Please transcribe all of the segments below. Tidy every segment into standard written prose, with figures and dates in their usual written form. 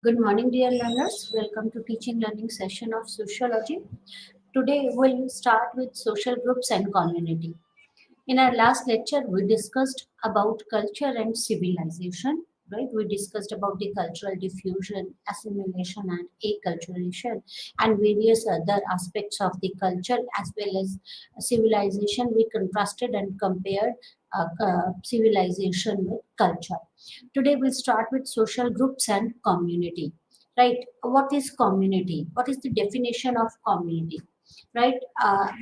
Good morning, dear learners. Welcome to teaching learning session of sociology. Today we'll start with social groups and community. In our last lecture, we discussed about culture and civilization, right? We discussed about the cultural diffusion, assimilation, and acculturation, and various other aspects of the culture as well as civilization. We contrasted and compared civilization with culture. Today, we'll start with social groups and community, right? What is community? What is the definition of community? Right?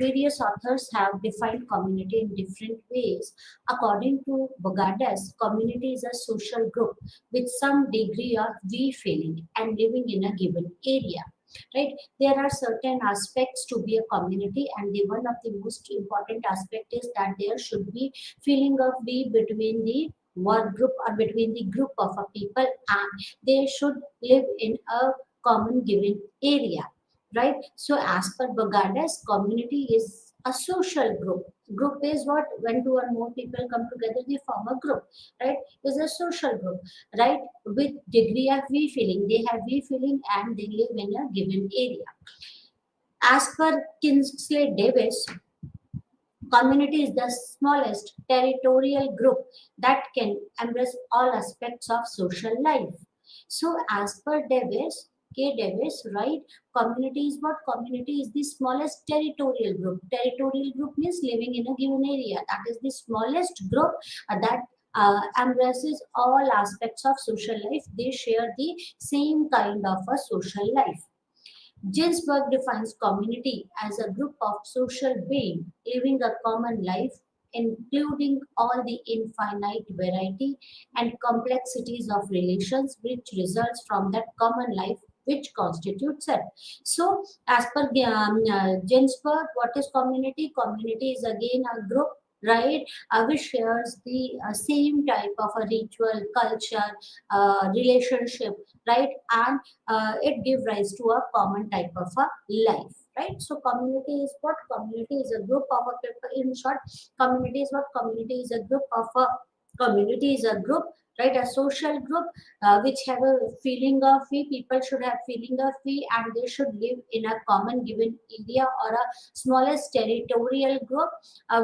Various authors have defined community in different ways. According to Bogadas, community is a social group with some degree of we feeling and living in a given area. Right? There are certain aspects to be a community, and the one of the most important aspect is that there should be feeling of we between the work group or between the group of a people, and they should live in a common given area, right? So as per Bogadas, community is a social group. Group is what? When two or more people come together, they form a group, right? Is a social group, right? With degree of we feeling. They have we feeling and they live in a given area. As per Kingsley Davis, community is the smallest territorial group that can embrace all aspects of social life. So, as per Davis, K. Davis, right? Community is what? Community is the smallest territorial group. Territorial group means living in a given area. That is the smallest group that embraces all aspects of social life. They share the same kind of a social life. Ginsburg defines community as a group of social beings living a common life, including all the infinite variety and complexities of relations which results from that common life which constitutes it. So, as per Ginsburg, what is community? Community is again a group, right, which shares the same type of a ritual, culture, relationship, right, and it give rise to a common type of a life, right? So community is what? Community is a group of a people. In short, community is what? Community is a group of a community is a group, right? A social group which have a feeling of we. People should have feeling of we, and they should live in a common given area or a smallest territorial group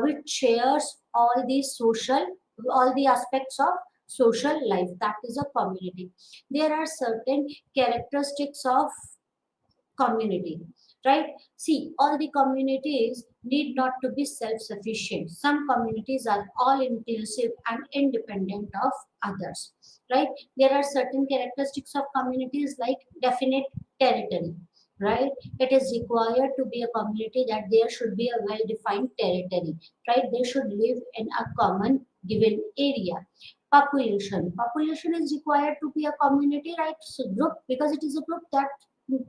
which shares all the aspects of social life. That is a community. There are certain characteristics of community, right? See, all the communities need not to be self-sufficient. Some communities are all inclusive and independent of others, right? There are certain characteristics of communities like definite territory, right? It is required to be a community that there should be a well-defined territory, right? They should live in a common given area. Population is required to be a community, right? So group, because it is a group that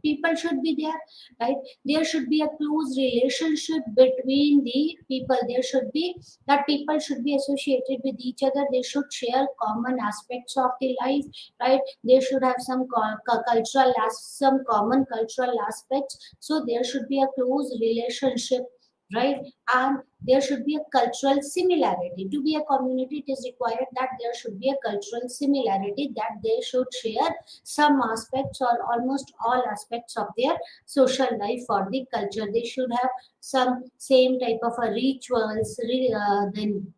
people should be there, right? There should be a close relationship between the people. There should be that people should be associated with each other. They should share common aspects of the life, right? They should have some some common cultural aspects. So there should be a close relationship, right? And there should be a cultural similarity. To be a community, it is required that there should be a cultural similarity, that they should share some aspects or almost all aspects of their social life or the culture. They should have some same type of a rituals, then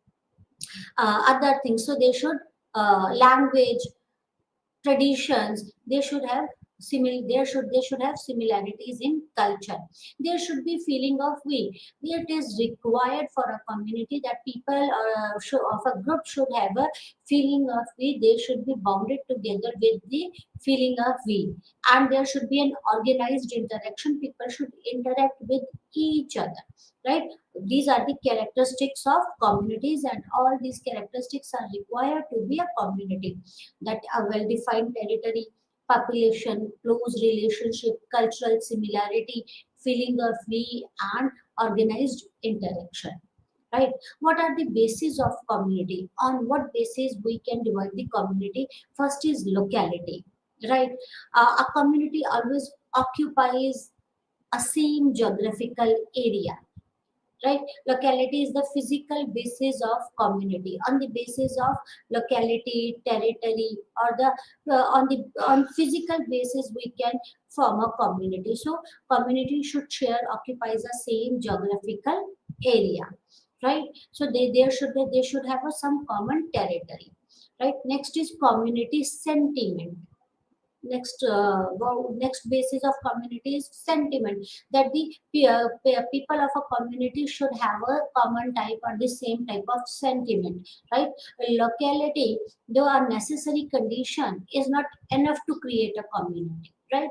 other things. So they should language, traditions, they should have they should have similarities in culture. There should be feeling of we. It is required for a community that people of a group should have a feeling of we. They should be bounded together with the feeling of we, and there should be an organized interaction. People should interact with each other, right? These are the characteristics of communities, and all these characteristics are required to be a community. That a well-defined territory, population, close relationship, cultural similarity, feeling of we, and organized interaction. Right? What are the bases of community? On what basis we can divide the community? First is locality. Right? A community always occupies a same geographical area, right? Locality is the physical basis of community. On the basis of locality, territory, or the on physical basis, we can form a community. So community should share occupies the same geographical area, right? So they should have some common territory, right? Next is community sentiment. Next basis of community is sentiment, that the people of a community should have a common type or the same type of sentiment, right? Locality, though a necessary condition, is not enough to create a community, right?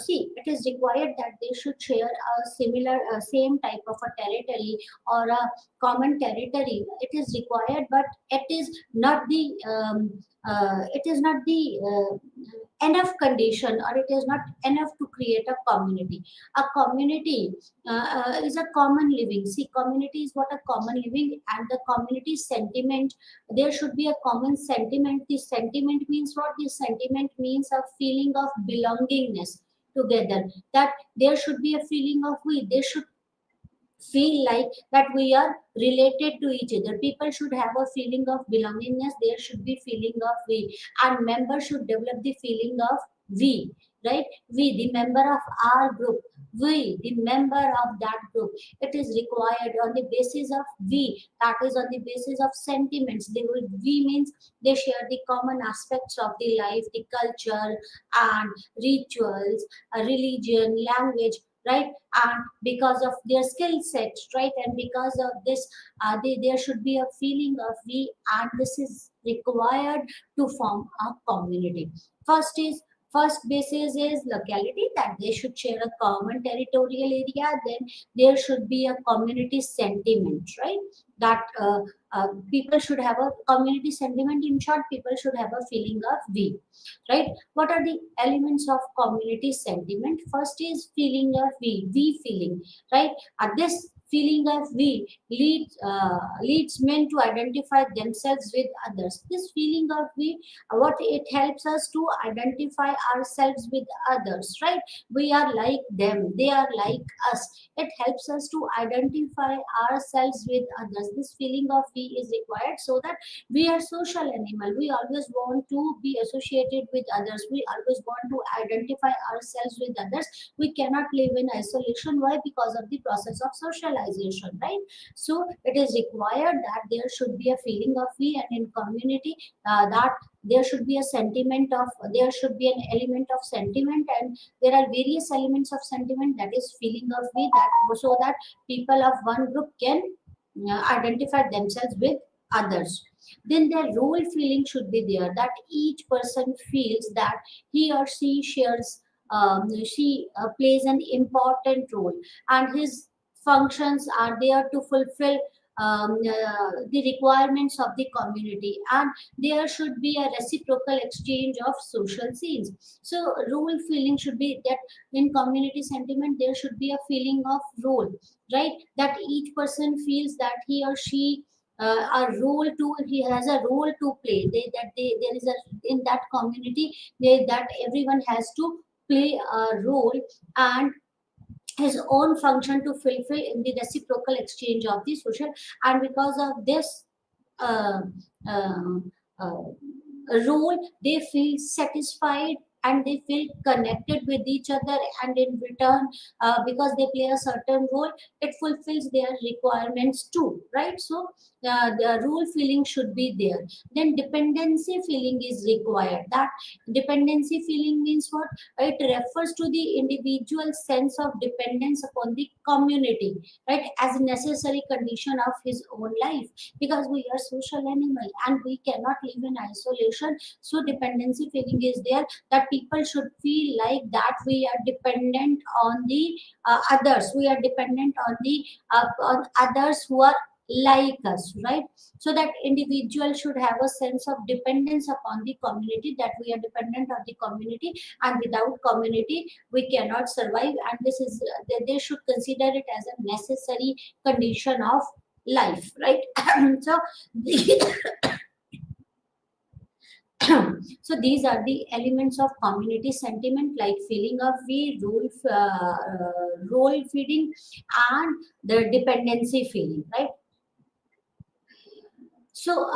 See, it is required that they should share a similar same type of a territory or a common territory. It is required, but it is not the enough condition, or it is not enough to create a community. A community is a common living. See, community is what a common living, and the community sentiment, there should be a common sentiment. The sentiment means what? The sentiment means a feeling of belongingness together, that there should be a feeling of we, they should feel like that we are related to each other. People should have a feeling of belongingness. There should be feeling of we, and members should develop the feeling of we, right? We, the member of our group, we, the member of that group. It is required on the basis of we. That is on the basis of sentiments. They will we means they share the common aspects of the life, the culture and rituals, religion, language, right? And because of their skill sets, right? And because of this, there should be a feeling of we, and this is required to form a community. First is first basis is locality, that they should share a common territorial area. Then there should be a community sentiment, right? That people should have a community sentiment. In short, people should have a feeling of we, right? What are the elements of community sentiment? First is feeling of we feeling, right? This feeling of we leads men to identify themselves with others. This feeling of we, what it helps us to identify ourselves with others, right? We are like them, they are like us. It helps us to identify ourselves with others. This feeling of we is required, so that we are social animal. We always want to be associated with others. We always want to identify ourselves with others. We cannot live in isolation. Why? Because of the process of socialization, right? So it is required that there should be a feeling of we, and in community, that there should be a sentiment of, there should be an element of sentiment, and there are various elements of sentiment, that is feeling of we, that so that people of one group can identify themselves with others. Then their role feeling should be there, that each person feels that he or she shares, she plays an important role, and his functions are there to fulfill the requirements of the community, and there should be a reciprocal exchange of social scenes. So role feeling should be that in community sentiment there should be a feeling of role, right? That each person feels that he or she a role to, he has a role to play. There is a, in that community, that everyone has to play a role, and his own function to fulfill in the reciprocal exchange of the social. And because of this uh, uh, uh, role, they feel satisfied and they feel connected with each other, and in return, because they play a certain role, it fulfills their requirements too, right? So the role feeling should be there. Then dependency feeling is required. That dependency feeling means what? It refers to the individual sense of dependence upon the community, right, as a necessary condition of his own life, because we are social animal and we cannot live in isolation. So dependency feeling is there, that people should feel like that we are dependent on the others, we are dependent on others who are like us, right? So that individual should have a sense of dependence upon the community, that we are dependent on the community, and without community we cannot survive, and this is they should consider it as a necessary condition of life, right? So the, So these are the elements of community sentiment, like feeling of we, role feeding, and the dependency feeling, right? So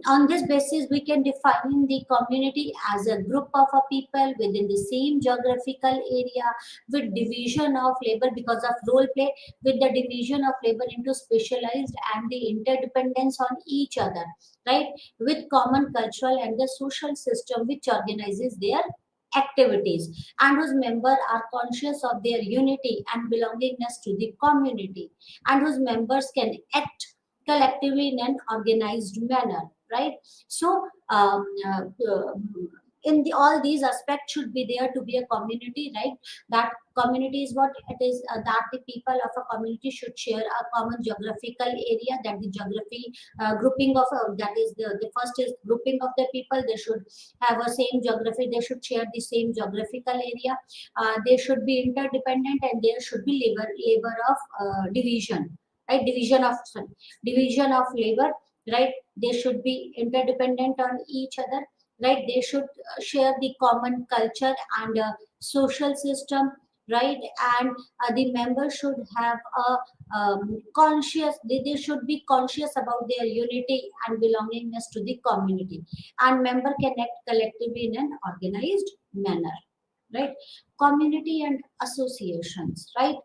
on this basis, we can define the community as a group of a people within the same geographical area, with division of labor because of role play, with the division of labor into specialized and the interdependence on each other, right? With common cultural and the social system which organizes their activities, and whose members are conscious of their unity and belongingness to the community, and whose members can act collectively in an organized manner, right? So in the all these aspects should be there to be a community, right? That community is what it is, that the people of a community should share a common geographical area, that the geography grouping of that is the first is grouping of the people. They should have a same geography, they should share the same geographical area, they should be interdependent, and there should be labor of division, right? Division of labor, right? They should be interdependent on each other, right? They should share the common culture and social system, right? And the members should have a conscious, they should be conscious about their unity and belongingness to the community, and member can act collectively in an organized manner, right? Community and associations, right?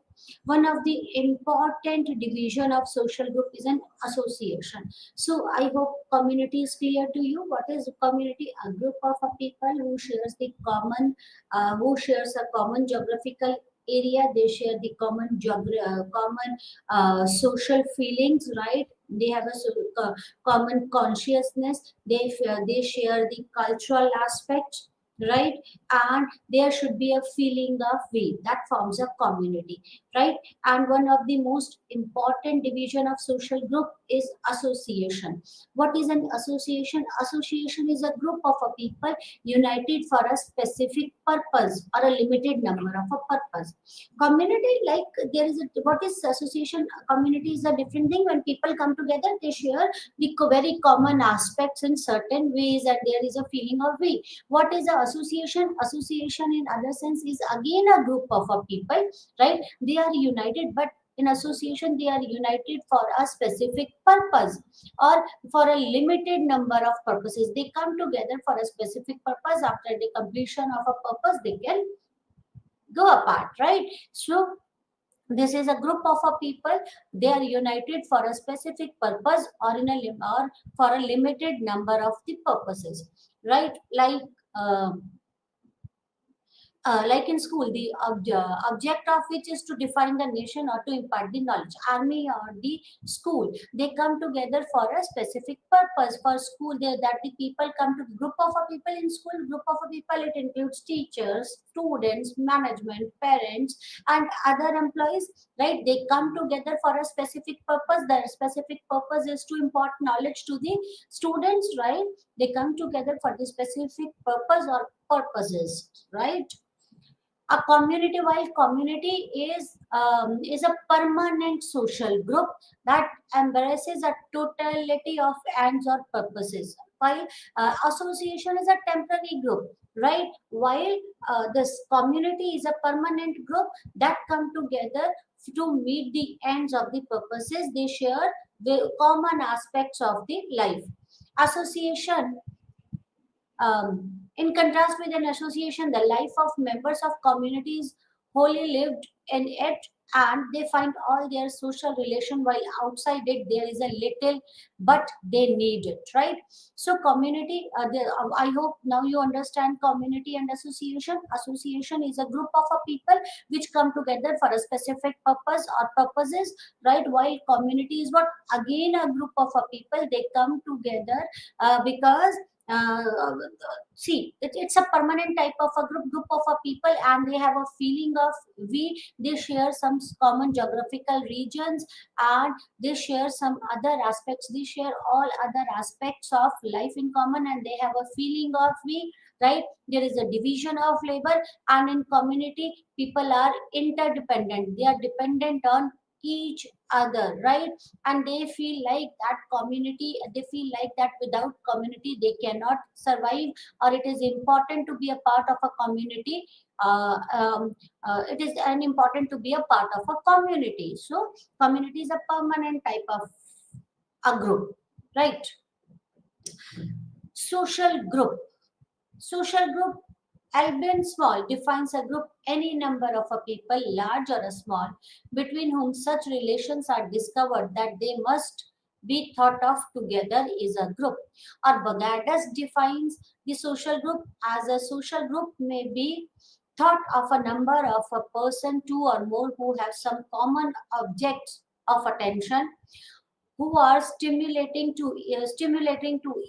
One of the important division of social group is an association. So I hope community is clear to you. What is community? A group of people who shares the common who shares a common geographical area. They share the common social feelings, right? They have a common consciousness. They share the cultural aspects, right? And there should be a feeling of we, that forms a community, right? And one of the most important division of social group is association. What is an association? Association is a group of a people united for a specific purpose or a limited number of a purpose. Community, like there is a, what is association? Community is a different thing. When people come together, they share the very common aspects in certain ways, and there is a feeling of we. What is a association? Association in other sense is again a group of a people, right? They are united, but in association they are united for a specific purpose or for a limited number of purposes. They come together for a specific purpose. After the completion of a purpose, they can go apart, right? So this is a group of a people. They are united for a specific purpose or in a or for a limited number of the purposes, right? Like in school, the object of which is to define the nation or to impart the knowledge. Army or the school, they come together for a specific purpose. For school, that the people come to group of a people in school. Group of a people, it includes teachers, students, management, parents, and other employees. Right? They come together for a specific purpose. The specific purpose is to impart knowledge to the students. Right? They come together for the specific purpose or purposes. Right? A community, while community is a permanent social group that embraces a totality of ends or purposes, while association is a temporary group, right? While this community is a permanent group that come together to meet the ends of the purposes. They share the common aspects of the life. Association, in contrast with an association, the life of members of communities wholly lived in it, and they find all their social relation, while outside it there is a little, but they need it, right? So community, I hope now you understand community and association. Association is a group of a people which come together for a specific purpose or purposes, right? While community is what, again a group of a people, they come together because uh, see it's a permanent type of a group of a people, and they have a feeling of we. They share some common geographical regions, and they share some other aspects. They share all other aspects of life in common, and they have a feeling of we, right? There is a division of labor, and in community people are interdependent. They are dependent on each other, right? And they feel like that community, they feel like that without community they cannot survive, or it is important to be a part of a community. It is an important to be a part of a community. So community is a permanent type of a group, right? Social group. Social group, albeit small, defines a group any number of a people, large or a small, between whom such relations are discovered that they must be thought of together is a group. Or Bagadas defines the social group as a social group may be thought of a number of a person, two or more, who have some common objects of attention, who are stimulating to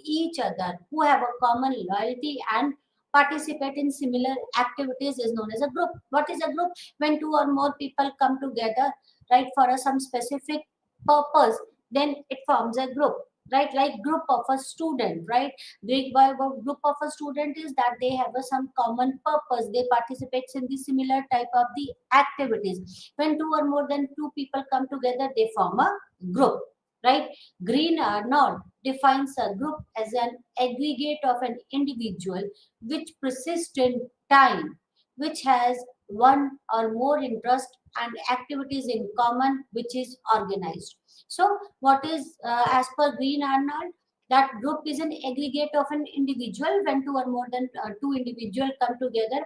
each other, who have a common loyalty and participate in similar activities, is known as a group. What is a group? When two or more people come together, right, for some specific purpose, then it forms a group, right? Like group of a student, right? Group of a student is that they have some common purpose, they participate in the similar type of the activities. When two or more than two people come together, they form a group, right? Green Arnold defines a group as an aggregate of an individual which persists in time, which has one or more interest and activities in common, which is organized. So, what is, as per Green Arnold, that group is an aggregate of an individual when two or more than two individuals come together,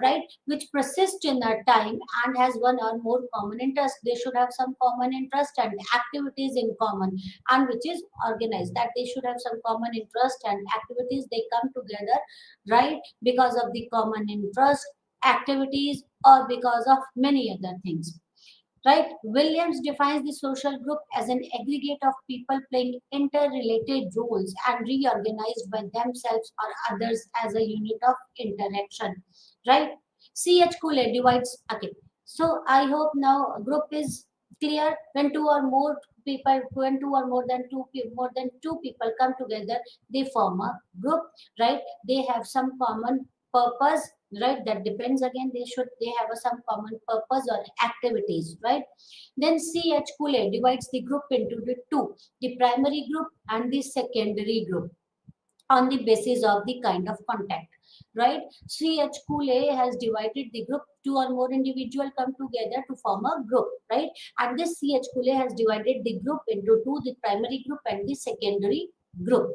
right, which persist in a time and has one or more common interest. They should have some common interest and activities in common, and which is organized. That they should have some common interest and activities. They come together, right, because of the common interest, activities, or because of many other things. Right? Williams defines the social group as an aggregate of people playing interrelated roles and reorganized by themselves or others as a unit of interaction. Right? C.H. Cooley divides. Okay. So I hope now group is clear. When two or more people, when two or more than more than two people come together, they form a group. Right? They have some common purpose, right? That depends, again, they have some common purpose or activities, right? Then C.H. Cooley divides the group into the two, the primary group and the secondary group, on the basis of the kind of contact, right? C.H. Cooley has divided the group, two or more individual come together to form a group, right? And this C.H. Cooley has divided the group into two, the primary group and the secondary group.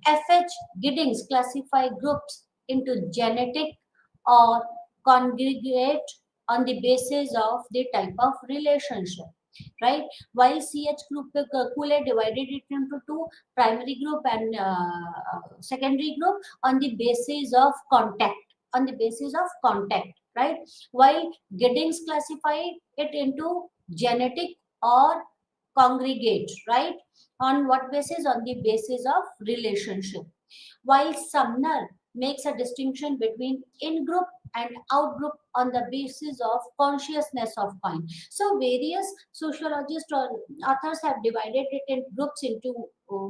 F.H. Giddings classify groups into genetic or congregate on the basis of the type of relationship, right? While C.H. Cooley divided it into two, primary group and secondary group, on the basis of contact, on the basis of contact, right? While Giddings classified it into genetic or congregate, right? On what basis? On the basis of relationship. While Sumner makes a distinction between in-group and out-group on the basis of consciousness of kind. So various sociologists or authors have divided it in groups into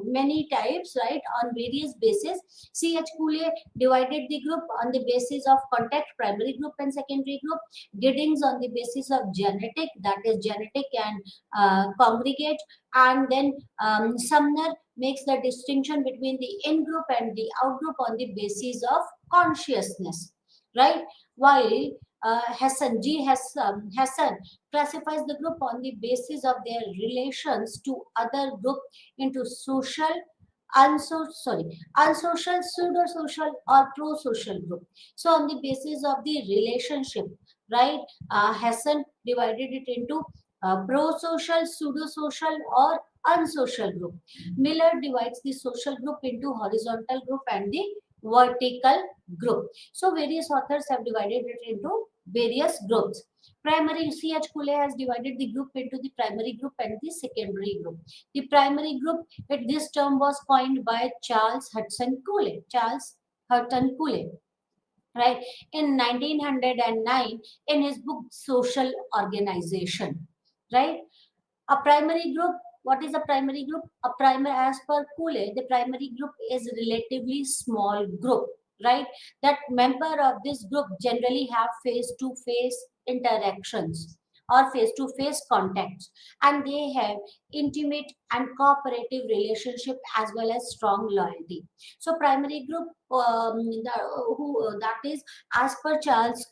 many types, right, on various bases. C.H. Cooley divided the group on the basis of contact, primary group and secondary group. Giddings on the basis of genetic, that is genetic and congregate. And then Sumner makes the distinction between the in-group and the out-group on the basis of consciousness, right? While Hassan classifies the group on the basis of their relations to other group into social, unsocial, pseudo-social, or pro-social group. So on the basis of the relationship, right, Hassan divided it into pro-social, pseudo-social, or unsocial group. Miller divides the social group into horizontal group and the vertical group. So various authors have divided it into various groups. Primary, C.H. Cooley has divided the group into the primary group and the secondary group. The primary group, this term was coined by Charles Hudson Cooley. Charles Hutton Cooley, right, in 1909 in his book Social Organization, right? A primary group, what is a primary group? A primary, as per Cooley, the primary group is relatively small group, right? That member of this group generally have face-to-face interactions, or face-to-face contacts, and they have intimate and cooperative relationship as well as strong loyalty. So primary group, that is, as per Charles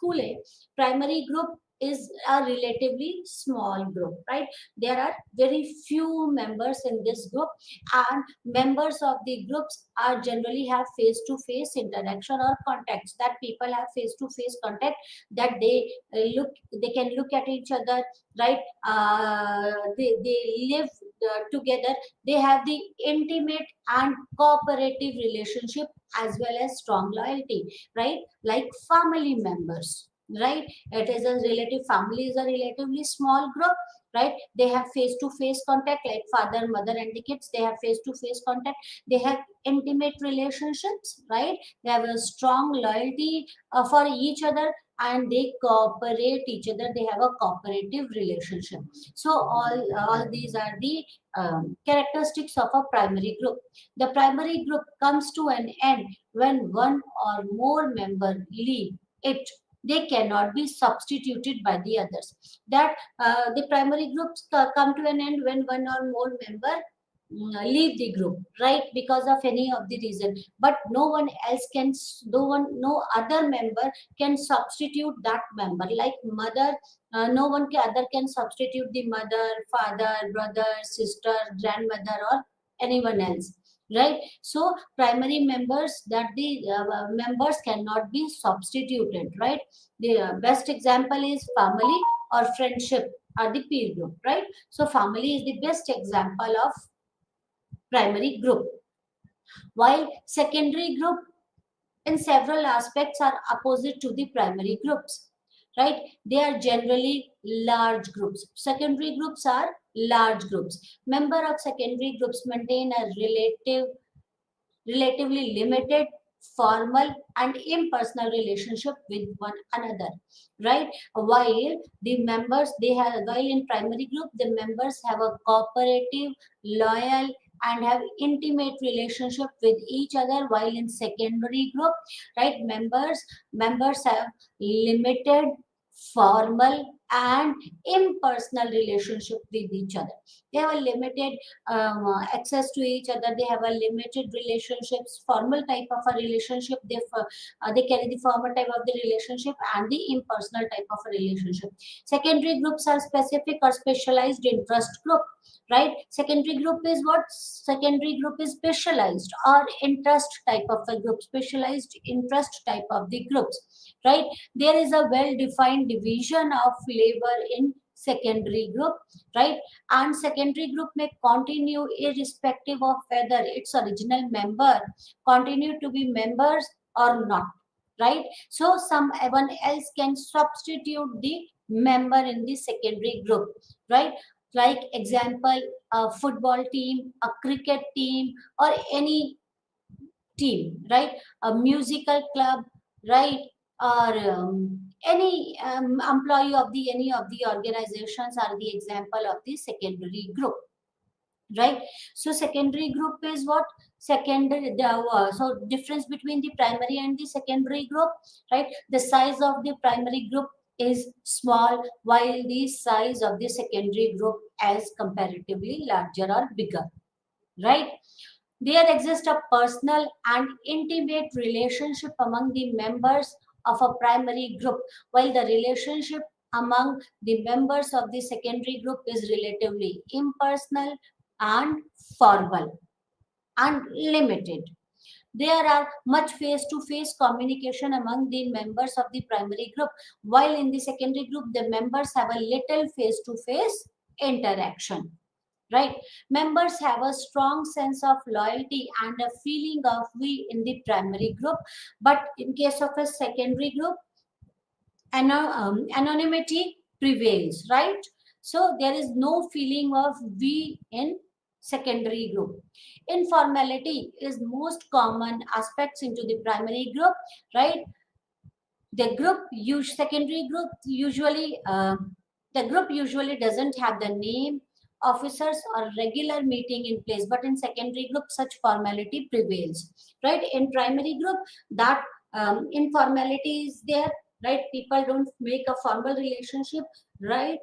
Cooley, primary group is a relatively small group, right? There are very few members in this group, and members of the groups are generally have face to face interaction or contacts, that people have face to face contact, that they can look at each other, right? They live together, they have the intimate and cooperative relationship as well as strong loyalty, right? Like family members, right? It is a relative, family is a relatively small group, right? They have face to face contact, like father, mother and the kids, they have face to face contact, they have intimate relationships, right? They have a strong loyalty for each other, and they cooperate each other, they have a cooperative relationship. So all these are the characteristics of a primary group. The primary group comes to an end when one or more member leave it. They cannot be substituted by the others. That the primary groups come to an end when one or more member leave the group, right? Because of any of the reason, but no one else can, no other member can substitute that member. Like mother, no one other can substitute the mother, father, brother, sister, grandmother, or anyone else, right? So primary members, that the members cannot be substituted, right? The best example is family or friendship are the peer group, right? So family is the best example of primary group, while secondary group in several aspects are opposite to the primary groups, right? They are generally large groups. Secondary groups are large groups. Member of secondary groups maintain a relatively limited, formal and impersonal relationship with one another, right? While the members, they have, while in primary group the members have a cooperative, loyal and have intimate relationship with each other, while in secondary group, right, members have limited, formal and impersonal relationship with each other. They have a limited access to each other, they have a limited relationships, formal type of a relationship, they carry the formal type of the relationship and the impersonal type of a relationship. Secondary groups are specific or specialized interest group, right? Secondary group is what? Secondary group is specialized or interest type of a group, specialized interest type of the groups, right? There is a well defined division of labor in secondary group, right? And secondary group may continue irrespective of whether its original member continue to be members or not, right? So someone else can substitute the member in the secondary group, right? Like example, a football team, a cricket team, or any team, right? A musical club, right? Or any employee of the any of the organizations are the example of the secondary group, right? So secondary group is what? Secondary, so difference between the primary and the secondary group, right? The size of the primary group is small, while the size of the secondary group is comparatively larger or bigger, right? There exists a personal and intimate relationship among the members of a primary group, while the relationship among the members of the secondary group is relatively impersonal and formal and limited. There are much face-to-face communication among the members of the primary group, while in the secondary group, the members have a little face-to-face interaction, right? Members have a strong sense of loyalty and a feeling of we in the primary group, but in case of a secondary group, anonymity prevails, right? So there is no feeling of we in secondary group. Informality is most common aspects into the primary group, right? The group secondary group usually the group usually doesn't have the name, officers or regular meeting in place, but in secondary group such formality prevails, right? In primary group, that informality is there, right? People don't make a formal relationship, right?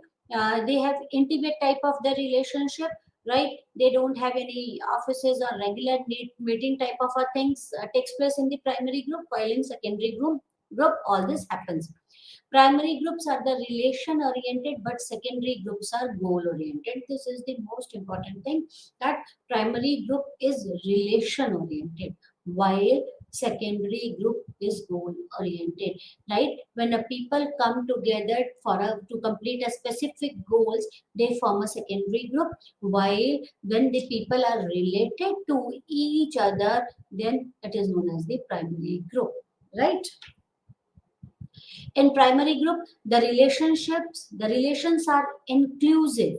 They have intimate type of the relationship, right? They don't have any offices or regular meeting type of a things takes place in the primary group, while in secondary group all this happens. Primary groups are the relation oriented, but secondary groups are goal oriented. This is the most important thing, that primary group is relation oriented, while secondary group is goal oriented, right? When a people come together to complete a specific goals, they form a secondary group, while when the people are related to each other, then it is known as the primary group, right? In primary group, the relations are inclusive,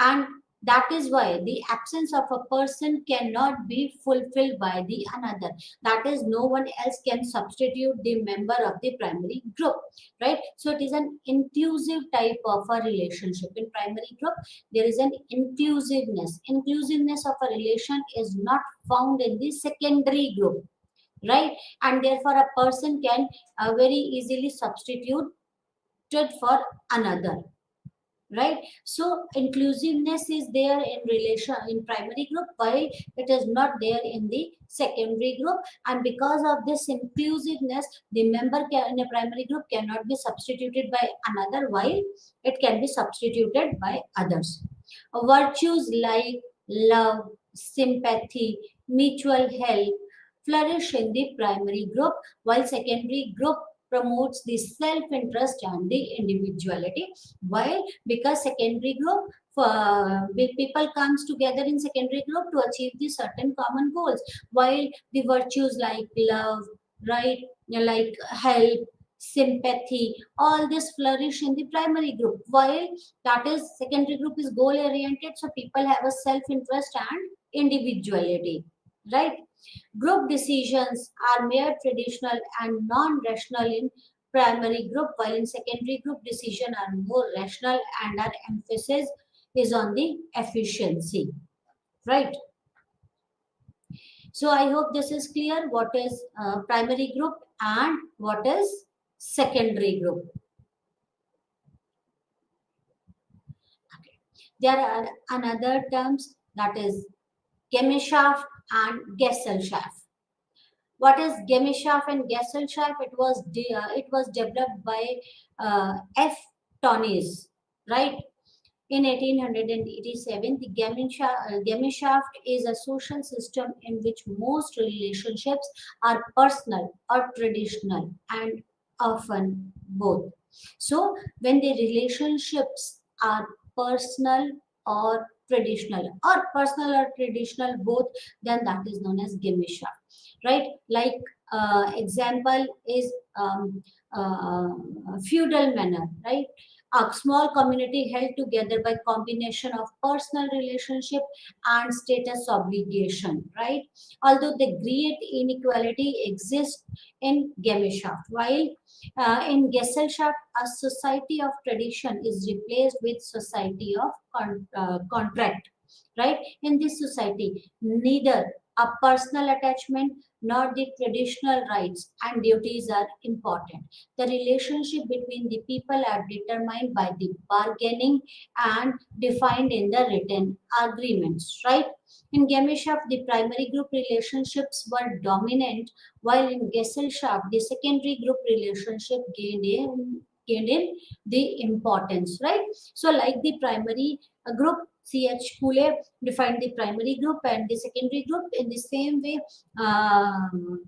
and that is why the absence of a person cannot be fulfilled by the another. That is, no one else can substitute the member of the primary group, right? So it is an inclusive type of a relationship. In primary group, there is an inclusiveness of a relation is not found in the secondary group, right? And therefore a person can very easily substitute it for another, right? So inclusiveness is there in relation in primary group, while it is not there in the secondary group. And because of this inclusiveness, the member in a primary group cannot be substituted by another, while it can be substituted by others. Virtues like love, sympathy, mutual help flourish in the primary group, while secondary group promotes the self-interest and the individuality. Why? Because secondary group, people comes together in secondary group to achieve the certain common goals, while the virtues like love, right, like help, sympathy, all this flourish in the primary group, while that is secondary group is goal oriented, so people have a self interest and individuality, right? Group decisions are mere traditional and non rational in primary group, while in secondary group decision are more rational and our emphasis is on the efficiency, right? So I hope this is clear, what is primary group and what is secondary group. There are another terms, that is Gemeinschaft and Gesellschaft. What is Gemeinschaft and Gesellschaft? It was developed by F. Tönnies, right? In 1887, the Gemeinschaft is a social system in which most relationships are personal or traditional, and often both. So, when the relationships are personal or traditional both, then that is known as Gemeinschaft, right? Like example is feudal manner, right? A small community held together by combination of personal relationship and status obligation, right? Although the great inequality exists in Gemeinschaft, while in Gesellschaft, a society of tradition is replaced with society of contract, right? In this society, neither a personal attachment nor the traditional rights and duties are important. The relationship between the people are determined by the bargaining and defined in the written agreements, right? In Gemeinschaft, the primary group relationships were dominant, while in Gesellschaft, the secondary group relationship gained in the importance, right? So, like the primary group, C.H. Pule defined the primary group and the secondary group in the same way.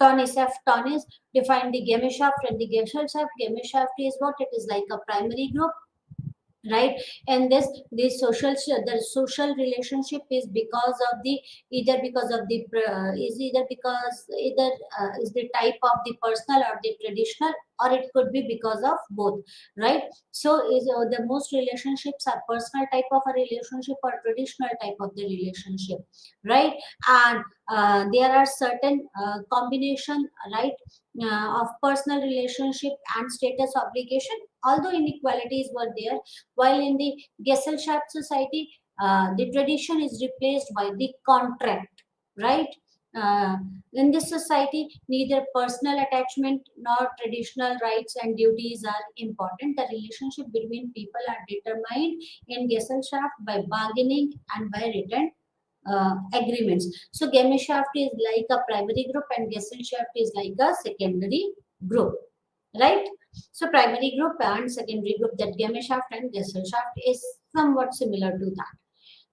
Tönnies, F. Tönnies defined the Gemeinschaft and the Gesellschaft. Gemeinschaft is what? It is like a primary group, right? And the social relationship is because of the either because of the is either because either is the type of the personal or the traditional, or it could be because of both, right? So is the most relationships are personal type of a relationship or traditional type of the relationship, right? And there are certain combination, right, of personal relationship and status obligation, although inequalities were there, while in the Gesellschaft society, the tradition is replaced by the contract, right? Uh, in this society, neither personal attachment nor traditional rights and duties are important. The relationship between people are determined in Gesellschaft by bargaining and by written agreements. So Gemeinschaft is like a primary group and Gesellschaft is like a secondary group, right? So primary group and secondary group, that Gemeinschaft and Gesellschaft is somewhat similar to that.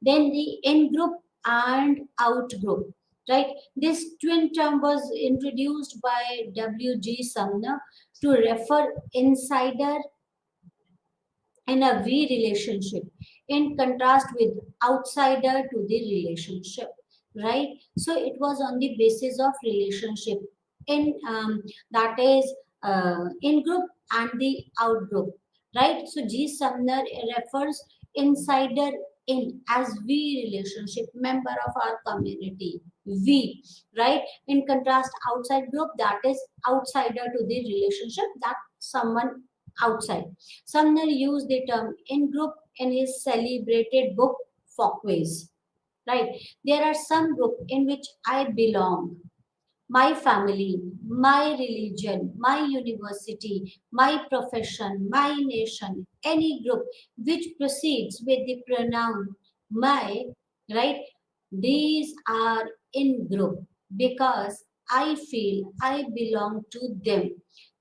Then the in group and out group, right? This twin term was introduced by W.G. Sumner to refer insider in a we relationship in contrast with outsider to the relationship, right? So it was on the basis of relationship in that is in group and the out group, right? So G. Sumner refers insider in as we relationship member of our community, we, right? In contrast outside group, that is outsider to the relationship, that someone outside. Sumner used the term in group in his celebrated book Folkways. Right? There are some group in which I belong. My family, my religion, my university, my profession, my nation, any group which proceeds with the pronoun my, right? These are in group because I feel I belong to them.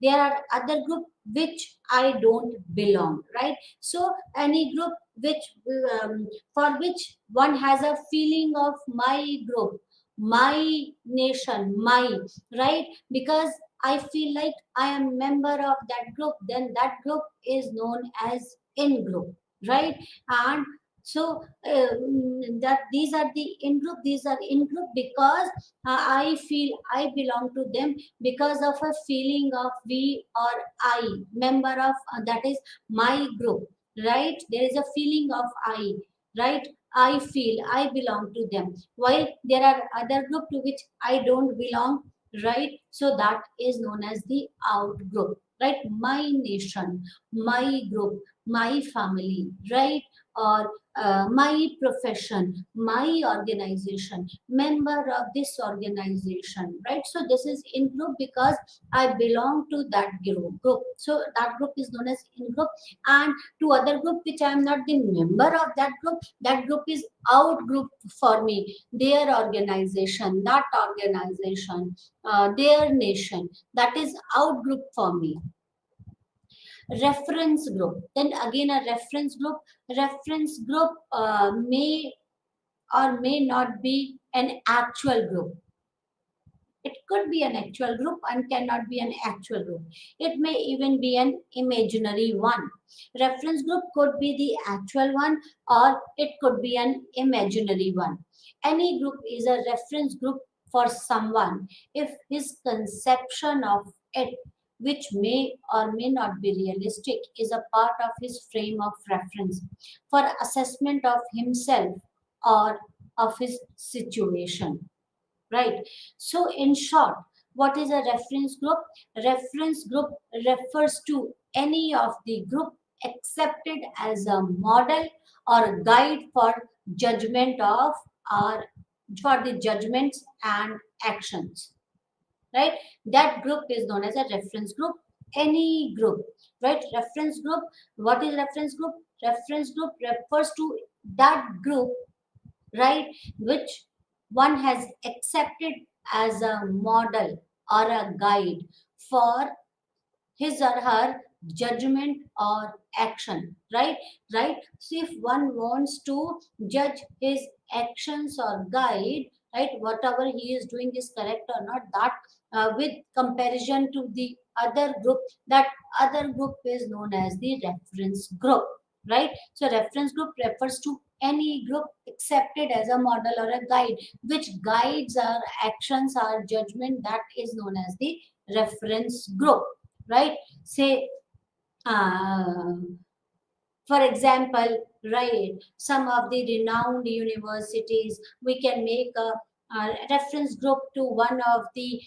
There are other group which I don't belong, right? So any group which for which one has a feeling of my group, my nation, my, right? Because I feel like I am member of that group, then that group is known as in group, right? And so that these are the in group, these are in group because I feel I belong to them because of a feeling of we or I, member of that is my group, right? There is a feeling of I, right? I feel I belong to them, while there are other group to which I don't belong, right? So that is known as the out group, right? My nation, my group, my family, right? Or my profession, my organization, member of this organization, right? So this is in group because I belong to that group. So that group is known as in group, and to other group which I am not the member of that group is out group for me. Their organization, that organization, their nation, that is out group for me. Reference group, then again a reference group may or may not be an actual group. It could be an actual group and cannot be an actual group. It may even be an imaginary one. Reference group could be the actual one or it could be an imaginary one. Any group is a reference group for someone if his conception of it, which may or may not be realistic, is a part of his frame of reference for assessment of himself or of his situation, right? So in short, what is a reference group? Reference group refers to any of the group accepted as a model or a guide for judgment of or for the judgments and actions, right? That group is known as a reference group. Any group, right? Reference group, what is reference group? Reference group refers to that group, right, which one has accepted as a model or a guide for his or her judgment or action, right? So if one wants to judge his actions or guide, right, whatever he is doing is correct or not, that with comparison to the other group, that other group is known as the reference group, right? So reference group refers to any group accepted as a model or a guide which guides our actions, our judgment, that is known as the reference group, right? Say, uh, for example, right, some of the renowned universities, we can make a reference group to one of the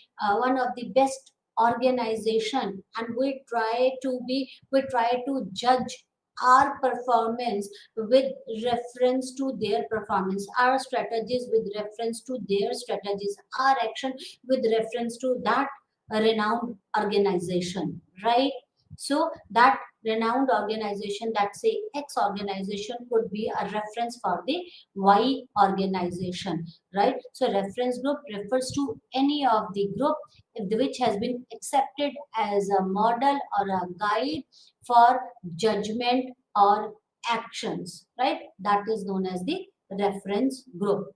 best organization, and we try to judge our performance with reference to their performance, our strategies with reference to their strategies, our action with reference to that renowned organization, right? So that renowned organization, that say X organization, could be a reference for the Y organization, right? So reference group refers to any of the group which has been accepted as a model or a guide for judgment or actions, right? That is known as the reference group.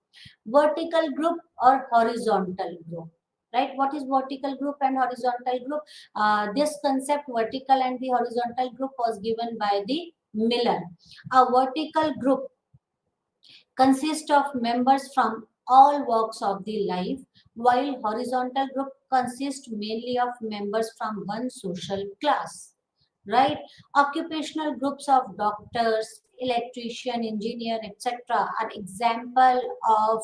Vertical group or horizontal group, right? What is vertical group and horizontal group? This concept, vertical and the horizontal group, was given by the Miller. A vertical group consists of members from all walks of the life, while horizontal group consists mainly of members from one social class, right? Occupational groups of doctors, electrician, engineer, etc. are example of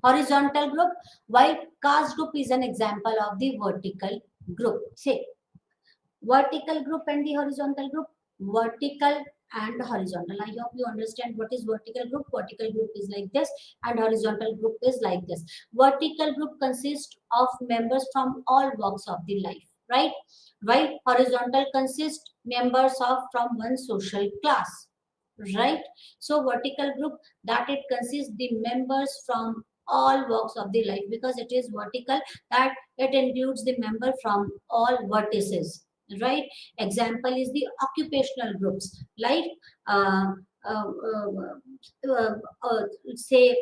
horizontal group, while caste group is an example of the vertical group. Say vertical group and the horizontal group. Vertical and horizontal, I hope you understand what is vertical group. Vertical group is like this and horizontal group is like this. Vertical group consists of members from all walks of the life, right? While horizontal consists members of from one social class, right? So vertical group, that it consists the members from all walks of the life, because it is vertical, that it includes the member from all vertices, right? Example is the occupational groups, like uh, uh, uh, say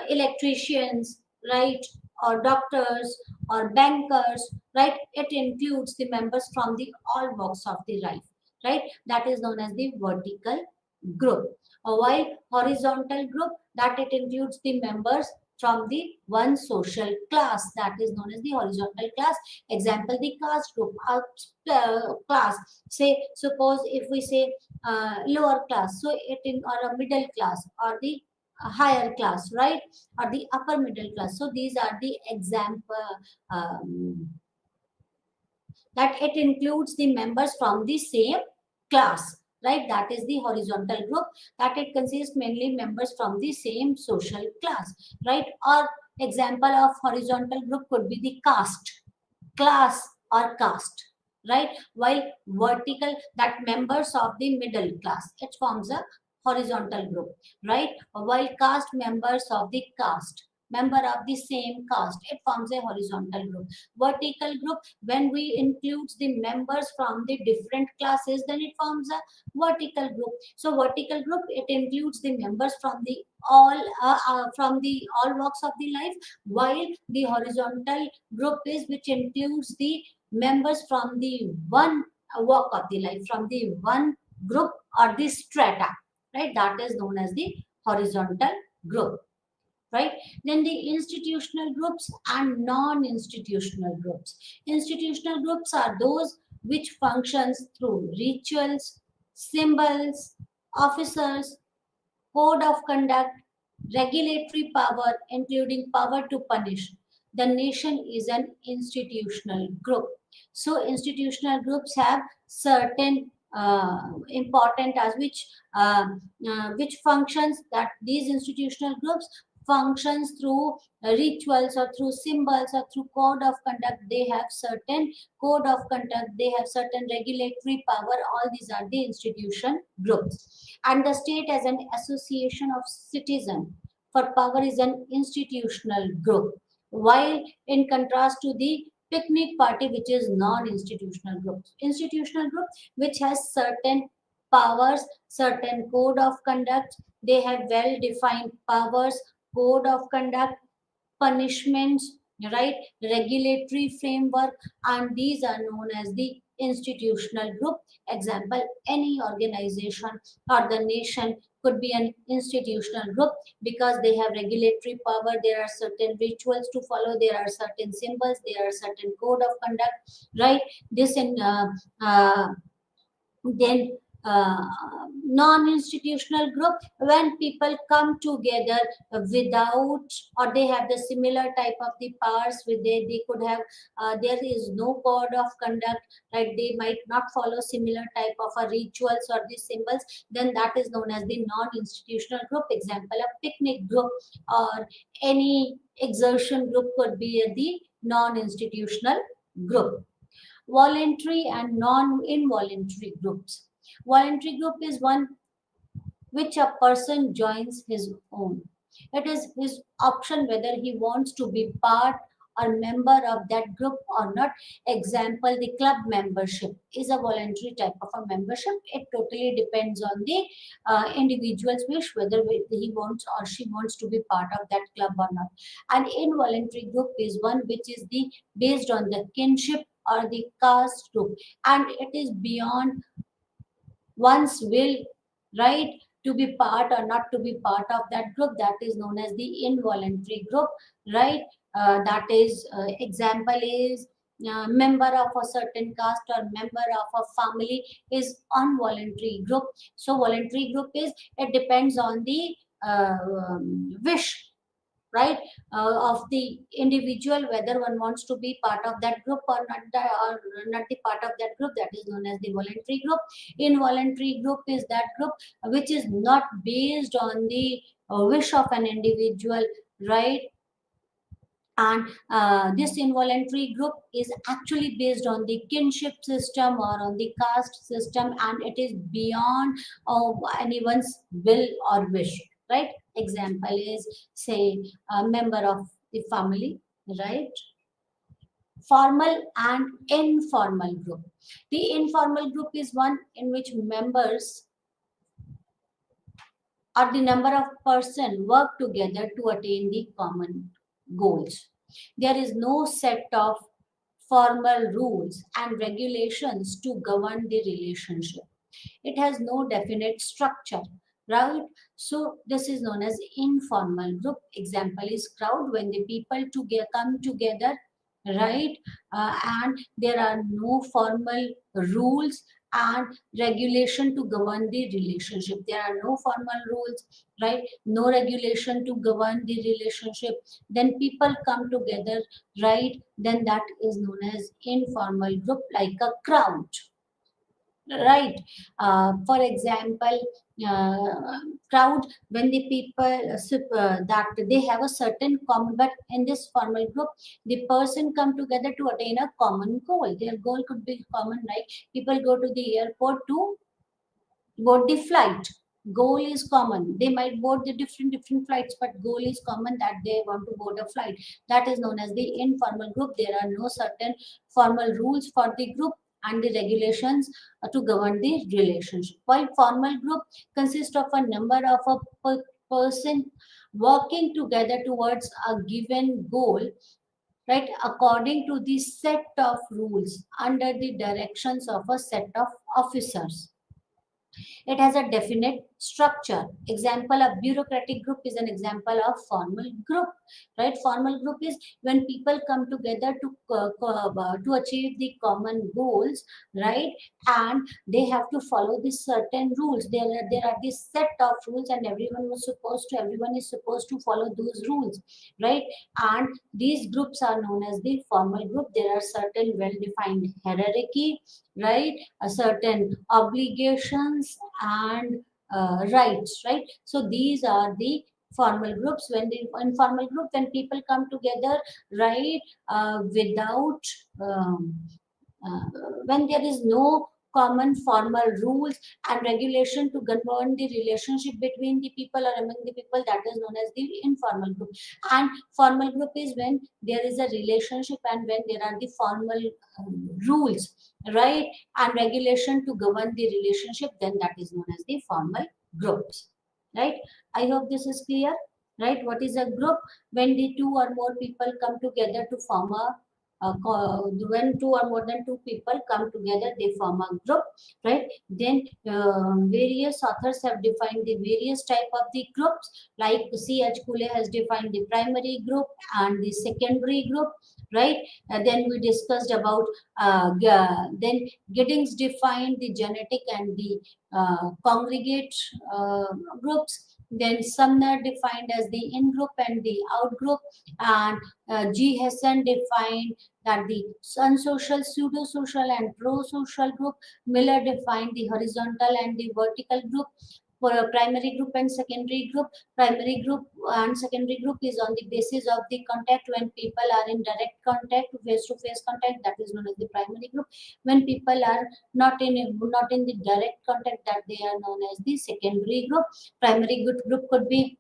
electricians, right? Or doctors or bankers, right? It includes the members from the all walks of the life, right? That is known as the vertical group. While horizontal group, that it includes the members from the one social class, that is known as the horizontal class. Example, the caste group, class. Say, suppose if we say lower class, so it in or a middle class or the higher class, right? Or the upper middle class. So these are the example, that it includes the members from the same class, right? That is the horizontal group, that it consists mainly members from the same social class, right? Or example of horizontal group could be the caste, class or caste, right? While vertical, that members of the middle class, it forms a horizontal group, right? While caste, members of the caste, member of the same caste, it forms a horizontal group. Vertical group, when we includes the members from the different classes, then it forms a vertical group. So vertical group, it includes the members from the all walks of the life, while the horizontal group is which includes the members from the one walk of the life, from the one group or the strata, right? That is known as the horizontal group, right? Then the institutional groups and non-institutional groups. Institutional groups are those which functions through rituals, symbols, officers, code of conduct, regulatory power, including power to punish. The nation is an institutional group. So institutional groups have certain important as which functions, that these institutional groups functions through rituals or through symbols or through code of conduct. They have certain code of conduct, they have certain regulatory power. All these are the institution groups. And the state as an association of citizens for power is an institutional group, while in contrast to the picnic party, which is non-institutional group. Institutional group which has certain powers, certain code of conduct, they have well defined powers, code of conduct, punishments, right? Regulatory framework, and these are known as the institutional group. Example, any organization or the nation could be an institutional group, because they have regulatory power, there are certain rituals to follow, there are certain symbols, there are certain code of conduct, right? This in then uh, non-institutional group, when people come together without, or they have the similar type of the powers with they could have, there is no code of conduct, right? They might not follow similar type of rituals or the symbols, then that is known as the non-institutional group. Example, a picnic group or any exertion group could be the non-institutional group. Voluntary and non-involuntary groups. Voluntary group is one which a person joins his own. It is his option whether he wants to be part or member of that group or not. Example, the club membership is a voluntary type of a membership. It totally depends on the individual's wish whether he wants or she wants to be part of that club or not. An involuntary group is one which is the based on the kinship or the caste group, and it is beyond one's will, right, to be part or not to be part of that group. That is known as the involuntary group, right? That is example is member of a certain caste or member of a family is involuntary group. So voluntary group is, it depends on the wish, right, of the individual whether one wants to be part of that group or not, or not the part of that group. That is known as the voluntary group. Involuntary group is that group which is not based on the wish of an individual, right? And this involuntary group is actually based on the kinship system or on the caste system, and it is beyond anyone's will or wish, right? Example is, say, a member of the family, right? Formal and informal group. The informal group is one in which members or the number of person work together to attain the common goals. There is no set of formal rules and regulations to govern the relationship. It has no definite structure, right? So this is known as informal group. Example is crowd, when the people together come together, right? And there are no formal rules and regulation to govern the relationship. There are no formal rules, right? No regulation to govern the relationship. Then people come together, right? Then that is known as informal group, like a crowd, right? For example, crowd, when the people that they have a certain common, but in this formal group the person come together to attain a common goal. Their goal could be common, like people go to the airport to board the flight. Goal is common. They might board the different flights, but goal is common, that they want to board a flight. That is known as the informal group. There are no certain formal rules for the group and the regulations to govern the relationship. While formal group consists of a number of a person working together towards a given goal, right, according to the set of rules under the directions of a set of officers. It has a definite structure. Example, a bureaucratic group is an example of formal group, right? Formal group is when people come together to achieve the common goals, right? And they have to follow the certain rules. There are this set of rules, and everyone is supposed to follow those rules, right? And these groups are known as the formal group. There are certain well-defined hierarchy, right? A certain obligations and rights, right? So these are the formal groups. When the informal group, when people come together, right, without um, uh, when there is no common formal rules and regulation to govern the relationship between the people or among the people, that is known as the informal group. And formal group is when there is a relationship and when there are the formal rules, right, and regulation to govern the relationship, then that is known as the formal groups, right? I hope this is clear, right? What is a group? When the two or more people come together to form a when two or more than two people come together, they form a group, right? Then various authors have defined the various type of the groups, like C.H. Kule has defined the primary group and the secondary group, right? Then we discussed about then Giddings defined the genetic and the congregate uh, groups. Then Sumner defined as the in-group and the out-group, and G. Hesson defined that the unsocial, pseudo-social, and pro-social group. Miller defined the horizontal and the vertical group. For a primary group and secondary group, primary group and secondary group is on the basis of the contact. When people are in direct contact, face-to-face contact, that is known as the primary group. When people are not in the direct contact, that they are known as the secondary group. Primary group could be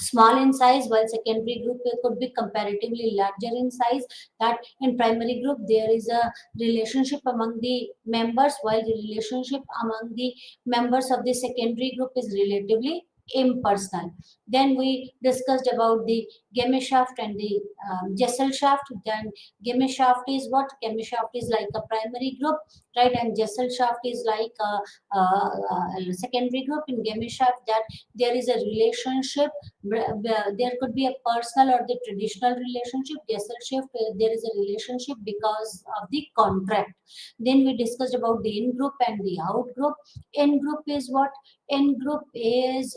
small in size, while secondary group could be comparatively larger in size. That in primary group there is a relationship among the members, while the relationship among the members of the secondary group is relatively impersonal. Then we discussed about the Gemeinschaft and the Gesellschaft. Then Gemeinschaft is what? Gemeinschaft is like a primary group, right? And Gesellschaft is like a secondary group. In Gemeinschaft, that there is a relationship, there could be a personal or the traditional relationship. Gesellschaft, there is a relationship because of the contract. Then we discussed about the in group and the out group. In group is what? In group is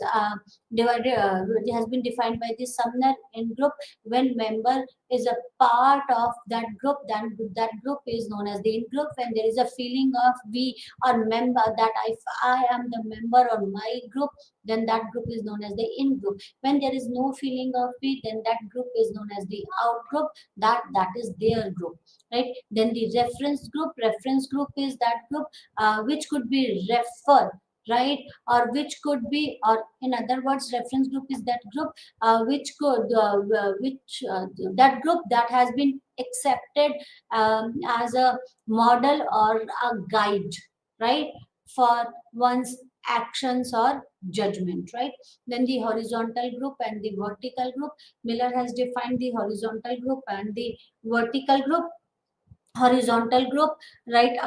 divided. It has been defined by the Sumner. In group, when member is a part of that group, then that group is known as the in group. When there is a feeling of we are member, that if I am the member on my group, then that group is known as the in group. When there is no feeling of we, then that group is known as the out group. That is their group, right? Then the reference group is that group which could be refer, right? Or which could be, or in other words, reference group is that group which could which that group that has been accepted as a model or a guide, right, for one's actions or judgment, right? Then the horizontal group and the vertical group. Miller has defined the horizontal group and the vertical group. Horizontal group, right?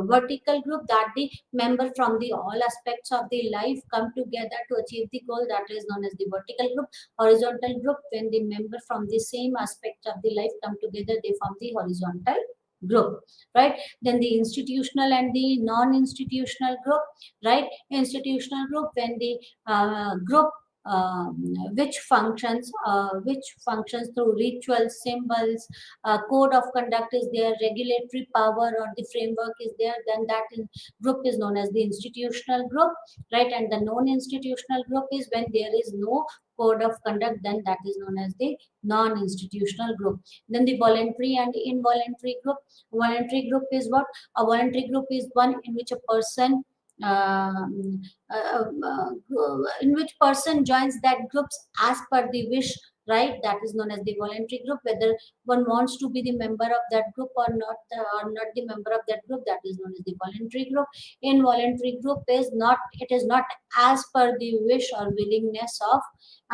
Vertical group, that the member from the all aspects of the life come together to achieve the goal, that is known as the vertical group. Horizontal group, when the member from the same aspect of the life come together, they form the horizontal group, right? Then the institutional and the non-institutional group, right? Institutional group, when the group which functions through rituals, symbols, code of conduct is there, regulatory power or the framework is there, then that group is known as the institutional group, right? And the non-institutional group is when there is no code of conduct, then that is known as the non-institutional group. Then the voluntary and involuntary group. Voluntary group is what? A voluntary group is one in which a person in which person joins that groups as per the wish, right? That is known as the voluntary group. Whether one wants to be the member of that group or not, or not the member of that group, that is known as the voluntary group. Involuntary group is not, it is not as per the wish or willingness of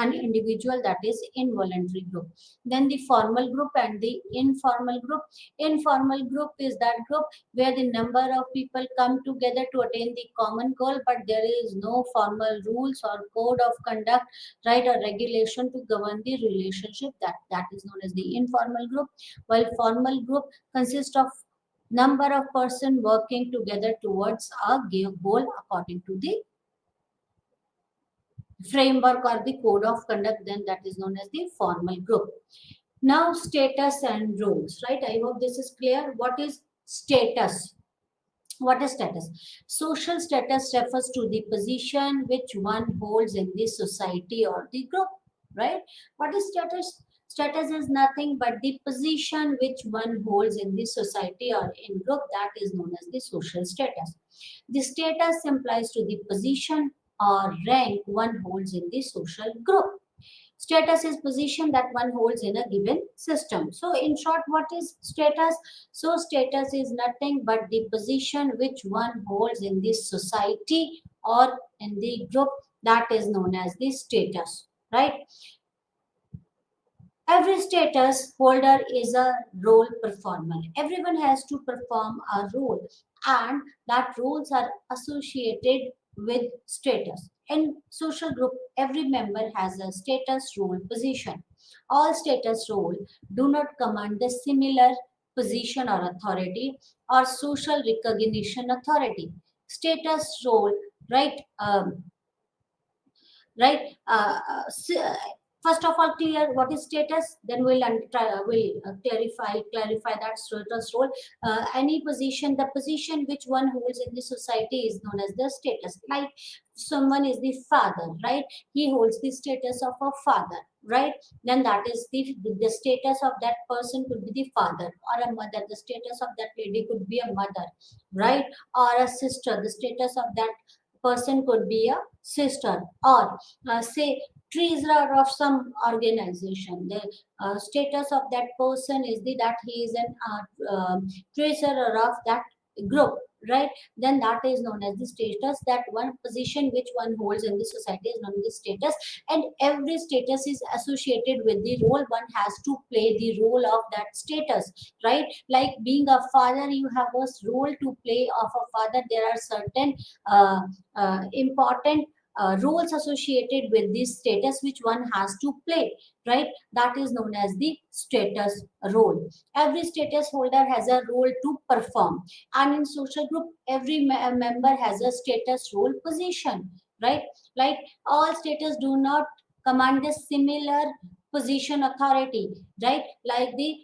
an individual, that is involuntary group. Then the formal group and the informal group. Informal group is that group where the number of people come together to attain the common goal, but there is no formal rules or code of conduct, right, or regulation to govern the relationship. That is known as the informal group. While formal group consists of number of person working together towards a goal according to the framework or the code of conduct, then that is known as the formal group. Now status and roles, right? I hope this is clear. What is status? What is status? Social status refers to the position which one holds in the society or the group, right? What is status? Status is nothing but the position which one holds in the society or in group, that is known as the social status. The status implies to the position or rank one holds in the social group. Status is position that one holds in a given system. So in short, what is status? So status is nothing but the position which one holds in this society or in the group, that is known as the status, right? Every status holder is a role performer. Everyone has to perform a role, and that roles are associated with status. In social group, every member has a status role position. All status role do not command the similar position or authority or social recognition authority. Status role, right? Right? First of all, clear what is status. Then we'll clarify that status role. Any position, the position which one holds in the society is known as the status. Like someone is the father, right? He holds the status of a father, right? Then that is the status of that person could be the father, or a mother. The status of that lady could be a mother, right? Or a sister. The status of that person could be a sister, or say treasurer of some organization. The status of that person is that he is an treasurer of that group, right? Then that is known as the status. That one position which one holds in the society is known as the status, and every status is associated with the role. One has to play the role of that status, right? Like being a father, you have a role to play of a father. There are certain uh, important roles associated with this status which one has to play, right? That is known as the status role. Every status holder has a role to perform, and in social group every member has a status role position, right? Like all status do not command the similar position authority, right? Like the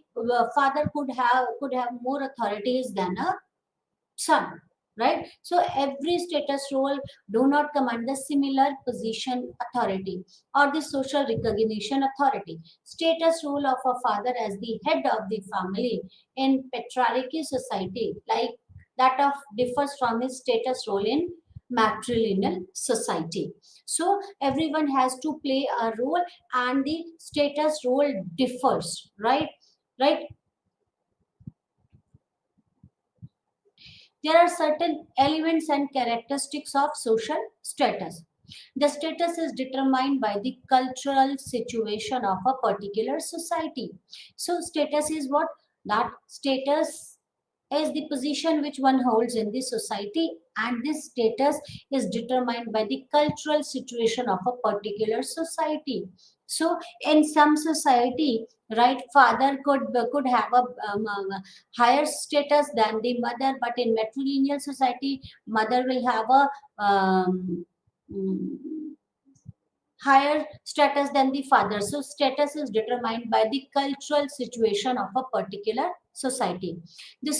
father could have more authorities than a son, right? So every status role do not command the similar position authority or the social recognition authority. Status role of a father as the head of the family in patriarchy society, like that of differs from his status role in matrilineal society. So everyone has to play a role, and the status role differs, right? There are certain elements and characteristics of social status. The status is determined by the cultural situation of a particular society. So, status is what? That status is the position which one holds in the society, and this status is determined by the cultural situation of a particular society. So in some society, right, father could have a higher status than the mother, but in matrilineal society mother will have a mm, higher status than the father. So status is determined by the cultural situation of a particular society. The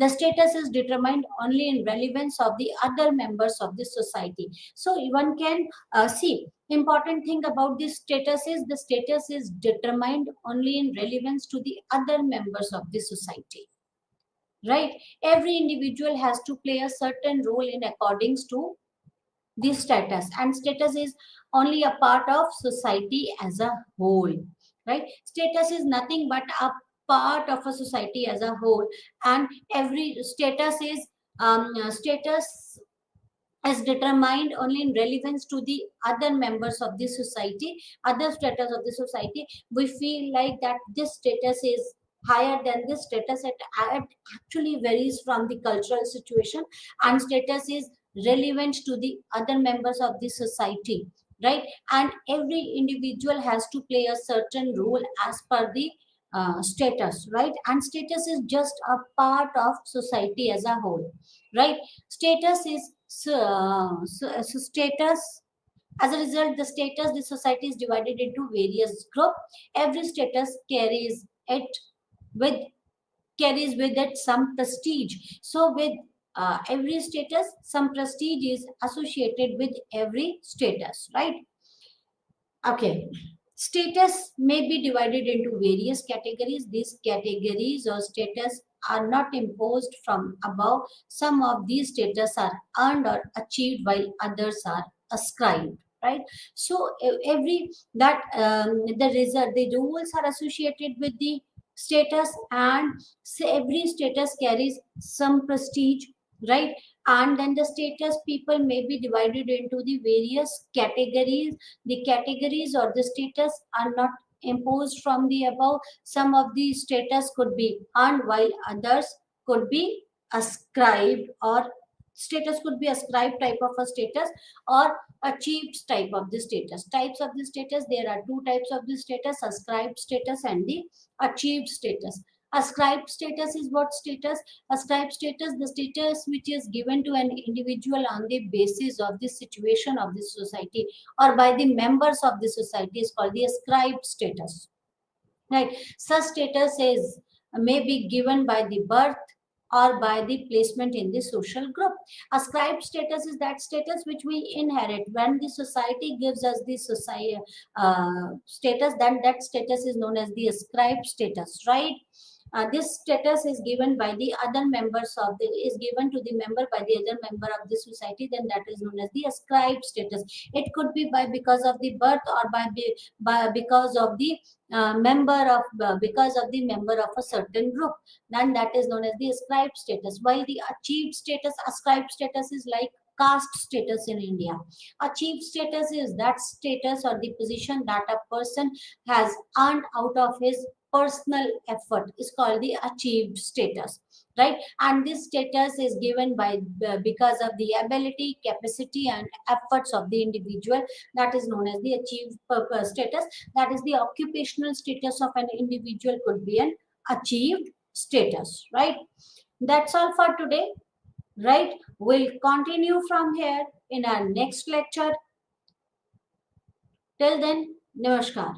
status is determined only in relevance of the other members of the society. So one can see important thing about this status is the status is determined only in relevance to the other members of the society, right? Every individual has to play a certain role in accordance to the status, and status is only a part of society as a whole, right? Status is nothing but a part of a society as a whole, and every status is determined only in relevance to the other members of the society, other status of the society. We feel like that this status is higher than this status. It actually varies from the cultural situation, and status is relevant to the other members of the society, right? And every individual has to play a certain role as per the status, right? And status is just a part of society as a whole, right? Status is so status. As a result, the society is divided into various groups. Every status with carries with it some prestige. So with every status, some prestige is associated with every status, right? Okay. Status may be divided into various categories. These categories or status are not imposed from above. Some of these status are earned or achieved while others are ascribed. Right. So every that the rules are associated with the status, and every status carries some prestige, right? And then the status people may be divided into the various categories. The categories or the status are not imposed from the above. Some of the status could be earned while others could be ascribed, or status could be ascribed type of a status, or achieved type of the status. Types of the status, there are two types of the status: ascribed status and the achieved status. Ascribed status is what status? Ascribed status, the status which is given to an individual on the basis of the situation of the society or by the members of the society, is called the ascribed status. Right. Such status is may be given by the birth or by the placement in the social group. Ascribed status is that status which we inherit when the society gives us the society status. Then that status is known as the ascribed status. Right. This status is given by the other members of the is given to the member by the other member of the society. Then that is known as the ascribed status. It could be by because of the birth or by because of the member of because of the member of a certain group. Then that is known as the ascribed status. While the achieved status, ascribed status is like caste status in India. Achieved status is that status or the position that a person has earned out of his personal effort, is called the achieved status. Right. And this status is given by because of the ability, capacity and efforts of the individual. That is known as the achieved status. That is the occupational status of an individual could be an achieved status. Right. That's all for today. Right. We'll continue from here in our next lecture. Till then, namaskar.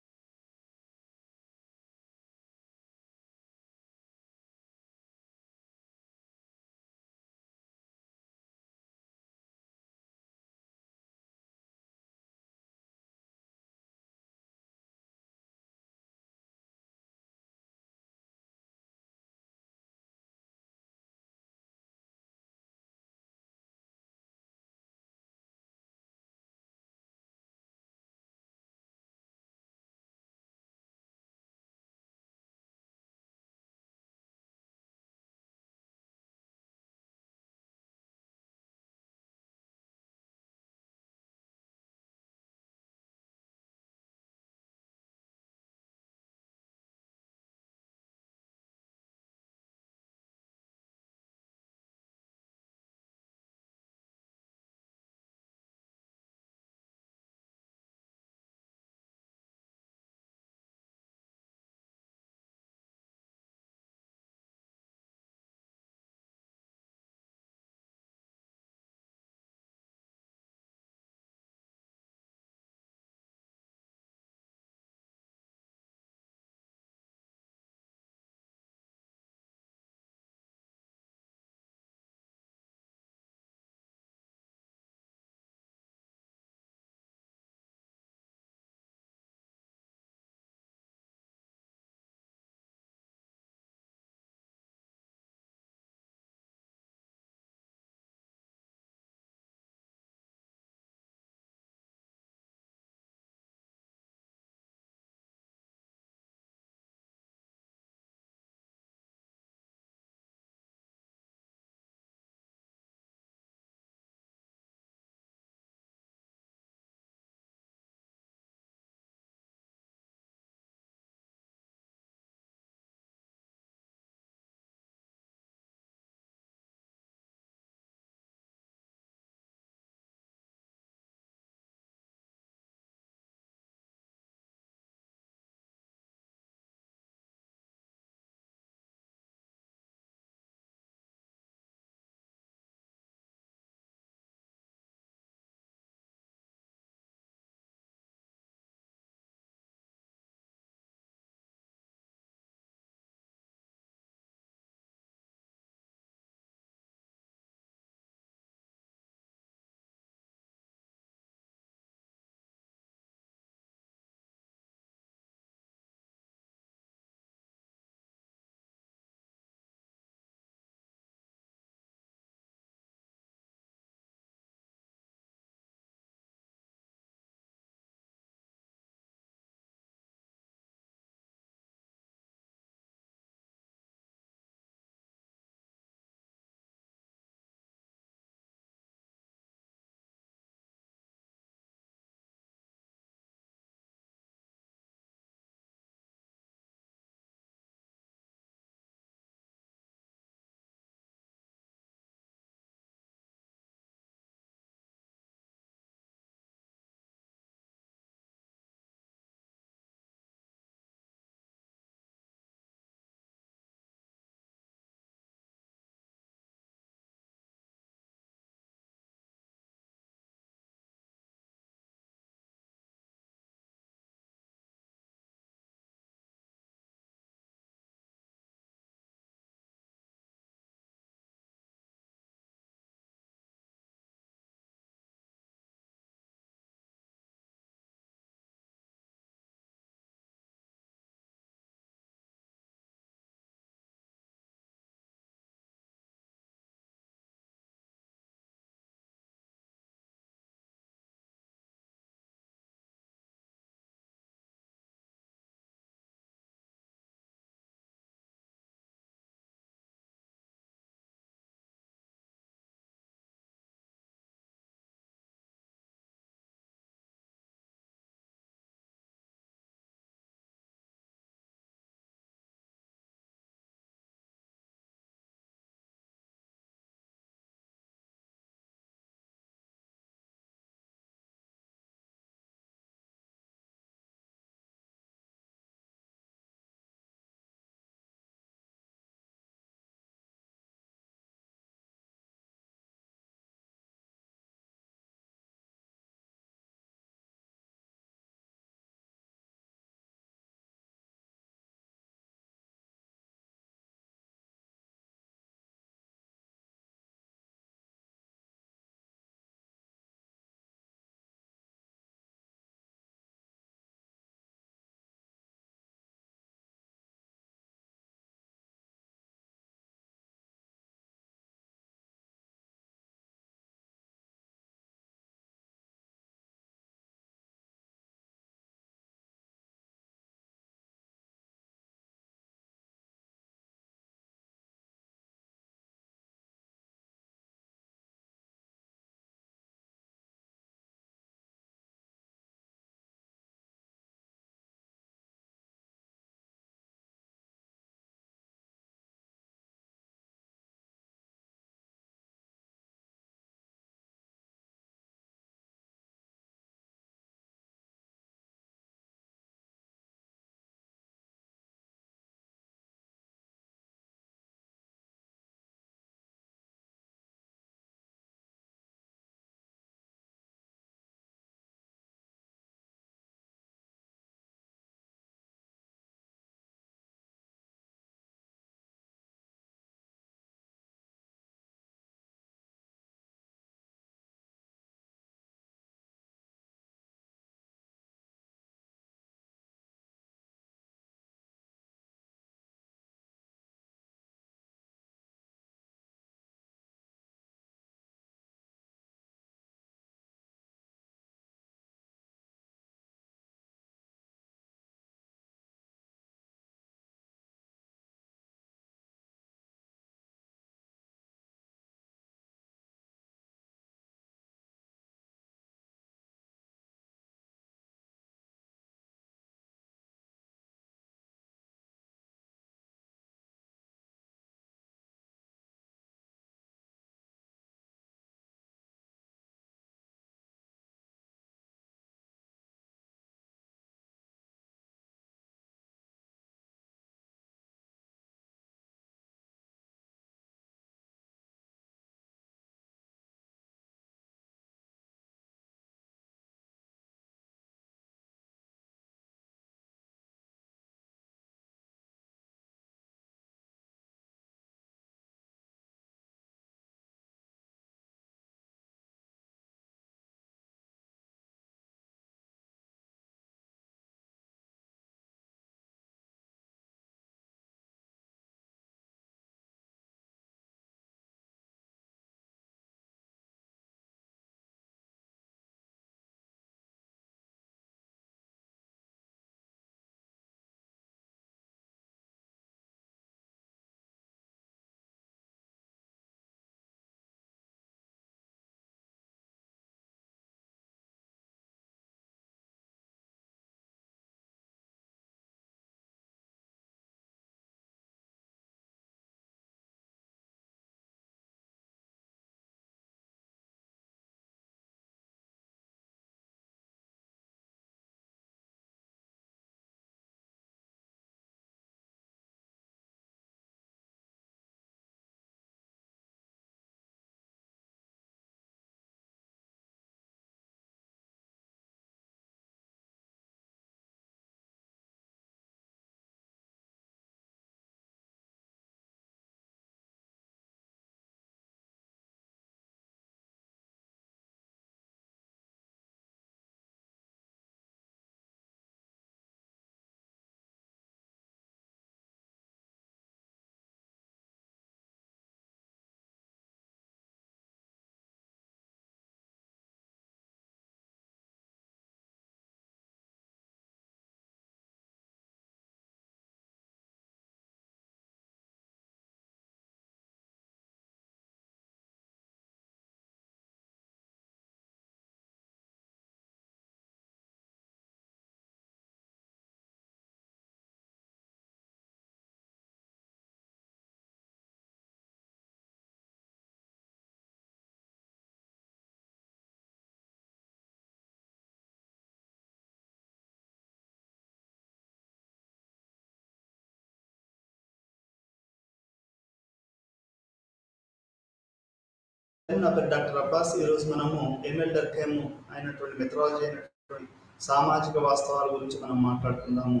నా పేరు doctor Abbas. ఈరోజు మనము ML డర్ఖేమ్ అయినటువంటి methodology అయినటువంటి సామాజిక వాస్తవాల గురించి మనం మాట్లాడుకుందాము.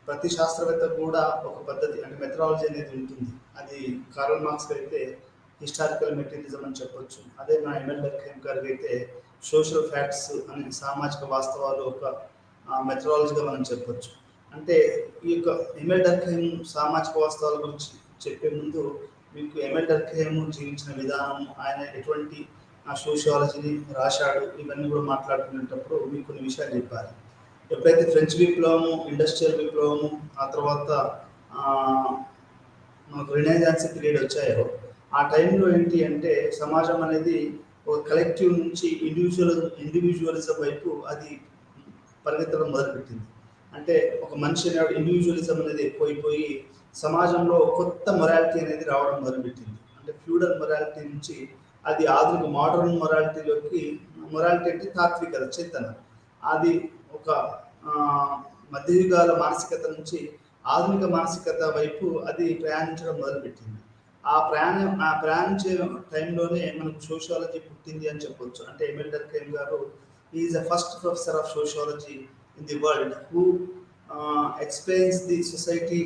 ప్రతి శాస్త్రవేత్త కూడా ఒక పద్ధతి అంటే మెథడాలజీ అనేది ఉంటుంది. అది కార్ల్ మార్క్స్ అయితే హిస్టారికల్ మెటీరియలిజం అని చెప్పొచ్చు. అదే నా ఎంఎల్ డర్ఖేమ్ గారికి అయితే సోషల్ ఫ్యాక్ట్స్ అనే సామాజిక వాస్తవాలు ఒక మెథడాలజీగా మనం చెప్పొచ్చు. అంటే ఈ యొక్క ఎంఎల్ డర్ఖేమ్ సామాజిక వాస్తవాల గురించి చెప్పే ముందు మీకు ఎంఎల్ డర్ఖేమ్ జీవించిన విధానం, ఆయన ఎటువంటి సోషియాలజీని రాశాడు, ఇవన్నీ కూడా మాట్లాడుకునేటప్పుడు మీకు కొన్ని విషయాలు చెప్పాలి. ఎప్పుడైతే ఫ్రెంచ్ విప్లవము, ఇండస్ట్రియల్ విప్లవము, ఆ తర్వాత మనకు రినైజాన్స్ పీరియడ్ వచ్చాయో, ఆ టైంలో ఏంటి అంటే సమాజం అనేది ఒక కలెక్టివ్ నుంచి ఇండివిజువలిజం వైపు అది పరిగెత్తడం మొదలుపెట్టింది. అంటే ఒక మనిషి ఇండివిజువలిజం అనేది ఎక్కువైపోయి సమాజంలో కొత్త మొరాలిటీ అనేది రావడం మొదలుపెట్టింది. అంటే ఫ్యూడల్ మొరాలిటీ నుంచి అది ఆధునిక మోడర్న్ మొరాలిటీలోకి, మొరాలిటీ అంటే తాత్వికత, చేతన, అది ఒక మధ్యయుగాల మానసికత నుంచి ఆధునిక మానసికత వైపు అది ప్రయాణించడం మొదలుపెట్టింది. ఆ ప్రయాణించే టైంలోనే మనకు సోషియాలజీ పుట్టింది అని చెప్పొచ్చు. అంటే ఎంఎల్ డర్ఖేమ్ గారు is the first professor of sociology in the world who explains the society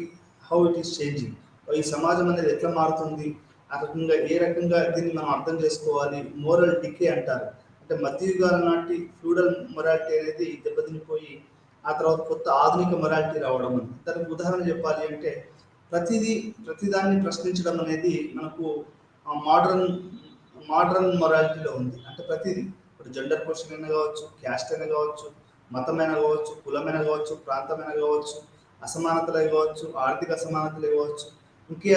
how it is changing. ఈ సమాజం అనేది ఎట్లా మారుతుంది, ఆ రకంగా ఏ రకంగా దీన్ని మనం అర్థం చేసుకోవాలి. మోరల్ డికే అంటారు. అంటే మధ్యయుగాల నాటి ఫ్యూడల్ మొరాలిటీ అనేది దెబ్బతినిపోయి ఆ తర్వాత కొత్త ఆధునిక మొరాలిటీ రావడం. దానికి ఉదాహరణ చెప్పాలి అంటే ప్రతిదాన్ని ప్రశ్నించడం అనేది మనకు మోడర్న్ మోడర్న్ మొరాలిటీలో ఉంది. అంటే ప్రతిదీ, ఇప్పుడు జెండర్ క్వశ్చన్ అయినా కావచ్చు, క్యాస్ట్ అయినా కావచ్చు, మతమైన కావచ్చు, కులమైన కావచ్చు, ప్రాంతమైన కావచ్చు, అసమానతలే కావచ్చు, ఆర్థిక అసమానతలే కావచ్చు, ఇంకే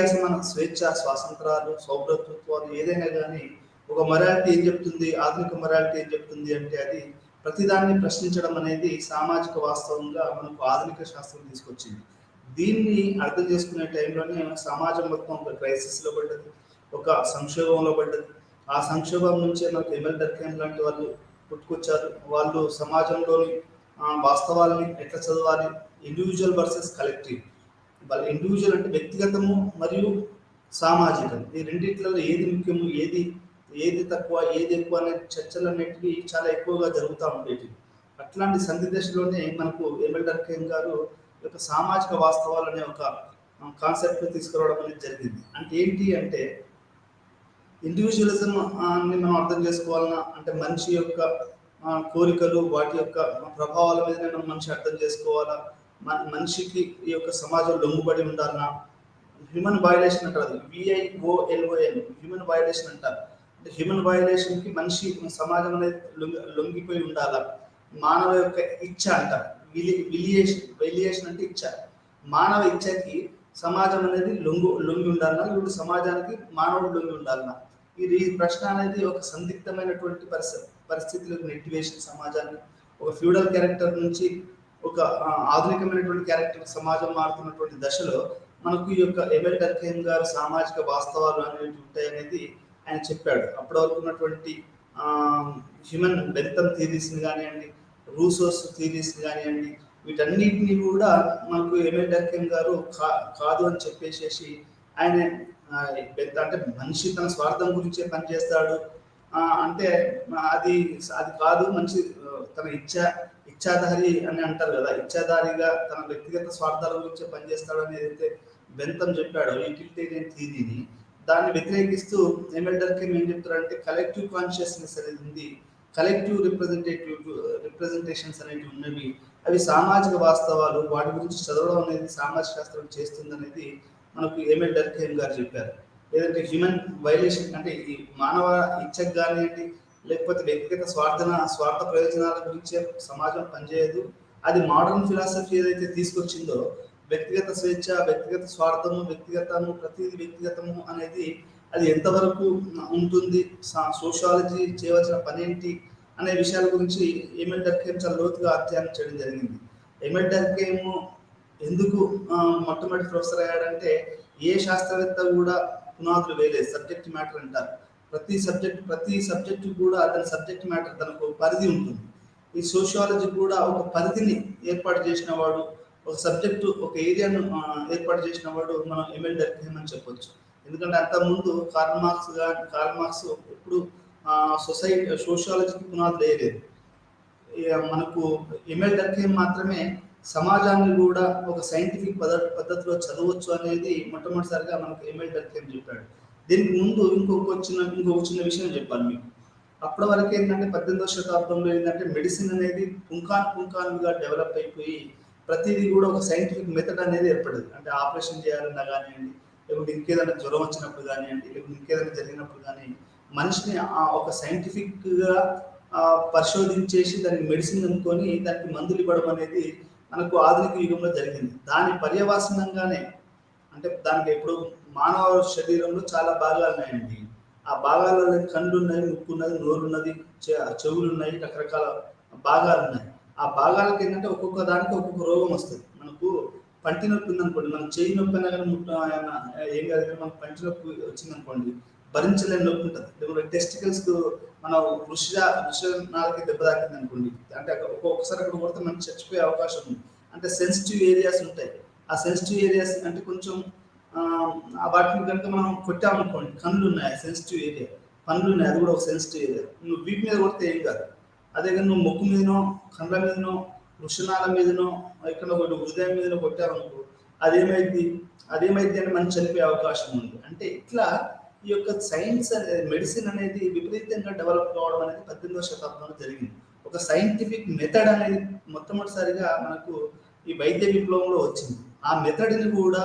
స్వేచ్ఛ, స్వాతంత్రాలు, సౌభ్రతత్వాలు ఏదైనా కానీ ఒక మొరాలిటీ ఏం చెప్తుంది, ఆధునిక మొరాలిటీ ఏం చెప్తుంది అంటే అది ప్రతిదాన్ని ప్రశ్నించడం అనేది సామాజిక వాస్తవంగా మనకు ఆధునిక శాస్త్రం తీసుకొచ్చింది. దీన్ని అర్థం చేసుకునే టైంలోనే సమాజం మొత్తం ఒక క్రైసిస్లో పడ్డది, ఒక సంక్షోభంలో పడ్డది. ఆ సంక్షోభం నుంచే మనకు ఎంఎల్ డర్ఖేమ్ లాంటి వాళ్ళు పుట్టుకొచ్చారు. వాళ్ళు సమాజంలోని వాస్తవాలని ఎట్లా చదవాలి, ఇండివిజువల్ వర్సెస్ కలెక్టివ్, వాళ్ళ ఇండివిజువల్ అంటే వ్యక్తిగతము మరియు సామాజికం, ఈ రెండిట్లలో ఏది ముఖ్యము, ఏది తక్కువ, ఏది ఎక్కువ అనే చర్చలు అనేటివి చాలా ఎక్కువగా జరుగుతూ ఉండేవి. అట్లాంటి సంధి దశలోనే మనకు ఎంఎల్ డర్ఖేమ్ గారు యొక్క సామాజిక వాస్తవాలు అనే ఒక కాన్సెప్ట్ తీసుకురావడం అనేది జరిగింది. అంటే ఏంటి అంటే ఇండివిజువలిజం అని మనం అర్థం చేసుకోవాలన్నా అంటే మనిషి యొక్క కోరికలు, వాటి యొక్క ప్రభావాల మీదనే మనం మనిషి అర్థం చేసుకోవాలా, మనిషికి ఈ యొక్క సమాజం లొంగుబడి ఉండాలన్నా, హ్యూమన్ వయలేషన్ అంటారు, VIOLON, హ్యూమన్ వయలేషన్ అంటారు. అంటే హ్యూమన్ వయలేషన్కి మనిషి సమాజం అనేది లొంగిపోయి ఉండాలా, మానవ యొక్క ఇచ్చ అంటారు, వెలియేషన్ అంటే ఇచ్చ, మానవ ఇచ్చకి సమాజం అనేది లొంగి ఉండాలన్నా, ఇప్పుడు సమాజానికి మానవుడు లొంగి ఉండాలన్నా, ఈ ప్రశ్న అనేది ఒక సందిగ్ధమైనటువంటి పరిస్థితులకు నెట్టివేసిన సమాజాన్ని ఒక ఫ్యూడల్ క్యారెక్టర్ నుంచి ఒక ఆధునికమైనటువంటి క్యారెక్టర్ సమాజం మారుతున్నటువంటి దశలో మనకు ఈ యొక్క ఎంఎల్ డర్ఖేమ్ గారు సామాజిక వాస్తవాలు అనేవి ఉంటాయనేది ఆయన చెప్పాడు. అప్పటి వరకు ఉన్నటువంటి హ్యూమన్ బెంతమ్ థీరీస్ని కానివ్వండి, రూసోస్ థీరీస్ని కానివ్వండి, వీటన్నిటిని కూడా మనకు ఎంఎల్ డర్ఖేమ్ గారు కాదు అని చెప్పేసేసి ఆయన అంటే మనిషి తన స్వార్థం గురించే పనిచేస్తాడు అంటే అది కాదు, మనిషి తన ఇచ్ఛాధారి అని అంటారు కదా, ఇచ్ఛాధారిగా తన వ్యక్తిగత స్వార్థాల గురించే పనిచేస్తాడు అని ఏదైతే బెంతమ్ చెప్పాడో యూటిలిటేరియన్ థియరీని, దాన్ని వ్యతిరేకిస్తూ ఎంఎల్ డర్ఖేమ్ ఏం చెప్తారంటే కలెక్టివ్ కాన్షియస్నెస్ అనేది ఉంది, కలెక్టివ్ రిప్రజెంటేషన్స్ అనేవి ఉన్నవి, అవి సామాజిక వాస్తవాలు, వాటి గురించి చదవడం అనేది సామాజిక శాస్త్రం చేస్తుంది అనేది మనకు ఎంఎల్ డర్ఖేమ్ గారు చెప్పారు. లేదంటే హ్యూమన్ వైలేషన్ అంటే ఈ మానవ ఇచ్చకు కానివ్వండి, లేకపోతే వ్యక్తిగత స్వార్థ ప్రయోజనాల గురించి సమాజం పనిచేయదు. అది మోడర్న్ ఫిలాసఫీ ఏదైతే తీసుకొచ్చిందో వ్యక్తిగత స్వేచ్ఛ, వ్యక్తిగత స్వార్థము, ప్రతిదీ వ్యక్తిగతము అనేది అది ఎంతవరకు ఉంటుంది, సోషియాలజీ చేయవలసిన పని ఏంటి అనే విషయాల గురించి ఎంఎల్ డర్ఖేమ్ చాలా లోతుగా అధ్యయనం చేయడం జరిగింది. ఎంఎల్ డర్ఖేమ్ ఎందుకు మొట్టమొదటి ప్రొఫెసర్ అయ్యాడంటే ఏ శాస్త్రవేత్త కూడా పునాదులు వేయలేదు, సబ్జెక్ట్ మ్యాటర్ అంటారు. ప్రతి సబ్జెక్టు కూడా దాని సబ్జెక్ట్ మ్యాటర్, తనకు పరిధి ఉంటుంది. ఈ సోషియాలజీ కూడా ఒక పరిధిని ఏర్పాటు చేసిన వాడు, ఒక సబ్జెక్టు, ఒక ఏరియాను ఏర్పాటు చేసిన వాడు మనం ఎంఎల్ డర్ఖేమ్ అని చెప్పొచ్చు. ఎందుకంటే అంతకుముందు కార్ల్ మార్క్స్ ఎప్పుడు సొసైటీ సోషియాలజీకి పునాది వేయలేదు. మనకు ఎమ్మెల్ డర్కేమ్ మాత్రమే సమాజాన్ని కూడా ఒక సైంటిఫిక్ పద్ధతిలో చదవచ్చు అనేది మొట్టమొదటిసారిగా మనకు ఎమ్మెల్ డర్కేమ్ చెప్పాడు. దీనికి ముందు ఇంకొక చిన్న విషయం చెప్పాలి మీకు. అప్పటి వరకు ఏంటంటే 18వ శతాబ్దంలో ఏంటంటే మెడిసిన్ అనేది పుంఖానుగా డెవలప్ అయిపోయి ప్రతిదీ కూడా ఒక సైంటిఫిక్ మెథడ్ అనేది ఏర్పడేది. అంటే ఆపరేషన్ చేయాలన్నా కానివ్వండి, లేకుంటే ఇంకేదైనా జ్వరం వచ్చినప్పుడు కానివ్వండి, లేకుంటే ఇంకేదైనా జరిగినప్పుడు కానీ మనిషిని ఒక సైంటిఫిక్గా పరిశోధించేసి దానికి మెడిసిన్ అనుకొని దానికి మందులు ఇవ్వడం అనేది మనకు ఆధునిక యుగంలో జరిగింది. దాని పర్యవసానంగానే అంటే దానికి ఇప్పుడు మానవ శరీరంలో చాలా భాగాలు ఉన్నాయండి. ఆ భాగాలలో కళ్ళు ఉన్నాయి, ముక్కు ఉన్నది, నోరు ఉన్నది, చెవులు ఉన్నాయి, రకరకాల భాగాలు ఉన్నాయి. ఆ భాగాలకి ఏంటంటే ఒక్కొక్క దానికి ఒక్కొక్క రోగం వస్తుంది. మనకు పంటి నొప్పి ఉందనుకోండి, మన చేయి నొప్పి అయినా కానీ ఏం కాదు, మనకు పంటి నొప్పి వచ్చిందనుకోండి భరించలేని నొప్పి ఉంటుంది. లేకుంటే టెస్టికల్స్ మన వృషణాలకి దెబ్బ తాకింది అనుకోండి, అంటే ఒక్కొక్కసారి అక్కడ కొడితే మనకి చచ్చిపోయే అవకాశం ఉంది. అంటే సెన్సిటివ్ ఏరియాస్ ఉంటాయి. ఆ సెన్సిటివ్ ఏరియాస్ అంటే కొంచెం వాటిని కనుక మనం కొట్టామనుకోండి, కళ్ళు ఉన్నాయి సెన్సిటివ్ ఏరియా, పనులు ఉన్నాయి అది కూడా ఒక సెన్సిటివ్ ఏరియా, నువ్వు వీటి మీద కొడితే ఏం కాదు. అదే కానీ నువ్వు ముక్కు మీదనో, కళ్ళ మీదనో, వృషణాల మీదనో, ఇక్కడ ఒకటి హృదయం మీదనో కొట్టామనుకో అదేమైంది అని మనం చనిపోయే అవకాశం ఉంది. అంటే ఇట్లా ఈ యొక్క సైన్స్ అనేది, మెడిసిన్ అనేది విపరీతంగా డెవలప్ కావడం అనేది 18వ శతాబ్దంలో జరిగింది. ఒక సైంటిఫిక్ మెథడ్ అనేది మొట్టమొదటిసారిగా మనకు ఈ వైద్య విప్లవంలో వచ్చింది. ఆ మెథడ్ని కూడా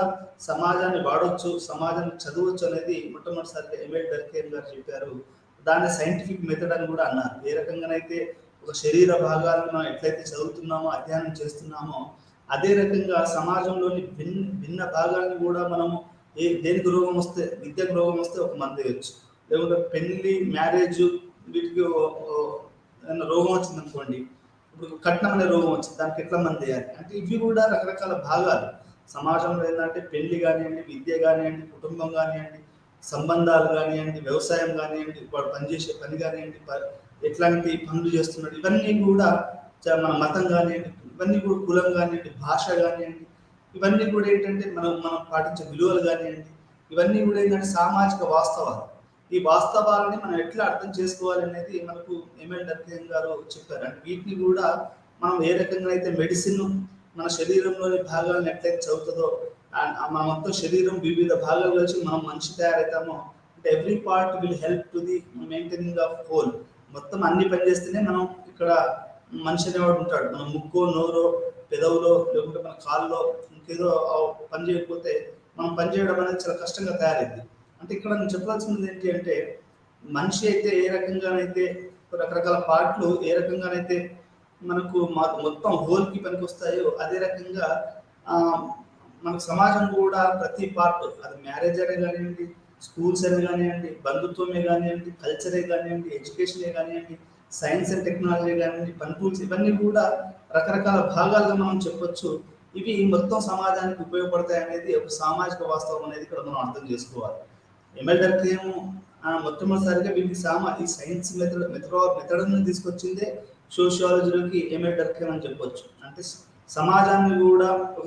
సమాజాన్ని వాడవచ్చు, సమాజాన్ని చదవచ్చు అనేది మొట్టమొదటిసారిగా ఎమ్మెల్ డర్కేమ్ గారు చెప్పారు. దాన్ని సైంటిఫిక్ మెథడ్ అని కూడా అన్నారు. ఏ రకంగానైతే ఒక శరీర భాగాలను మనం ఎట్లయితే చదువుతున్నామో, అధ్యయనం చేస్తున్నామో, అదే రకంగా సమాజంలోని భిన్న భాగాలను కూడా మనము దేనికి రోగం వస్తే, విద్యకు రోగం వస్తే ఒక మందు వేయచ్చు, లేకుంటే పెళ్లి, మ్యారేజ్ వీటికి ఏదైనా రోగం వచ్చింది అనుకోండి, ఇప్పుడు కట్నం అనే రోగం వచ్చింది, దానికి ఎట్లా మంది వేయాలి అంటే ఇవి కూడా రకరకాల భాగాలు. సమాజంలో ఏంటంటే పెళ్లి కానివ్వండి, విద్య కానివ్వండి, కుటుంబం కానివ్వండి, సంబంధాలు కానివ్వండి, వ్యవసాయం కానివ్వండి, వాడు పనిచేసే పని కానివ్వండి, ఎట్లాంటి పనులు చేస్తున్నాడు, ఇవన్నీ కూడా మన మతం కానివ్వండి, ఇవన్నీ కూడా కులం కానివ్వండి, భాష కానివ్వండి, ఇవన్నీ కూడా ఏంటంటే మనం పాటించే విలువలు కానివ్వండి, ఇవన్నీ కూడా ఏంటంటే సామాజిక వాస్తవాలు. ఈ వాస్తవాలని మనం ఎట్లా అర్థం చేసుకోవాలి అనేది మనకు ఎమ్మెల్ డర్కేమ్ గారు చెప్పారు. అంటే వీటిని కూడా మనం ఏ రకంగా అయితే మెడిసిన్ మన శరీరంలోని భాగాలను ఎట్లయితే చదువుతుందో, మన మొత్తం శరీరం వివిధ భాగాలు కలిసి మనం మనిషి తయారవుతామో, అంటే every part will help to the maintaining of whole. మొత్తం అన్ని పనిచేస్తేనే మనం ఇక్కడ మనిషి అనేవాడు ఉంటాడు. మన ముక్కో, నోరో, పెదవులో, లేకుంటే మన కాల్లో ఇంకేదో పని చేయకపోతే మనం పని చేయడం అనేది చాలా కష్టంగా తయారైంది. అంటే ఇక్కడ నేను చెప్పాల్సింది ఏంటి అంటే, మనిషి అయితే ఏ రకంగానైతే రకరకాల పార్ట్లు ఏ రకంగానైతే మనకు మొత్తం హోల్కి పనికి వస్తాయో, అదే రకంగా మనకు సమాజం కూడా ప్రతి పార్ట్, అది మ్యారేజ్ అనే కానివ్వండి, స్కూల్స్ అనే కానివ్వండి, బంధుత్వమే కానివ్వండి, కల్చరే కానివ్వండి, ఎడ్యుకేషనే కానివ్వండి, సైన్స్ అండ్ టెక్నాలజీ కానివ్వండి, పని టూల్స్, ఇవన్నీ కూడా రకరకాల భాగాలుగా మనం చెప్పొచ్చు. ఇవి మొత్తం సమాజానికి ఉపయోగపడతాయి అనేది ఒక సామాజిక వాస్తవం అనేది ఇక్కడ మనం అర్థం చేసుకోవాలి. ఎమ్మెల్ డర్కేమ్ మొట్టమొదటిసారిగా వీటికి ఈ సైన్స్ మెథడ్ని తీసుకొచ్చిందే సోషియాలజీలోకి ఎమ్మెల్ డర్కేమ్ అని చెప్పొచ్చు. అంటే సమాజాన్ని కూడా ఒక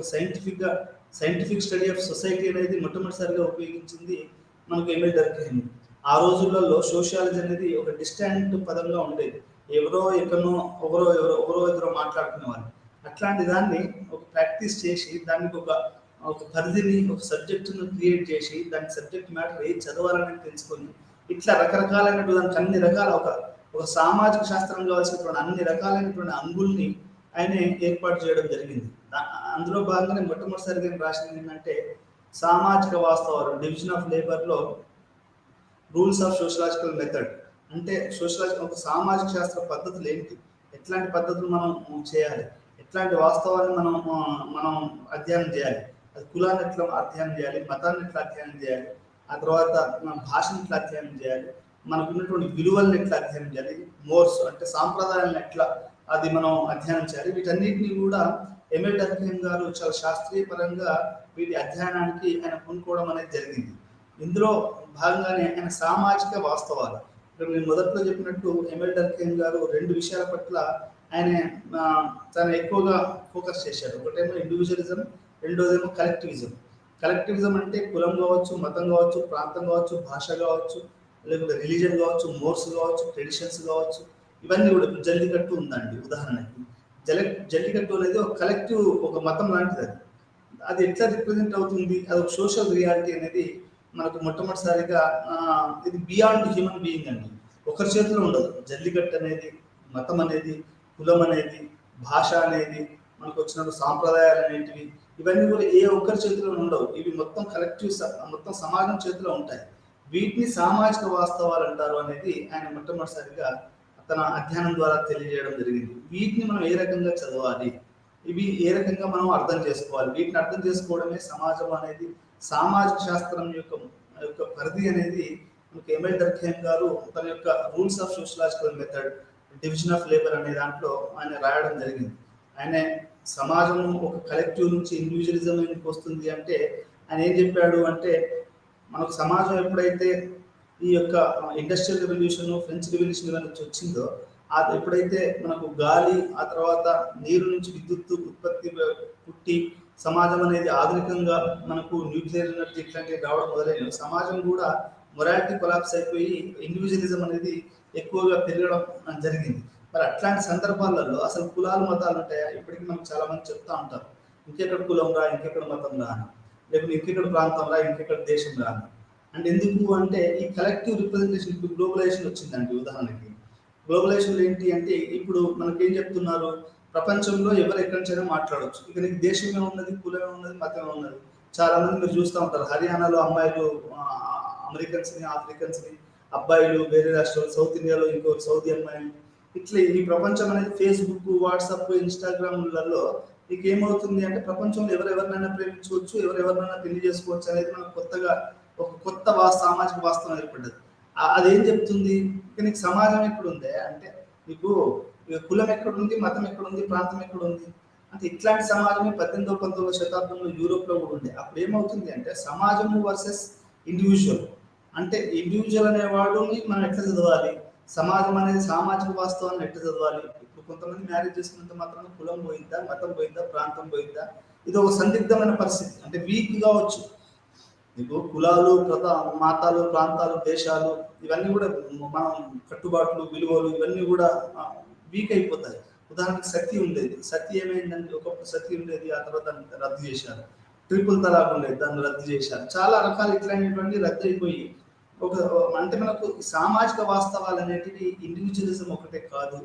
సైంటిఫిక్ స్టడీ ఆఫ్ సొసైటీ అనేది మొట్టమొదటిసారిగా ఉపయోగించింది మనకు ఎమ్మెల్ డర్కేమ్. ఆ రోజులలో సోషియాలజీ అనేది ఒక డిస్టాంట్ పదంగా ఉండేది. ఎవరో ఎదురో మాట్లాడుకునేవాళ్ళు. అట్లాంటి దాన్ని ఒక ప్రాక్టీస్ చేసి దానికి ఒక పరిధిని, ఒక సబ్జెక్టును క్రియేట్ చేసి దాని సబ్జెక్ట్ మ్యాటర్ ఏది చదవాలని తెలుసుకొని ఇట్లా రకరకాలైనటువంటి దానికి అన్ని రకాల ఒక సామాజిక శాస్త్రం కావాల్సినటువంటి అన్ని రకాలైనటువంటి అంగుల్ని ఆయన ఏర్పాటు చేయడం జరిగింది. అందులో భాగంగానే మొట్టమొదటిసారిగా రాసింది ఏంటంటే సామాజిక వాస్తవాలు, డివిజన్ ఆఫ్ లేబర్లో రూల్స్ ఆఫ్ సోషలాజికల్ మెథడ్. అంటే ఒక సామాజిక శాస్త్ర పద్ధతులు ఏంటి, ఎట్లాంటి పద్ధతులు మనం చేయాలి, ఎట్లాంటి వాస్తవాన్ని మనం అధ్యయనం చేయాలి, అది కులాన్ని ఎట్లా అధ్యయనం చేయాలి, మతాన్ని ఎట్లా అధ్యయనం చేయాలి, ఆ తర్వాత మన భాషను ఎట్లా అధ్యయనం చేయాలి, మనకు ఉన్నటువంటి విలువలను ఎట్లా అధ్యయనం చేయాలి, మోర్స్ అంటే సాంప్రదాయాలను ఎట్లా అది మనం అధ్యయనం చేయాలి, వీటన్నిటిని కూడా ఎమ్మెల్ డర్కేమ్ గారు చాలా శాస్త్రీయ పరంగా వీటి అధ్యయనానికి ఆయన కొనుక్కోవడం అనేది జరిగింది. ఇందులో భాగంగానే ఆయన సామాజిక వాస్తవాలు, నేను మొదట్లో చెప్పినట్టు ఎమ్మెల్ డర్కేమ్ గారు రెండు విషయాల పట్ల ఆయన తను ఎక్కువగా ఫోకస్ చేశాడు. ఒకటేమో ఇండివిజువలిజం, రెండోదేమో కలెక్టివిజం. కలెక్టివిజం అంటే కులం కావచ్చు, మతం కావచ్చు, ప్రాంతం కావచ్చు, భాష కావచ్చు, లేకపోతే రిలీజన్ కావచ్చు, మోర్స్ కావచ్చు, ట్రెడిషన్స్ కావచ్చు, ఇవన్నీ కూడా ఇప్పుడు జల్లికట్టు ఉందండి ఉదాహరణకి. జల జల్లికట్టు అనేది ఒక కలెక్టివ్, ఒక మతం లాంటిది అది. అది ఎట్లా రిప్రజెంట్ అవుతుంది, అది ఒక సోషల్ రియాలిటీ అనేది మనకు మొట్టమొదటిసారిగా ఇది బియాండ్ హ్యూమన్ బీయింగ్ అండి. ఒకరి చేతిలో ఉండదు. జల్లికట్టు అనేది, మతం అనేది, కులం అనేది, భాష అనేది, మనకు వచ్చిన సాంప్రదాయాలు అనేటివి, ఇవన్నీ కూడా ఏ ఒక్కరి చేతిలో ఉండవు. ఇవి మొత్తం కలెక్టివ్, మొత్తం సమాజం చేతిలో ఉంటాయి. వీటిని సామాజిక వాస్తవాలు అంటారు అనేది ఆయన మొట్టమొదటిసారిగా తన అధ్యయనం ద్వారా తెలియజేయడం జరిగింది. వీటిని మనం ఏ రకంగా చదవాలి, ఇవి ఏ రకంగా మనం అర్థం చేసుకోవాలి, వీటిని అర్థం చేసుకోవడమే సమాజం అనేది, సామాజిక శాస్త్రం యొక్క యొక్క పరిధి అనేది మనకు ఎమిల్ డర్ఖేమ్ గారు తన యొక్క rules of sociological method, division of labour అనే దాంట్లో ఆయన రాయడం జరిగింది. ఆయన సమాజం ఒక కలెక్టివ్ నుంచి ఇండివిజువలిజం ఎందుకు వస్తుంది అంటే ఆయన ఏం చెప్పాడు అంటే, మనకు సమాజం ఎప్పుడైతే ఈ యొక్క ఇండస్ట్రియల్ రెవల్యూషన్, ఫ్రెంచ్ రెవల్యూషన్ నుంచి వచ్చిందో, అది ఎప్పుడైతే మనకు గాలి, ఆ తర్వాత నీరు నుంచి విద్యుత్ ఉత్పత్తి పుట్టి సమాజం అనేది ఆధునికంగా మనకు న్యూక్లియర్ ఎనర్జీ ఇట్లాంటివి రావడం మొదలైన సమాజం కూడా మొరాలిటీ కొలాప్స్ అయిపోయి ఇండివిజువలిజం అనేది ఎక్కువగా పెరగడం జరిగింది. మరి అట్లాంటి సందర్భాలలో అసలు కులాలు మతాలు ఉంటాయా? ఇప్పటికీ మనకు చాలా మంది చెప్తా ఉంటారు, ఇంకెక్కడ కులం రా, ఇంకెక్కడ మతం రా అని, లేకపోతే ఇంకెక్కడ ప్రాంతం రా, ఇంకెక్కడ దేశం రా అని. అంటే ఎందుకు అంటే ఈ కలెక్టివ్ రిప్రజెంటేషన్. ఇప్పుడు గ్లోబలైజేషన్ వచ్చిందండి ఉదాహరణకి. గ్లోబలైజేషన్ ఏంటి అంటే ఇప్పుడు మనకేం చెప్తున్నారు, ప్రపంచంలో ఎవరు ఎక్కడి నుంచైనా మాట్లాడవచ్చు. ఇక నీకు దేశమే ఉన్నది, కులమే ఉన్నది, మతమే ఉన్నది. చాలా మంది మీరు చూస్తూ ఉంటారు, హర్యానాలో అమ్మాయిలు అమెరికన్స్ని, ఆఫ్రికన్స్ని, అబ్బాయిలు వేరే రాష్ట్రాలు, సౌత్ ఇండియాలో ఇంకో సౌదీ అమ్మాయిలు, ఇట్లా ఈ ప్రపంచం అనేది ఫేస్బుక్, వాట్సాప్, ఇన్స్టాగ్రామ్లలో మీకు ఏమవుతుంది అంటే ప్రపంచంలో ఎవరెవరినైనా ప్రేమించవచ్చు, ఎవరెవరినైనా పెళ్లి చేసుకోవచ్చు అనేది మనకు కొత్తగా ఒక కొత్త సామాజిక వాస్తవం ఏర్పడ్డది. అదేం చెప్తుంది, ఇక నీకు సమాజం ఎక్కడుంది అంటే నీకు కులం ఎక్కడుంది, మతం ఎక్కడుంది, ప్రాంతం ఎక్కడుంది అంటే ఇట్లాంటి సమాజమే 18వ 19వ శతాబ్దంలో యూరోప్లో కూడా ఉంది. అప్పుడు ఏమవుతుంది అంటే సమాజము వర్సెస్ ఇండివిజువల్. అంటే ఇండివిజువల్ అనేవాడుని మనం ఎట్లా చదవాలి, సమాజం అనేది సామాజిక వాస్తవాన్ని ఎట్లా చదవాలి. ఇప్పుడు కొంతమంది మ్యారేజ్ చేసుకున్నంత మాత్రం కులం పోయిందా, మతం పోయిందా, ప్రాంతం పోయిందా, ఇది ఒక సందిగ్ధమైన పరిస్థితి. అంటే వీక్ కావచ్చు మీకు కులాలు, మతాలు, ప్రాంతాలు, దేశాలు, ఇవన్నీ కూడా మనం కట్టుబాట్లు, విలువలు ఇవన్నీ కూడా వీక్ అయిపోతాయి. ఉదాహరణకి సతీ ఉండేది, సతీ ఏమైందంటే ఒకప్పుడు సతీ ఉండేది, ఆ తర్వాత దాన్ని రద్దు చేశారు. ట్రిపుల్ తలాక్ ఉండేది, దాన్ని రద్దు చేశారు. చాలా రకాలు ఇట్లాంటివన్నీ రద్దు అయిపోయి ఒక అంటే మనకు సామాజిక వాస్తవాలు అనేటివి ఇండివిజువలిజం ఒకటే కాదు,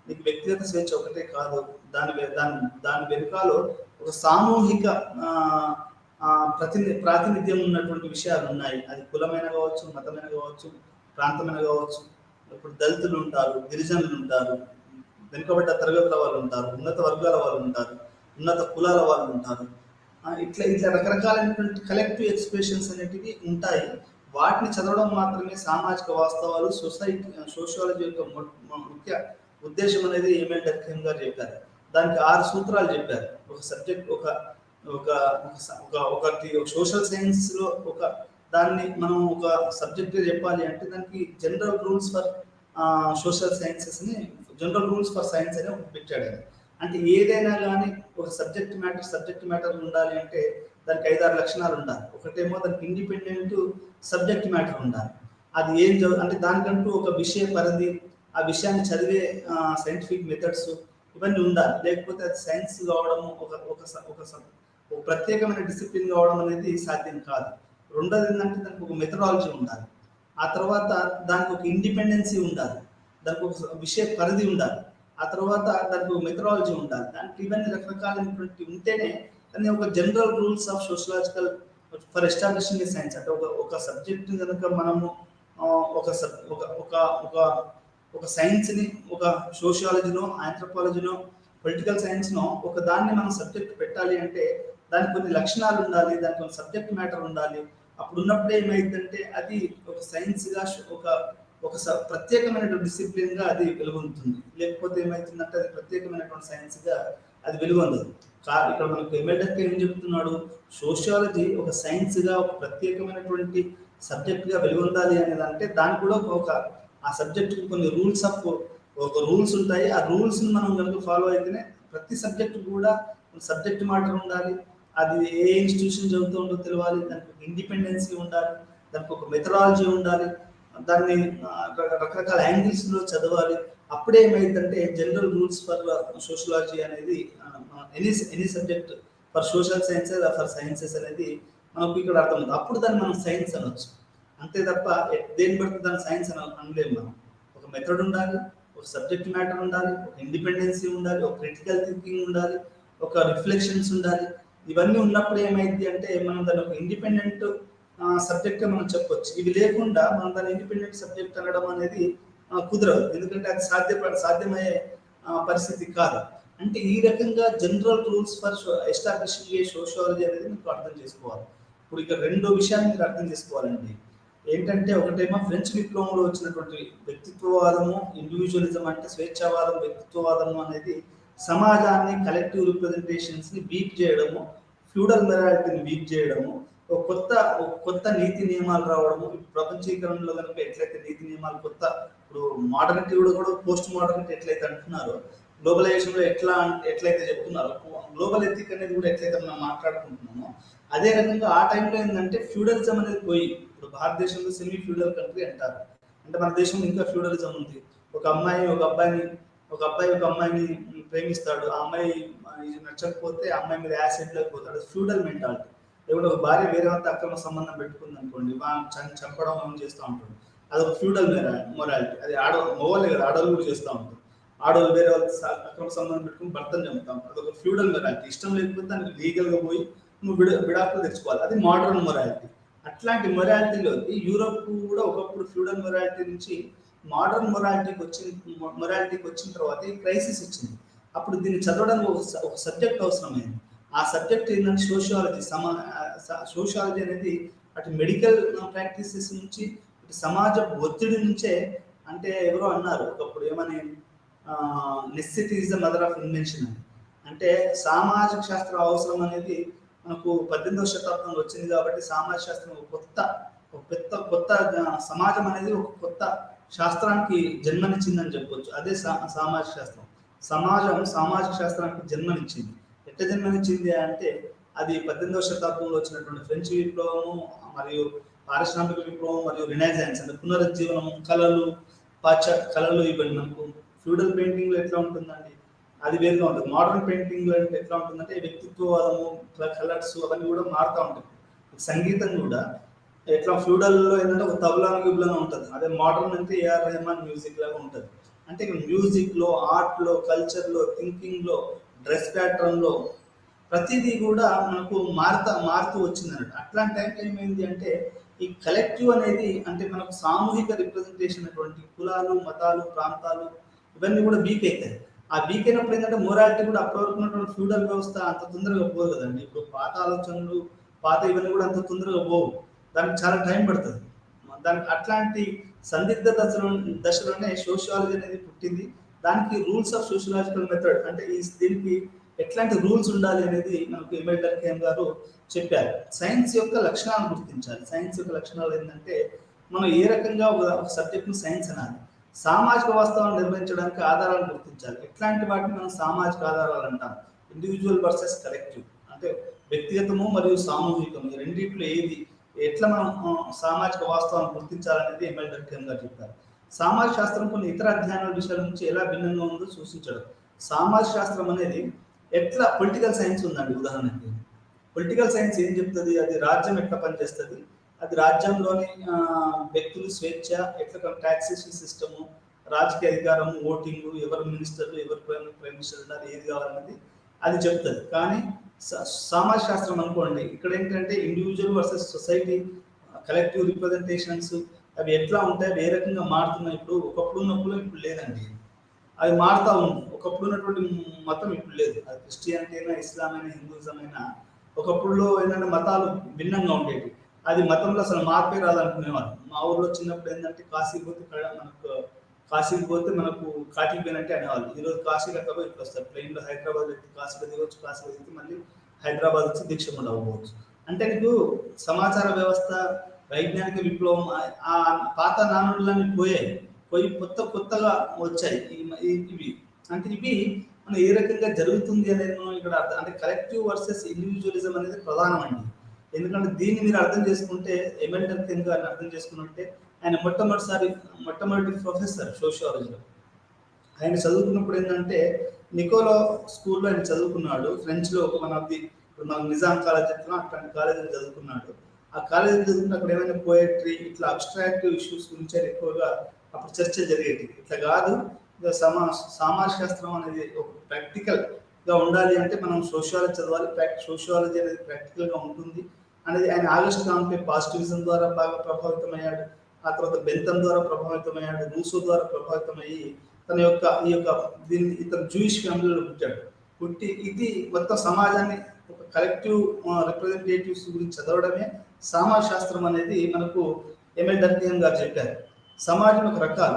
నీకు వ్యక్తిగత స్వేచ్ఛ ఒకటే కాదు, దాని వెనుకాలో ఒక సామూహిక ప్రాతినిధ్యం ఉన్నటువంటి విషయాలు ఉన్నాయి. అది కులమైన కావచ్చు, మతమైన కావచ్చు, ప్రాంతమైన కావచ్చు. ఇప్పుడు దళితులు ఉంటారు, గిరిజనులు ఉంటారు, వెనుకబడ్డ తరగతుల వాళ్ళు ఉంటారు, ఉన్నత వర్గాల వాళ్ళు ఉంటారు, ఉన్నత కులాల వాళ్ళు ఉంటారు. ఇట్లా ఇట్లా రకరకాలైనటువంటి కలెక్టివ్ ఎక్స్ప్రెషన్స్ అనేటివి ఉంటాయి. వాటిని చదవడం మాత్రమే సామాజిక వాస్తవాలు, సోషియాలజీ యొక్క ముఖ్య ఉద్దేశం అనేది ఎమిల్ డర్ఖేమ్ గారు చెప్పారు. దానికి 6 సూత్రాలు చెప్పారు. ఒక సబ్జెక్ట్ ఒక ఒక ఒకటి సోషల్ సైన్స్ లో ఒక దాన్ని మనం ఒక సబ్జెక్ట్ చెప్పాలి అంటే దానికి general rules for social sciences ని, జనరల్ రూల్స్ ఫర్ సైన్స్ అని ఒకటి పెట్టాడు. అంటే ఏదైనా కానీ ఒక సబ్జెక్ట్ మ్యాటర్ ఉండాలి అంటే దానికి 5-6 లక్షణాలు ఉండాలి. ఒకటేమో దానికి ఇండిపెండెంట్ సబ్జెక్ట్ మ్యాటర్ ఉండాలి. అది ఏం అంటే దానికంటూ ఒక విషయ పరిధి, ఆ విషయాన్ని చదివే సైంటిఫిక్ మెథడ్స్ ఇవన్నీ ఉండాలి. లేకపోతే అది సైన్స్ కావడము ఒక ప్రత్యేకమైన డిసిప్లిన్ కావడం అనేది సాధ్యం కాదు. రెండోది ఏంటంటే దానికి ఒక మెథడాలజీ ఉండాలి. ఆ తర్వాత దానికి ఒక ఇండిపెండెన్సీ ఉండాలి, దానికి ఒక విషయ పరిధి ఉండాలి, ఆ తర్వాత దానికి ఒక మెథడాలజీ ఉండాలి. దానికి ఇవన్నీ రకరకాలైనటువంటి ఉంటేనే దాన్ని ఒక general rules of sociological for establishing science అంటే ఒక సబ్జెక్ట్ కనుక మనము ఒక ఒక ఒక ఒక సైన్స్ని, ఒక సోషియాలజీనో, ఆంథ్రోపాలజీనో, పొలిటికల్ సైన్స్నో ఒక దాన్ని మనం సబ్జెక్ట్ పెట్టాలి అంటే దానికి కొన్ని లక్షణాలు ఉండాలి, దానికి కొన్ని సబ్జెక్ట్ మ్యాటర్ ఉండాలి. అప్పుడు ఉన్నప్పుడే ఏమైందంటే అది ఒక సైన్స్గా ఒక ఒక ప్రత్యేకమైనటువంటి డిసిప్లిన్గా అది వెలుగొందుతుంది. లేకపోతే ఏమవుతుందంటే అది ప్రత్యేకమైనటువంటి సైన్స్గా అది వెలుగొందదు. ఇక్కడ మనకు ఎమ్మెల్యేకి ఏం చెప్తున్నాడు, సోషియాలజీ ఒక సైన్స్గా ఒక ప్రత్యేకమైనటువంటి సబ్జెక్ట్గా వెలుగొందాలి అనేది అంటే దానికి కూడా ఒక ఆ సబ్జెక్టుకి కొన్ని రూల్స్ ఉంటాయి. ఆ రూల్స్ని మనం కనుక ఫాలో అయితేనే ప్రతి సబ్జెక్టు కూడా సబ్జెక్ట్ మ్యాటర్ ఉండాలి, ఆ అది ఏ ఇన్స్టిట్యూషన్ చదువుతుందో తెలియాలి, దానికి ఒక ఇండిపెండెన్సీ ఉండాలి, దానికి ఒక మెథడాలజీ ఉండాలి, దాన్ని రకరకాల యాంగిల్స్లో చదవాలి. అప్పుడే ఏమైందంటే జనరల్ రూల్స్ ఫర్ సోషియాలజీ అనేది any subject for social sciences for sciences అనేది మనకు ఇక్కడ అర్థమవుతుంది. అప్పుడు దాన్ని మనం సైన్స్ అనొచ్చు. అంతే తప్ప దేని బట్టి దాన్ని సైన్స్ అని అనలేము మనం. ఒక మెథడ్ ఉండాలి, ఒక సబ్జెక్ట్ మ్యాటర్ ఉండాలి, ఒక ఇండిపెండెన్సీ ఉండాలి, ఒక క్రిటికల్ థింకింగ్ ఉండాలి, ఒక రిఫ్లెక్షన్స్ ఉండాలి. ఇవన్నీ ఉన్నప్పుడు ఏమైంది అంటే మనం దాన్ని ఒక ఇండిపెండెంట్ సబ్జెక్ట్ మనం చెప్పొచ్చు. ఇవి లేకుండా మనం దాన్ని ఇండిపెండెంట్ సబ్జెక్ట్ అనడం అనేది కుదరదు. ఎందుకంటే అది సాధ్యమయ్యే పరిస్థితి కాదు. అంటే ఈ రకంగా general rules for establishing a sociology అనేది మీకు అర్థం చేసుకోవాలి. ఇప్పుడు ఇక రెండు విషయాలు మీరు అర్థం చేసుకోవాలండి. ఏంటంటే ఒకటేమో ఫ్రెంచ్ విప్లవంలో వచ్చినటువంటి వ్యక్తిత్వవాదము, ఇండివిజువలిజం అంటే స్వేచ్ఛావాదం, వ్యక్తిత్వవాదము అనేది సమాజాన్ని, కలెక్టివ్ రిప్రజెంటేషన్స్ ని వీక్ చేయడము, ఫ్యూడల్ మెరాలిటీని వీక్ చేయడము, ఒక కొత్త నీతి నియమాలు రావడము. ప్రపంచీకరణలో కనుక ఎట్లయితే నీతి నియమాలు కొత్త, ఇప్పుడు మోడర్నిటీ కూడా పోస్ట్ మోడర్నిటీ ఎట్లయితే అంటున్నారో, గ్లోబలైజేషన్లో ఎట్లయితే చెప్తున్నారో, గ్లోబల్ ఎథిక్ అనేది కూడా ఎట్లయితే మనం మాట్లాడుకుంటున్నామో, అదే రకంగా ఆ టైంలో ఏంటంటే ఫ్యూడలిజం అనేది పోయి, ఇప్పుడు భారతదేశంలో సెమీ ఫ్యూడల్ కంట్రీ అంటారు. అంటే మన దేశంలో ఇంకా ఫ్యూడలిజం ఉంది. ఒక అబ్బాయి ఒక అమ్మాయిని ప్రేమిస్తాడు, ఆ అమ్మాయి నచ్చకపోతే ఆ అమ్మాయి మీద యాసిడ్ లోకి పోతాడు. Feudal mentality. లేకుంటే ఒక భార్య వేరే వాళ్ళతో అక్రమ సంబంధం పెట్టుకుంది అనుకోండి, చంపడం చేస్తూ ఉంటాడు. అదొక ఫ్యూడల్ మొరాలిటీ. అది మగవాళ్ళే కదా, ఆడవాళ్ళు కూడా చేస్తూ ఉంటారు. ఆడవాళ్ళు వేరే వాళ్ళతో అక్రమ సంబంధం పెట్టుకుని భర్తను చంపుతా ఉంటారు. అదొక ఫ్యూడల్ మొరాలిటీ. ఇష్టం లేకపోతే దానికి లీగల్గా పోయి నువ్వు విడాకులు తెచ్చుకోవాలి. అది మోడర్న్ మొరాలిటీ. అట్లాంటి మొరాలిటీలోకి యూరోప్ కూడా ఒకప్పుడు ఫ్యూడల్ మొరాలిటీ నుంచి మోడర్న్ మొరాలిటీకి వచ్చిన తర్వాత ఈ క్రైసిస్ వచ్చింది. అప్పుడు దీన్ని చదవడానికి ఒక సబ్జెక్ట్ అవసరమైంది. ఆ సబ్జెక్ట్ ఏంటంటే సోషియాలజీ. సోషియాలజీ అనేది అటు మెడికల్ ప్రాక్టీసెస్ నుంచి, ఇటు సమాజ ఒత్తిడి నుంచే. అంటే ఎవరో అన్నారు ఒకప్పుడు ఏమని, necessity is the mother of invention అని. అంటే సామాజిక శాస్త్రం అవసరం అనేది మనకు 18వ శతాబ్దంలో వచ్చింది. కాబట్టి సామాజిక శాస్త్రం కొత్త సమాజం అనేది ఒక కొత్త శాస్త్రానికి జన్మనిచ్చిందని చెప్పొచ్చు. అదే సామాజిక శాస్త్రం. సామాజిక శాస్త్రానికి జన్మనిచ్చింది. ఎట్లా జన్మనిచ్చింది అంటే అది 18వ శతాబ్దంలో వచ్చినటువంటి ఫ్రెంచ్ విప్లవము, మరియు పారిశ్రామిక విప్లవం, మరియు రినైజాన్స్ అంటే పునరుజ్జీవనం, పాశ్చాత్య కళలు. ఇవన్నీ మనకు ఫ్యూడల్ పెయింటింగ్ లో ఎట్లా ఉంటుందండి, అది వేరుగా ఉంటుంది. మోడర్న్ పెయింటింగ్ లో ఎట్లా ఉంటుందంటే వ్యక్తిత్వవాదము, కలర్స్ అవన్నీ కూడా మారుతూ ఉంటాయి. సంగీతం కూడా ఎట్లా ఫ్యూడల్లో ఏంటంటే ఒక తబలా గిబ్లాగా ఉంటుంది. అదే మోడర్న్ అంటే ఏఆర్ రెహమాన్ మ్యూజిక్ లాగా ఉంటుంది. అంటే మ్యూజిక్ లో, ఆర్ట్ లో, కల్చర్ లో, థింకింగ్ లో, డ్రెస్ ప్యాటర్న్ లో ప్రతిదీ కూడా మనకు మారుతూ వచ్చింది అన్నట్టు. అట్లాంటి టైంలో ఏమైంది అంటే ఈ కలెక్టివ్ అనేది, అంటే మనకు సామూహిక రిప్రజెంటేషన్ అటువంటి కులాలు, మతాలు, ప్రాంతాలు ఇవన్నీ కూడా వీక్ అవుతాయి. ఆ వీక్ అయినప్పుడు ఏంటంటే మొరాలిటీ కూడా అప్పటి వరకు ఉన్నటువంటి ఫ్యూడల్ వ్యవస్థ అంత తొందరగా పోదు కదండి. ఇప్పుడు పాత ఆలోచనలు, పాత ఇవన్నీ కూడా అంత తొందరగా పోవు. దానికి చాలా టైం పడుతుంది. దానికి అట్లాంటి సందిగ్ధ దశలోనే సోషియాలజీ అనేది పుట్టింది. దానికి రూల్స్ ఆఫ్ సోషియలాజికల్ మెథడ్ అంటే దీనికి ఎట్లాంటి రూల్స్ ఉండాలి అనేది మనకు ఎమ్మెల్ డర్కేమ్ గారు చెప్పారు. సైన్స్ యొక్క లక్షణాలను గుర్తించాలి. సైన్స్ యొక్క లక్షణాలు ఏంటంటే మనం ఏ రకంగా ఒక సబ్జెక్ట్ను సైన్స్ అనాలి. సామాజిక వాస్తవాన్ని నిర్వహించడానికి ఆధారాలను గుర్తించాలి. ఎట్లాంటి వాటిని మనం సామాజిక ఆధారాలు అంటాం. ఇండివిజువల్ వర్సెస్ కలెక్టివ్ అంటే వ్యక్తిగతము మరియు సామూహికము, రెండిట్లో ఏది, ఎట్లా మనం సామాజిక వాస్తవాన్ని గుర్తించాలనేది ఎమ్మెల్ డర్కేమ్ గారు చెప్పారు. సామాజిక శాస్త్రం కొన్ని ఇతర అధ్యయనాల విషయాల నుంచి ఎలా భిన్నంగా ఉందో సూచించడం. సామాజిక శాస్త్రం అనేది ఎట్లా పొలిటికల్ సైన్స్ ఉందండి. ఉదాహరణకి పొలిటికల్ సైన్స్ ఏం చెప్తుంది, అది రాజ్యం ఎట్లా పనిచేస్తుంది, అది రాజ్యంలోని వ్యక్తులు స్వేచ్ఛ, ఎట్లా టాక్సేషన్ సిస్టము, రాజకీయ అధికారము, ఓటింగ్, ఎవరు మినిస్టర్లు, ఎవరు ప్రైమ్ మినిస్టర్ ఉండాలి, ఏది కావాలన్నది అది చెప్తుంది. కానీ సామాజిక శాస్త్రం అనుకోండి, ఇక్కడ ఏంటంటే individual versus society, collective representations అవి ఎట్లా ఉంటాయి, ఏ రకంగా మారుతున్నాయి. ఇప్పుడు ఒకప్పుడు ఉన్నప్పుడు ఇప్పుడు లేదండి, అవి మారుతూ ఉంది. ఒకప్పుడు ఉన్నటువంటి మతం ఇప్పుడు లేదు. అది క్రిస్టియానిటీ అయినా, ఇస్లాం అయినా, హిందూయిజం అయినా ఒకప్పుడులో ఏంటంటే మతాలు భిన్నంగా ఉండేవి. అది మతంలో అసలు మార్పే రాదనుకునేవారు. మా ఊర్లో చిన్నప్పుడు ఏంటంటే కాశీకి పోతే మనకు కాటికి పోయినట్టే అనేవాళ్ళు. ఈరోజు కాశీ లేకపోతే ఇప్పుడు వస్తారు ట్రైన్లో, హైదరాబాద్ ఎక్కి కాశీలో దిగవచ్చు, కాశీలో దిగి మళ్ళీ హైదరాబాద్ వచ్చి దీక్ష ఉండవచ్చు. అంటే నీకు సమాచార వ్యవస్థ, వైజ్ఞానిక విప్లవం, ఆ పాత నానులన్నీ పోయి కొత్తగా వచ్చాయి ఇవి. అంటే ఇవి మనం ఏ రకంగా జరుగుతుంది అనేది మనం ఇక్కడ అంటే కలెక్టివ్ వర్సెస్ ఇండివిజువలిజం అనేది ప్రధానమండి. ఎందుకంటే దీన్ని మీరు అర్థం చేసుకుంటే ఎమెల్ డర్కెన్ గారిని అర్థం చేసుకున్నట్టే ఆయన మొట్టమొదటి ప్రొఫెసర్ సోషియాలజీలో. ఆయన చదువుకున్నప్పుడు ఏంటంటే నికోలో స్కూల్లో ఆయన చదువుకున్నాడు. ఫ్రెంచ్లో ఒక వన్ ఆఫ్ ది ఇప్పుడు మనకు నిజాం కాలేజ్ ఎట్లా అట్లాంటి కాలేజీలో చదువుకున్నాడు. ఆ కాలేజీలో చదువుకుంటే అక్కడ ఏమైనా పోయట్రీ ఇట్లా అబ్స్ట్రాక్టివ్ ఇష్యూస్ గురించి ఎక్కువగా అప్పుడు చర్చలు జరిగేది. ఇట్లా కాదు, ఇక సమాజ శాస్త్రం అనేది ఒక ప్రాక్టికల్గా ఉండాలి అంటే మనం సోషియాలజీ చదవాలి. సోషియాలజీ అనేది ప్రాక్టికల్గా ఉంటుంది అనేది ఆయన ఆగస్ట్ కాంపే పాజిటివిజం ద్వారా బాగా ప్రభావితమయ్యాడు. ఆ తర్వాత బెంతమ్ ద్వారా ప్రభావితమయ్యాడు. రూసో ద్వారా ప్రభావితమయ్యి దీన్ని ఇతను జూయిష్ ఫ్యామిలీలో పుట్టాడు. పుట్టి ఇది మొత్తం సమాజాన్ని ఒక కలెక్టివ్ రిప్రజెంటేటివ్స్ గురించి చదవడమే సమాజ శాస్త్రం అనేది మనకు ఎమెల్ డర్కెన్ గారు చెప్పారు. సమాజం ఒక రకాలు,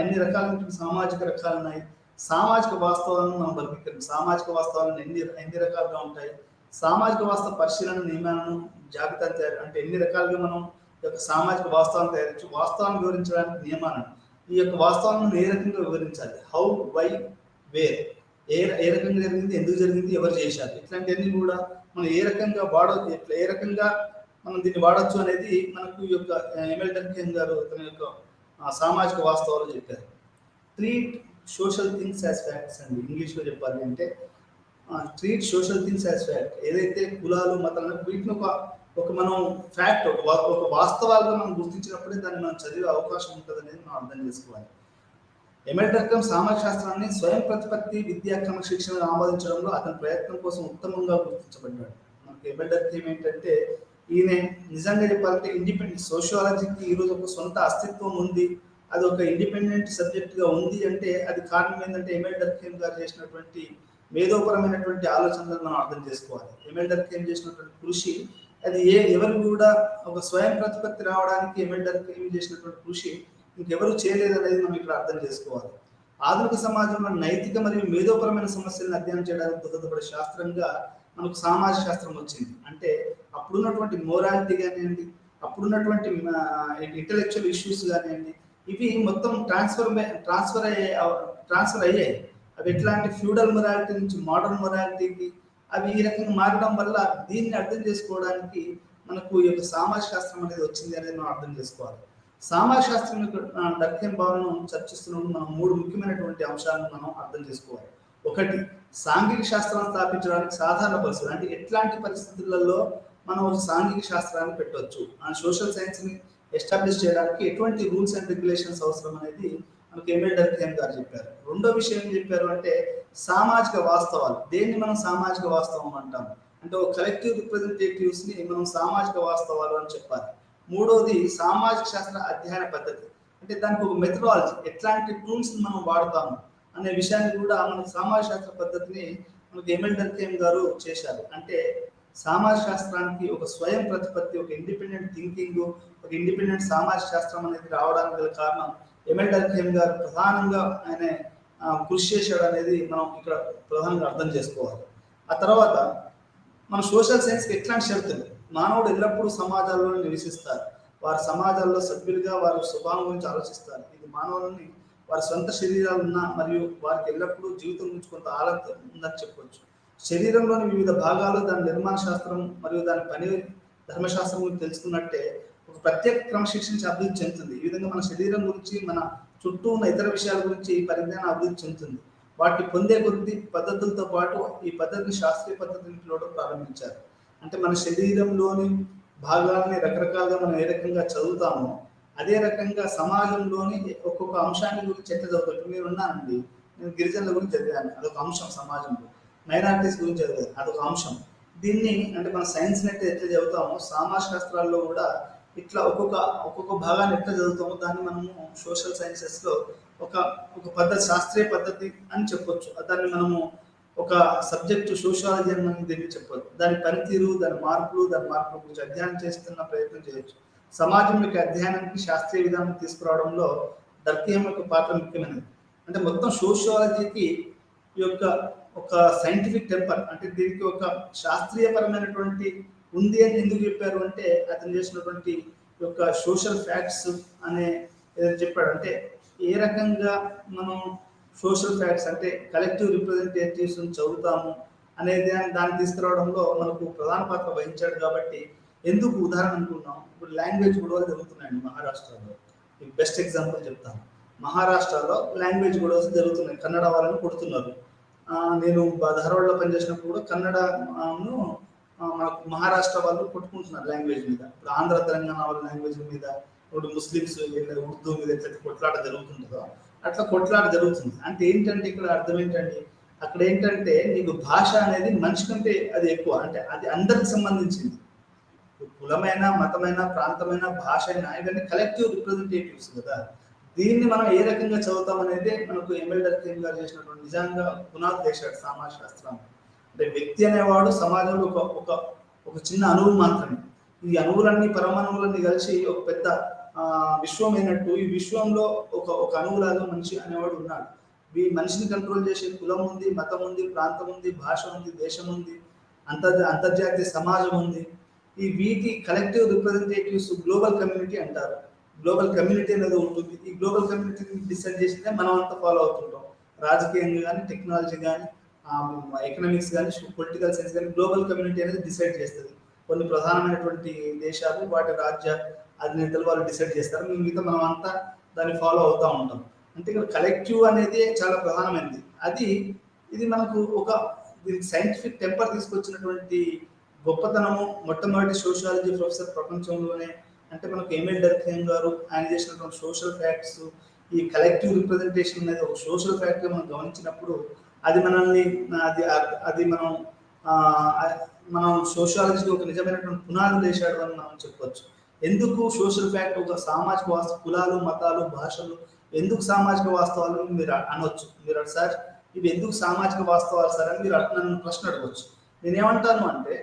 ఎన్ని రకాల సామాజిక రకాలు ఉన్నాయి. సామాజిక వాస్తవాలను మనం వర్గీకరణ, సామాజిక వాస్తవాలను ఎన్ని రకాలుగా ఉంటాయి. సామాజిక వాస్తవ పరిశీలన నియమాలను జాబితా తయారు అంటే ఎన్ని రకాలుగా మనం ఈ యొక్క సామాజిక వాస్తవాన్ని తయారు వాస్తవాన్ని వివరించడానికి నియమాలను, ఈ యొక్క వాస్తవాలను ఏ రకంగా వివరించాలి, హౌ, వై, వేర్, ఏ రకంగా జరిగింది, ఎందుకు జరిగింది, ఎవరు చేశారు, ఇట్లాంటివన్నీ కూడా మనం ఏ రకంగా ఏ రకంగా మనం దీన్ని వాడచ్చు అనేది మనకు ఈ యొక్క ఎమెల్ డర్కెన్ గారు తన యొక్క సామాజిక వాస్తవాలు చెప్పారు. Treat social things as facts అండి. ఇంగ్లీష్లో చెప్పాలి అంటే treat social things as fact. ఏదైతే కులాలు మతాలు వీటిని ఒక మనం ఫ్యాక్ట్ ఒక వాస్తవాలుగా మనం గుర్తించినప్పుడే దాన్ని మనం చదివే అవకాశం ఉంటుంది అనేది మనం అర్థం చేసుకోవాలి. ఎమెల్ డర్కెన్ సామాజిక శాస్త్రాన్ని స్వయం ప్రతిపత్తి విద్యా క్రమశిక్షణ ఆమోదించడంలో అతని ప్రయత్నం కోసం ఉత్తమంగా గుర్తించబడ్డాడు. మనకి ఎమెల్ డర్కెన్ ఏంటంటే ఈయన నిజంగా చెప్పాలంటే ఇండిపెండెంట్ సోషియాలజీకి ఈరోజు ఒక సొంత అస్తిత్వం ఉంది, అది ఒక ఇండిపెండెంట్ సబ్జెక్ట్గా ఉంది అంటే అది కారణం ఏంటంటే ఎమెల్ డర్కెన్ గారు చేసినటువంటి మేధోపరమైనటువంటి ఆలోచనలను మనం అర్థం చేసుకోవాలి. ఎమెల్ డర్కెన్ చేసినటువంటి కృషి అది ఎవరు కూడా ఒక స్వయం ప్రతిపత్తి రావడానికి ఎమెల్ డర్కెన్ చేసినటువంటి కృషి ఇంకెవరు చేయలేదు అనేది మనం ఇక్కడ అర్థం చేసుకోవాలి. ఆధునిక సమాజంలో నైతిక మరియు మేధోపరమైన సమస్యలను అధ్యయనం చేయడానికి దోహదపడే శాస్త్రంగా మనకు సామాజిక శాస్త్రం వచ్చింది. అంటే అప్పుడున్నటువంటి మోరాలిటీ కానివ్వండి, అప్పుడున్నటువంటి ఇంటలెక్చువల్ ఇష్యూస్ కానివ్వండి, ఇవి మొత్తం ట్రాన్స్ఫర్ అయ్యాయి. అవి ఎట్లాంటి ఫ్యూడల్ మొరాలిటీ నుంచి మోడర్న్ మొరాలిటీకి అవి ఈ రకంగా మారడం వల్ల దీన్ని అర్థం చేసుకోవడానికి మనకు ఈ యొక్క సామాజిక శాస్త్రం అనేది వచ్చింది అనేది మనం అర్థం చేసుకోవాలి. సామాజిక శాస్త్రం యొక్క డర్కెన్ భావనను చర్చిస్తున్నప్పుడు మనం 3 ముఖ్యమైనటువంటి అంశాలను మనం అర్థం చేసుకోవాలి. ఒకటి, సాంఘిక శాస్త్రాన్ని స్థాపించడానికి సాధారణ పరిస్థితులు అంటే ఎట్లాంటి పరిస్థితులలో మనం ఒక సాంఘిక శాస్త్రాన్ని పెట్టవచ్చు, ఆ సోషల్ సైన్స్ని ఎస్టాబ్లిష్ చేయడానికి ఎటువంటి రూల్స్ అండ్ రెగ్యులేషన్స్ అవసరం అనేది మనకు ఎమెల్ డర్కెన్ గారు చెప్పారు. రెండో విషయం ఏం చెప్పారు అంటే సామాజిక వాస్తవాలు. దేన్ని మనం సామాజిక వాస్తవం అంటాము అంటే ఒక కలెక్టివ్ రిప్రజెంటేటివ్స్ని మనం సామాజిక వాస్తవాలు అని చెప్పాలి. మూడోది సామాజిక శాస్త్ర అధ్యయన పద్ధతి అంటే దానికి ఒక మెథడాలజీ, ఎట్లాంటి టూల్స్ మనం వాడతాము అనే విషయాన్ని కూడా మన సామాజిక శాస్త్ర పద్ధతిని మనకు ఎమెల్ డర్కెన్ గారు చేశారు. అంటే సామాజిక శాస్త్రానికి ఒక స్వయం ప్రతిపత్తి, ఒక ఇండిపెండెంట్ థింకింగ్, ఒక ఇండిపెండెంట్ సామాజిక శాస్త్రం అనేది రావడానికి గల కారణం ఎమెల్ డర్కెన్ గారు ప్రధానంగా ఆయన కృషి చేశాడు అనేది మనం ఇక్కడ ప్రధానంగా అర్థం చేసుకోవాలి. ఆ తర్వాత మన సోషల్ సైన్స్కి ఎట్లాంటి షరతులు, మానవుడు ఎల్లప్పుడూ సమాజాల్లో నివసిస్తారు, వారి సమాజాల్లో సభ్యులుగా వారి స్వభావం గురించి ఆలోచిస్తారు. ఇది మానవులని వారి సొంత శరీరాలు ఉన్న మరియు వారికి ఎల్లప్పుడూ జీవితం గురించి కొంత ఆలోచన ఉందని చెప్పవచ్చు. శరీరంలోని వివిధ భాగాలు దాని నిర్మాణ శాస్త్రం మరియు దాని పని ధర్మశాస్త్రం గురించి తెలుసుకున్నట్టే ఒక ప్రత్యేక క్రమశిక్షణ అభివృద్ధి చెందుతుంది. ఈ విధంగా మన శరీరం గురించి, మన చుట్టూ ఉన్న ఇతర విషయాల గురించి పరిజ్ఞానం అభివృద్ధి చెందుతుంది. వాటిని పొందే కొద్ది పద్ధతులతో పాటు ఈ పద్ధతిని శాస్త్రీయ పద్ధతిని పిలవడం ప్రారంభించారు. అంటే మన శరీరంలోని భాగాలని రకరకాలుగా మనం ఏ రకంగా చదువుతామో అదే రకంగా సమాజంలోని ఒక్కొక్క అంశాన్ని గురించి ఎట్లా చదువుతారు. మీరు ఉన్నానండి, నేను గిరిజనుల గురించి చదివాను, అదొక అంశం. సమాజంలో మైనారిటీస్ గురించి చదివాను, అదొక అంశం. దీన్ని అంటే మన సైన్స్ అయితే ఎట్లా చదువుతామో సామాజిక శాస్త్రాల్లో కూడా ఇట్లా ఒక్కొక్క భాగాన్ని ఎట్లా చదువుతామో దాన్ని మనము సోషల్ సైన్సెస్లో ఒక పద్ధతి, శాస్త్రీయ పద్ధతి అని చెప్పొచ్చు. దాన్ని మనము ఒక సబ్జెక్టు సోషియాలజీ అని మనం దీన్ని చెప్పొచ్చు. దాని పనితీరు, దాని మార్పుల గురించి అధ్యయనం చేస్తున్న ప్రయత్నం చేయొచ్చు. సమాజం యొక్క అధ్యయనానికి శాస్త్రీయ విధానం తీసుకురావడంలో డర్కెన్ యొక్క పాత్ర ముఖ్యమైనది. అంటే మొత్తం సోషియాలజీకి ఈ యొక్క ఒక సైంటిఫిక్ టెంపర్, అంటే దీనికి ఒక శాస్త్రీయపరమైనటువంటి ఉంది అని ఎందుకు చెప్పారు అంటే అతను చేసినటువంటి యొక్క సోషల్ ఫ్యాక్ట్స్ అనే ఏదైతే చెప్పాడు. అంటే ఏ రకంగా మనం సోషల్ ఫ్యాక్ట్స్ అంటే కలెక్టివ్ రిప్రజెంటేటివ్స్ చదువుతాము అనేది దాన్ని తీసుకురావడంలో మనకు ప్రధాన పాత్ర వహించాడు. కాబట్టి ఎందుకు ఉదాహరణ అనుకున్నాం, ఇప్పుడు లాంగ్వేజ్ గొడవలు జరుగుతున్నాయండి మహారాష్ట్రలో. మీకు బెస్ట్ ఎగ్జాంపుల్ చెప్తాను. మహారాష్ట్రలో లాంగ్వేజ్ గొడవలు జరుగుతున్నాయి, కన్నడ వాళ్ళని కొడుతున్నారు. నేను ధారవాడలో పనిచేసినప్పుడు కూడా కన్నడను మనకు మహారాష్ట్ర వాళ్ళు కొట్టుకుంటున్నారు లాంగ్వేజ్ మీద. ఇప్పుడు ఆంధ్ర తెలంగాణ వాళ్ళ లాంగ్వేజ్ మీద, ఇప్పుడు ముస్లిమ్స్ ఉర్దూ మీద ఎట్లయితే కొట్లాట జరుగుతుంటుందో అట్లా కొట్లాట జరుగుతుంది. అంటే ఏంటంటే ఇక్కడ అర్థం ఏంటంటే, అక్కడ ఏంటంటే నీకు భాష అనేది మనిషి కంటే అది ఎక్కువ, అంటే అది అందరికి సంబంధించింది. కులమైన, మతమైన, ప్రాంతమైన, భాష అయినా ఇవన్నీ కలెక్టివ్ రిప్రజెంటేటివ్స్ కదా. దీన్ని మనం ఏ రకంగా చదువుతాం అనేది మనకు ఎంఎల్ డర్కీమ్ గారు చేసినటువంటి నిజంగా పునాది వేశాడు సమాజ శాస్త్రం. అంటే వ్యక్తి అనేవాడు సమాజంలో ఒక ఒక ఒక చిన్న అణువు మాత్రమే. ఈ అణువులన్నీ పరమాణువులన్నీ కలిసి ఒక పెద్ద విశ్వం అయినట్టు ఈ విశ్వంలో ఒక ఒక అణువులాగా మనిషి అనేవాడు ఉన్నాడు. ఈ మనిషిని కంట్రోల్ చేసే కులం ఉంది, మతం ఉంది, ప్రాంతం ఉంది, భాష ఉంది, దేశం ఉంది, అంతర్జాతీయ సమాజం ఉంది. ఈ వీటి కలెక్టివ్ రిప్రజెంటేటివ్స్ గ్లోబల్ కమ్యూనిటీ అంటారు. గ్లోబల్ కమ్యూనిటీ అనేది ఉంటుంది. ఈ గ్లోబల్ కమ్యూనిటీని డిసైడ్ చేసిందే మనం అంతా ఫాలో అవుతుంటాం. రాజకీయంగా కానీ, టెక్నాలజీ కానీ, ఎకనామిక్స్ కానీ, పొలిటికల్ సైన్స్ కానీ గ్లోబల్ కమ్యూనిటీ అనేది డిసైడ్ చేస్తుంది. కొన్ని ప్రధానమైనటువంటి దేశాలు వాటి రాజ్య అధినేతలు వాళ్ళు డిసైడ్ చేస్తారు. మిగతా మనం అంతా దాన్ని ఫాలో అవుతూ ఉంటాం. అంటే ఇక్కడ కలెక్టివ్ అనేది చాలా ప్రధానమైనది. ఇది మనకు ఒక దీనికి సైంటిఫిక్ టెంపర్ తీసుకొచ్చినటువంటి గొప్పతనము మొట్టమొదటి సోషియాలజీ ప్రొఫెసర్ ప్రపంచంలోనే. అంటే మనకు ఎంఎల్ డర్కీమ్ గారు ఆయన చేసినటువంటి సోషల్ ఫ్యాక్ట్స్, ఈ కలెక్టివ్ రిప్రజెంటేషన్ అనేది ఒక సోషల్ ఫ్యాక్ట్గా మనం గమనించినప్పుడు అది మనల్ని అది మనం సోషియాలజీకి ఒక నిజమైనటువంటి పునాదులు వేశాడు అని మనం చెప్పవచ్చు. ఎందుకు సోషల్ ఫ్యాక్ట్ ఒక సామాజిక వాస్తవ, కులాలు, మతాలు, భాషలు ఎందుకు సామాజిక వాస్తవాలు మీరు అనవచ్చు. మీరు సార్ ఇవి ఎందుకు సామాజిక వాస్తవాలు సార్ అని మీరు నన్ను ప్రశ్న అడగవచ్చు. నేనేమంటాను అంటే,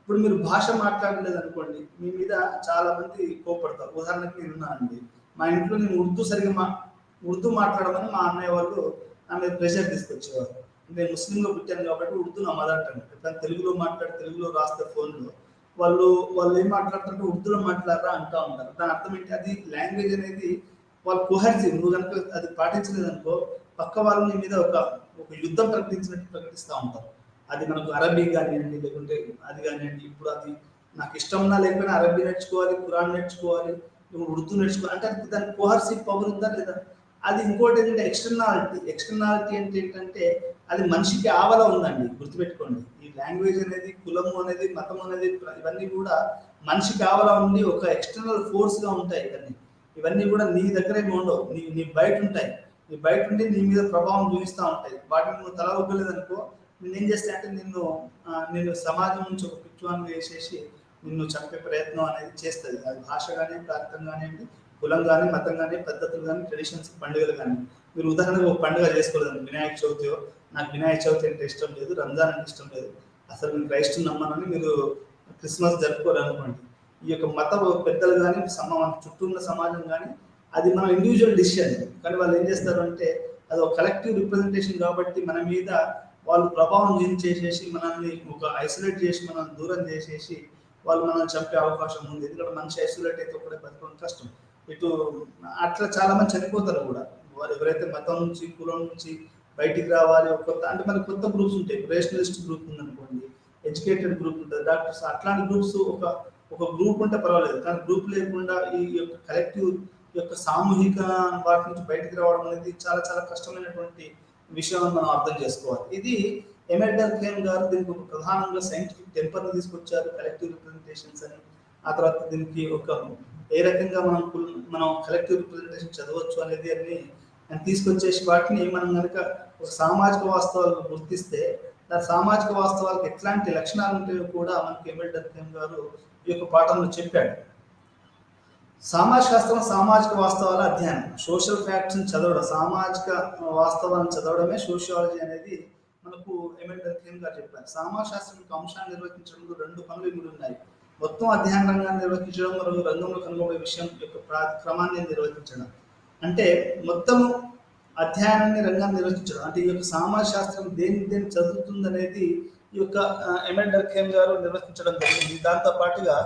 ఇప్పుడు మీరు భాష మాట్లాడలేదు అనుకోండి, మీ మీద చాలా మంది కోపడతారు. ఉదాహరణకి నేను ఉన్నానండి, మా ఇంట్లో నేను ఉర్దూ మాట్లాడమని మా అన్నయ్య వాళ్ళు నా మీద ప్రెషర్ తీసుకొచ్చేవారు. నేను ముస్లింలో పుట్టాను కాబట్టి ఉర్దూ నా మదర్ టంగ్. ఎప్పుడైనా తెలుగులో రాస్తే ఫోన్లో వాళ్ళు ఏం మాట్లాడుతుంటే ఉర్దూలో మాట్లాడరా అంటూ ఉంటారు. దాని అర్థం ఏంటి, అది లాంగ్వేజ్ అనేది వాళ్ళు కోహర్సివ్. నువ్వు కనుక అది పాటించలేదనుకో పక్క వాళ్ళు నీ మీద ఒక యుద్ధం ప్రకటిస్తూ ఉంటారు. అది మనకు అరబీ కానివ్వండి, లేకుంటే అది కానివ్వండి. ఇప్పుడు అది నాకు ఇష్టం ఉన్నా లేకపోయినా అరబీ నేర్చుకోవాలి, ఖురాన్ నేర్చుకోవాలి, ఇప్పుడు ఉర్దూ నేర్చుకోవాలి. అంటే దానికి కోహర్సివ్ పవర్ ఉందా లేదా. అది ఇంకోటి ఏంటంటే ఎక్స్టర్నాలిటీ అంటే ఏంటంటే అది మనిషికి ఆవల ఉందండి, గుర్తుపెట్టుకోండి. ఈ లాంగ్వేజ్ అనేది, కులము అనేది, మతం అనేది ఇవన్నీ కూడా మనిషికి ఆవల ఉండి ఒక ఎక్స్టర్నల్ ఫోర్స్ గా ఉంటాయి. ఇవన్నీ కూడా నీ దగ్గర ఏమి ఉండవు, నీ బయట ఉంటాయి. నీ బయట ఉండి నీ మీద ప్రభావం చూపిస్తూ ఉంటాయి. వాటిని నువ్వు తల ఒగ్గలేదనుకో నేనేం చేస్తా అంటే నేను సమాజం నుంచి ఒక పిచ్చువాన్ని వేసేసి నిన్ను చంపే ప్రయత్నం అనేది చేస్తుంది. అది భాష కానీ, ప్రాంతం కానివ్వండి, కులం కానీ, మతం కానీ, పద్ధతులు కానీ, ట్రెడిషన్స్, పండుగలు కానీ. మీరు ఉదాహరణకు ఒక పండుగ చేసుకోలేదండి, వినాయక చవితి. నాకు వినాయక చవితి అంటే ఇష్టం లేదు, రంజాన్ అంటే ఇష్టం లేదు, అసలు నేను క్రైస్ట్ నమ్మనని మీరు క్రిస్మస్ జరుపుకోరు అనుకోండి. ఈ యొక్క మత పెద్దలు కానీ, చుట్టూ ఉన్న సమాజం కానీ, అది మన ఇండివిజువల్ డిసిషన్. కానీ వాళ్ళు ఏం చేస్తారు అంటే అది ఒక కలెక్టివ్ రిప్రజెంటేషన్ కాబట్టి మన మీద వాళ్ళు ప్రభావం చేసేసి మనల్ని ఒక ఐసోలేట్ చేసి మనల్ని దూరం చేసేసి వాళ్ళు మనల్ని చంపే అవకాశం ఉంది. ఎందుకంటే మనిషి ఐసోలేట్ అయితే కూడా బతకడం కష్టం. ఇటు అట్లా చాలా మంది చనిపోతారు కూడా. వారు ఎవరైతే మతం నుంచి, కులం నుంచి బయటికి రావాలి, అంటే మనకి కొత్త గ్రూప్స్ ఉంటాయి. రేషనలిస్ట్ గ్రూప్ ఉందనుకోండి, ఎడ్యుకేటెడ్ గ్రూప్ ఉంటుంది, డాక్టర్స్, అట్లాంటి గ్రూప్స్ ఒక గ్రూప్ ఉంటే పర్వాలేదు. కానీ గ్రూప్ లేకుండా ఈ యొక్క కలెక్టివ్ యొక్క సామూహిక వాటి నుంచి బయటికి రావడం అనేది చాలా చాలా కష్టమైనటువంటి విషయం మనం అర్థం చేసుకోవాలి. ఇది ఎంఎల్ డర్కీమ్ గారు దీనికి ఒక ప్రధానంగా సైంటిఫిక్ టెంపర్ని తీసుకొచ్చారు, కలెక్టివ్ రిప్రజెంటేషన్స్ అని. ఆ తర్వాత దీనికి ఏ రకంగా మనం కలెక్టివ్ రిప్రజెంటేషన్ చదవచ్చు అనేది అన్ని తీసుకొచ్చేసి వాటిని మనం కనుక ఒక సామాజిక వాస్తవాలకు గుర్తిస్తే ఆ సామాజిక వాస్తవాలకు ఎట్లాంటి లక్షణాలు ఉంటాయో కూడా మనకి ఎంఎల్ డర్కీమ్ గారు ఈ యొక్క పాఠంలో చెప్పాడు. సామాజిక శాస్త్రం సామాజిక వాస్తవాల అధ్యయనం, సోషల్ ఫ్యాక్ట్స్ చదవడం, సామాజిక వాస్తవాలను చదవడమే సోషియాలజీ అనేది మనకు ఎంఎల్ డర్కీమ్ గారు చెప్పారు. సామాజిక శాస్త్రం యొక్క అంశాన్ని నిర్వహించడంలో 2 పనులు ఇమిడి ఉన్నాయి. మొత్తం అధ్యయన రంగాన్ని నిర్వహించడం మరియు రంగంలో కనుగొనే విషయం యొక్క క్రమాన్ని నిర్వహించడం. అంటే మొత్తము అధ్యయనాన్ని రంగాన్ని నిర్వహించడం అంటే ఈ యొక్క సామాజిక శాస్త్రం దేని చదువుతుంది అనేది ఈ యొక్క ఎంఎల్ డర్కీమ్ గారు నిర్వహించడం జరిగింది. దాంతో పాటుగా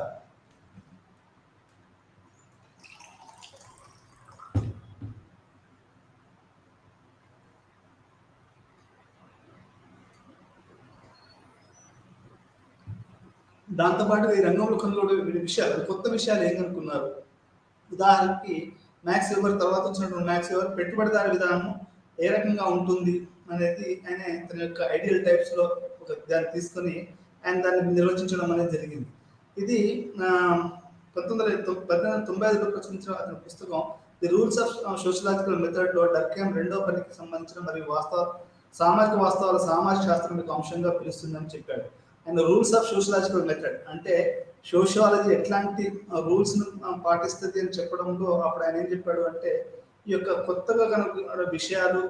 దాంతోపాటు ఈ రంగంలో కొన్ని విషయాలు, కొత్త విషయాలు ఏం కనుక్కున్నారు. ఉదాహరణకి మ్యాక్స్ వెబర్ తర్వాత వచ్చినటువంటి మ్యాక్స్ వెబర్ పెట్టుబడిదారి విధానం ఏ రకంగా ఉంటుంది అనేది ఆయన తన యొక్క ఐడియల్ టైప్స్ లో ఒక దాన్ని తీసుకొని ఆయన దాన్ని నిర్వచించడం అనేది జరిగింది. ఇది 1895 ప్రచురించిన అతని పుస్తకం the rules of sociological method లో డర్కేమ్ రెండో పనికి సంబంధించిన మరియు సామాజిక వాస్తవాల సామాజిక శాస్త్రం యొక్క అంశంగా పిలుస్తుందని చెప్పాడు. And rules of sociological method అంటే సోషియాలజీ ఎట్లాంటి రూల్స్ ను పాటిస్తుంది అని చెప్పడంలో అప్పుడు ఆయన ఏం చెప్పాడు అంటే ఈ యొక్క కొత్తగా కనుక విషయాలు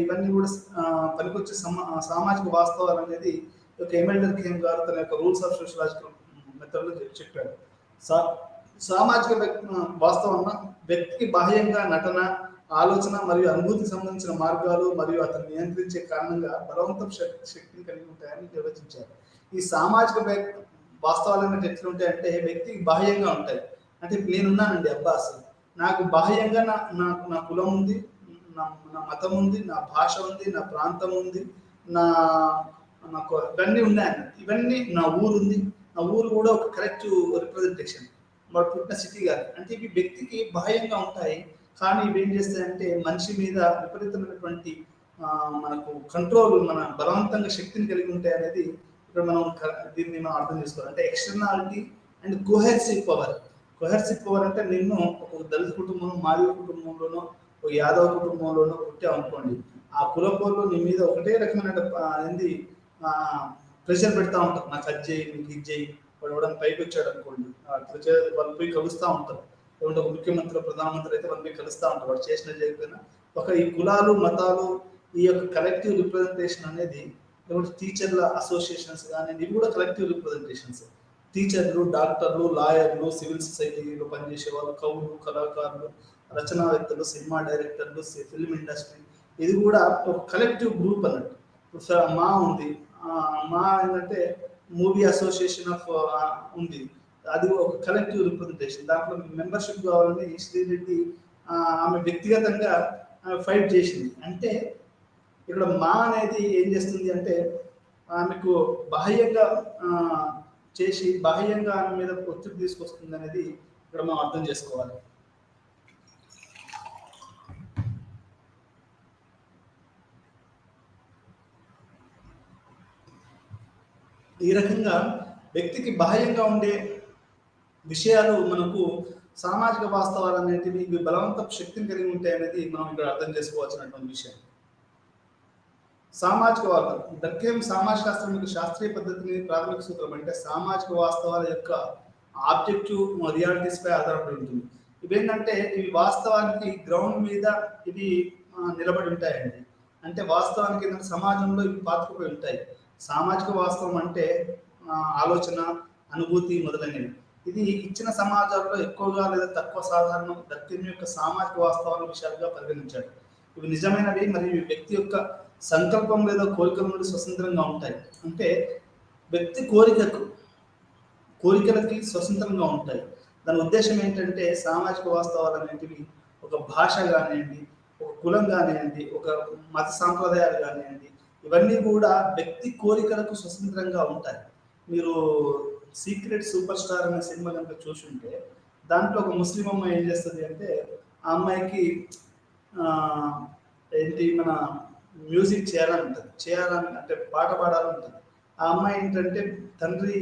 ఇవన్నీ కూడా పనికొచ్చే సామాజిక వాస్తవాలు అనేది యొక్క ఎమెల్ డర్కేమ్ గారు తన యొక్క రూల్స్ ఆఫ్ సోషలాజికల్ మెథడ్ లో చెప్పాడు. సామాజిక వాస్తవం వ్యక్తికి బాహ్యంగా నటన, ఆలోచన మరియు అనుభూతికి సంబంధించిన మార్గాలు మరియు అతను నియంత్రించే కారణంగా బలవంతం శక్తిని కలిగి ఉంటాయని నిర్వచించారు. ఈ సామాజిక వాస్తవాలు అనేది ఎట్లుంటాయంటే వ్యక్తికి బాహ్యంగా ఉంటాయి. అంటే నేనున్నానండి అబ్బాస్, నాకు బాహ్యంగా నా కులం ఉంది, నా మతం ఉంది, నా భాష ఉంది, నా ప్రాంతం ఉంది, నాకు ఇవన్నీ ఉన్నాయండి. ఇవన్నీ నా ఊరు ఉంది, నా ఊరు కూడా ఒక కరెక్ట్ రిప్రజెంటేషన్, వాడు పుట్టిన సిటీ గారు. అంటే ఇవి వ్యక్తికి బాహ్యంగా ఉంటాయి, కానీ ఇవి ఏం చేస్తాయంటే మనిషి మీద విపరీతమైనటువంటి మనకు కంట్రోల్, మన బలవంతంగా శక్తిని కలిగి ఉంటాయి అనేది ఇక్కడ మనం దీన్ని మనం అర్థం చేసుకోవాలి. అంటే ఎక్స్టర్నాలిటీ అండ్ కోహెర్సివ్ పవర్. కోహెర్సివ్ పవర్ అంటే నిన్ను ఒక దళిత కుటుంబం, మాదిగ కుటుంబంలోనో, ఒక యాదవ కుటుంబంలోనో పుట్టావు అనుకోండి, ఆ కులపోళ్ళు నీ మీద ఒకటే రకమైన ప్రెషర్ పెడతా ఉంటారు. నాకు అది చేయి, నీకు ఇది చేయి. వాడు ఎవడన్నా పైకి వచ్చాడు అనుకోండి, వాళ్ళు పోయి కలుస్తూ ఉంటారు. ఒక ముఖ్యమంత్రి, ప్రధానమంత్రి అయితే వాళ్ళు పోయి కలుస్తూ ఉంటారు, వాడు చేసిన చేయకపోయినా. ఈ కులాలు, మతాలు, ఈ యొక్క కలెక్టివ్ రిప్రజెంటేషన్ అనేది టీచర్ల అసోసియేషన్స్ కానీ ఇవి కూడా కలెక్టివ్ రిప్రజెంటేషన్స్. టీచర్లు, డాక్టర్లు, లాయర్లు, సివిల్ సొసైటీలో పనిచేసే వాళ్ళు, కవులు, కళాకారులు, రచనావేత్తలు, సినిమా డైరెక్టర్లు, ఫిల్మ్ ఇండస్ట్రీ, ఇది కూడా ఒక కలెక్టివ్ గ్రూప్ అన్నట్టు. మా ఉంది, మా ఏంటంటే మూవీ అసోసియేషన్ ఆఫ్ ఉంది, అది ఒక కలెక్టివ్ రిప్రజెంటేషన్. దాంట్లో మెంబర్షిప్ కావాలని శ్రీరెడ్డి ఆమె వ్యక్తిగతంగా ఫైట్ చేసింది. అంటే ఇక్కడ మా అనేది ఏం చేస్తుంది అంటే ఆమెకు బాహ్యంగా చేసి బాహ్యంగా ఆమె మీద ఒత్తిడి తీసుకొస్తుంది అనేది ఇక్కడ మనం అర్థం చేసుకోవాలి. ఈ రకంగా వ్యక్తికి బాహ్యంగా ఉండే విషయాలు మనకు సామాజిక వాస్తవాలు అనేటివి ఇవి బలవంతపు శక్తిని కలిగి ఉంటాయి అనేది మనం ఇక్కడ అర్థం చేసుకోవాల్సినటువంటి విషయం. సామాజిక వాదం దర్కేమ్ సామాజిక శాస్త్రం యొక్క శాస్త్రీయ పద్ధతిని ప్రాథమిక సూత్రం అంటే సామాజిక వాస్తవాల యొక్క ఆబ్జెక్టివ్ రియాలిటీస్ పై ఆధారపడి ఉంటుంది. ఇవేంటంటే ఇవి వాస్తవానికి గ్రౌండ్ మీద ఇవి నిలబడి ఉంటాయండి. అంటే వాస్తవానికి ఏంటంటే సమాజంలో ఇవి పాతుకుపోయి ఉంటాయి. సామాజిక వాస్తవం అంటే ఆలోచన, అనుభూతి మొదలైనవి. ఇది ఇచ్చిన సమాజాల్లో ఎక్కువగా లేదా తక్కువ సాధారణం దర్కేమ్ యొక్క సామాజిక వాస్తవాల విషయాలుగా పరిగణించాడు. ఇవి నిజమైనవి మరియు వ్యక్తి యొక్క సంకల్పం లేదా కోరికల నుండి స్వతంత్రంగా ఉంటాయి. అంటే వ్యక్తి కోరికలకి స్వతంత్రంగా ఉంటాయి. దాని ఉద్దేశం ఏంటంటే సామాజిక వాస్తవాలు అనేటివి ఒక భాష కానివ్వండి, ఒక కులం కానివ్వండి, ఒక మత సాంప్రదాయాలు కానివ్వండి, ఇవన్నీ కూడా వ్యక్తి కోరికలకు స్వతంత్రంగా ఉంటాయి. మీరు సీక్రెట్ సూపర్ స్టార్ అనే సినిమా కనుక చూసుంటే దాంట్లో ఒక ముస్లిం అమ్మాయి ఏం చేస్తుంది అంటే ఆ అమ్మాయికి ఏంటి మన మ్యూజిక్ చేయాలని అంటే పాట పాడాలని ఉంటుంది. ఆ అమ్మాయి ఏంటంటే తండ్రి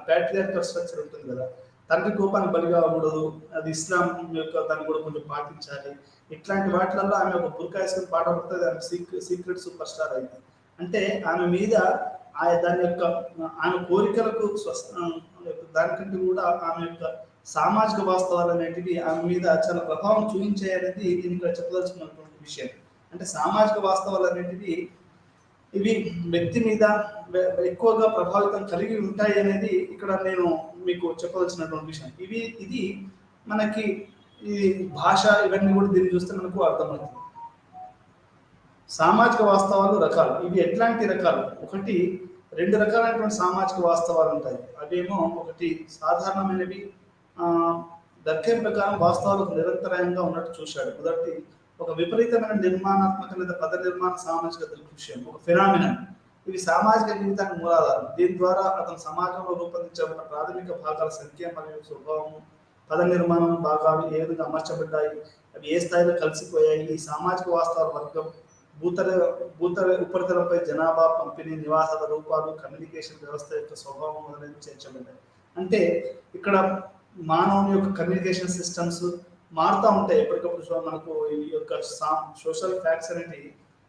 ప్యాట్రియార్కల్ స్ట్రక్చర్ ఉంటుంది కదా, తండ్రి కోపానికి బలి కాకూడదు, అది ఇస్లాం యొక్క దాన్ని కూడా కొంచెం పాటించాలి. ఇట్లాంటి వాటిలలో ఆమె ఒక బుర్కా వేసుకొని పాట పడుతుంది, ఆమె సీక్రెట్ సూపర్ స్టార్ అయింది. అంటే ఆమె మీద దాని యొక్క ఆమె కోరికలకు దానికంటే కూడా ఆమె యొక్క సామాజిక వాస్తవాలు అనేటివి ఆమె మీద చాలా ప్రభావం చూపించాయనేది దీనికి చెప్పదలుచుకున్నటువంటి విషయం. అంటే సామాజిక వాస్తవాలు అనేటివి ఇవి వ్యక్తి మీద ఎక్కువగా ప్రభావితం కలిగి ఉంటాయి అనేది ఇక్కడ నేను మీకు చెప్పవలసినటువంటి విషయం. ఇది మనకి ఈ భాష ఇవన్నీ కూడా దీన్ని చూస్తే మనకు అర్థమవుతుంది. సామాజిక వాస్తవాలు రకాలు, ఇవి ఎట్లాంటి రకాలు? రెండు రకాలైనటువంటి సామాజిక వాస్తవాలు ఉంటాయి. అవేమో ఒకటి సాధారణమైనవి, దర్కేమ్ ప్రకారం వాస్తవాలకు నిరంతరాయంగా ఉన్నట్టు చూశాడు. మొదటి ఒక విపరీతమైన నిర్మాణాత్మక లేదా పద నిర్మాణ సామాజిక దృగ్విషయం, ఒక ఫినామినన్. ఇవి సామాజిక జీవితానికి మూలాధారం. దీని ద్వారా అతను సమాజంలో రూపొందించబడిన ప్రాథమిక భాగాల సంఖ్య మరియు స్వభావం, పద నిర్మాణం భాగాలు ఏ విధంగా అమర్చబడ్డాయి, అవి ఏ స్థాయిలో కలిసిపోయాయి, ఈ సామాజిక వాస్తవాల వర్గం, భూతల భూతల ఉపరితలంపై జనాభా, పంపిణీ, నివాసాల రూపాలు, కమ్యూనికేషన్ వ్యవస్థ యొక్క స్వభావం మొదలైనవి చేర్చబడ్డాయి. అంటే ఇక్కడ మానవుని యొక్క కమ్యూనికేషన్ సిస్టమ్స్ మారుతూ ఉంటాయి ఎప్పటికప్పుడు. మనకు ఈ యొక్క సోషల్ ఫ్యాక్ట్స్ అనేవి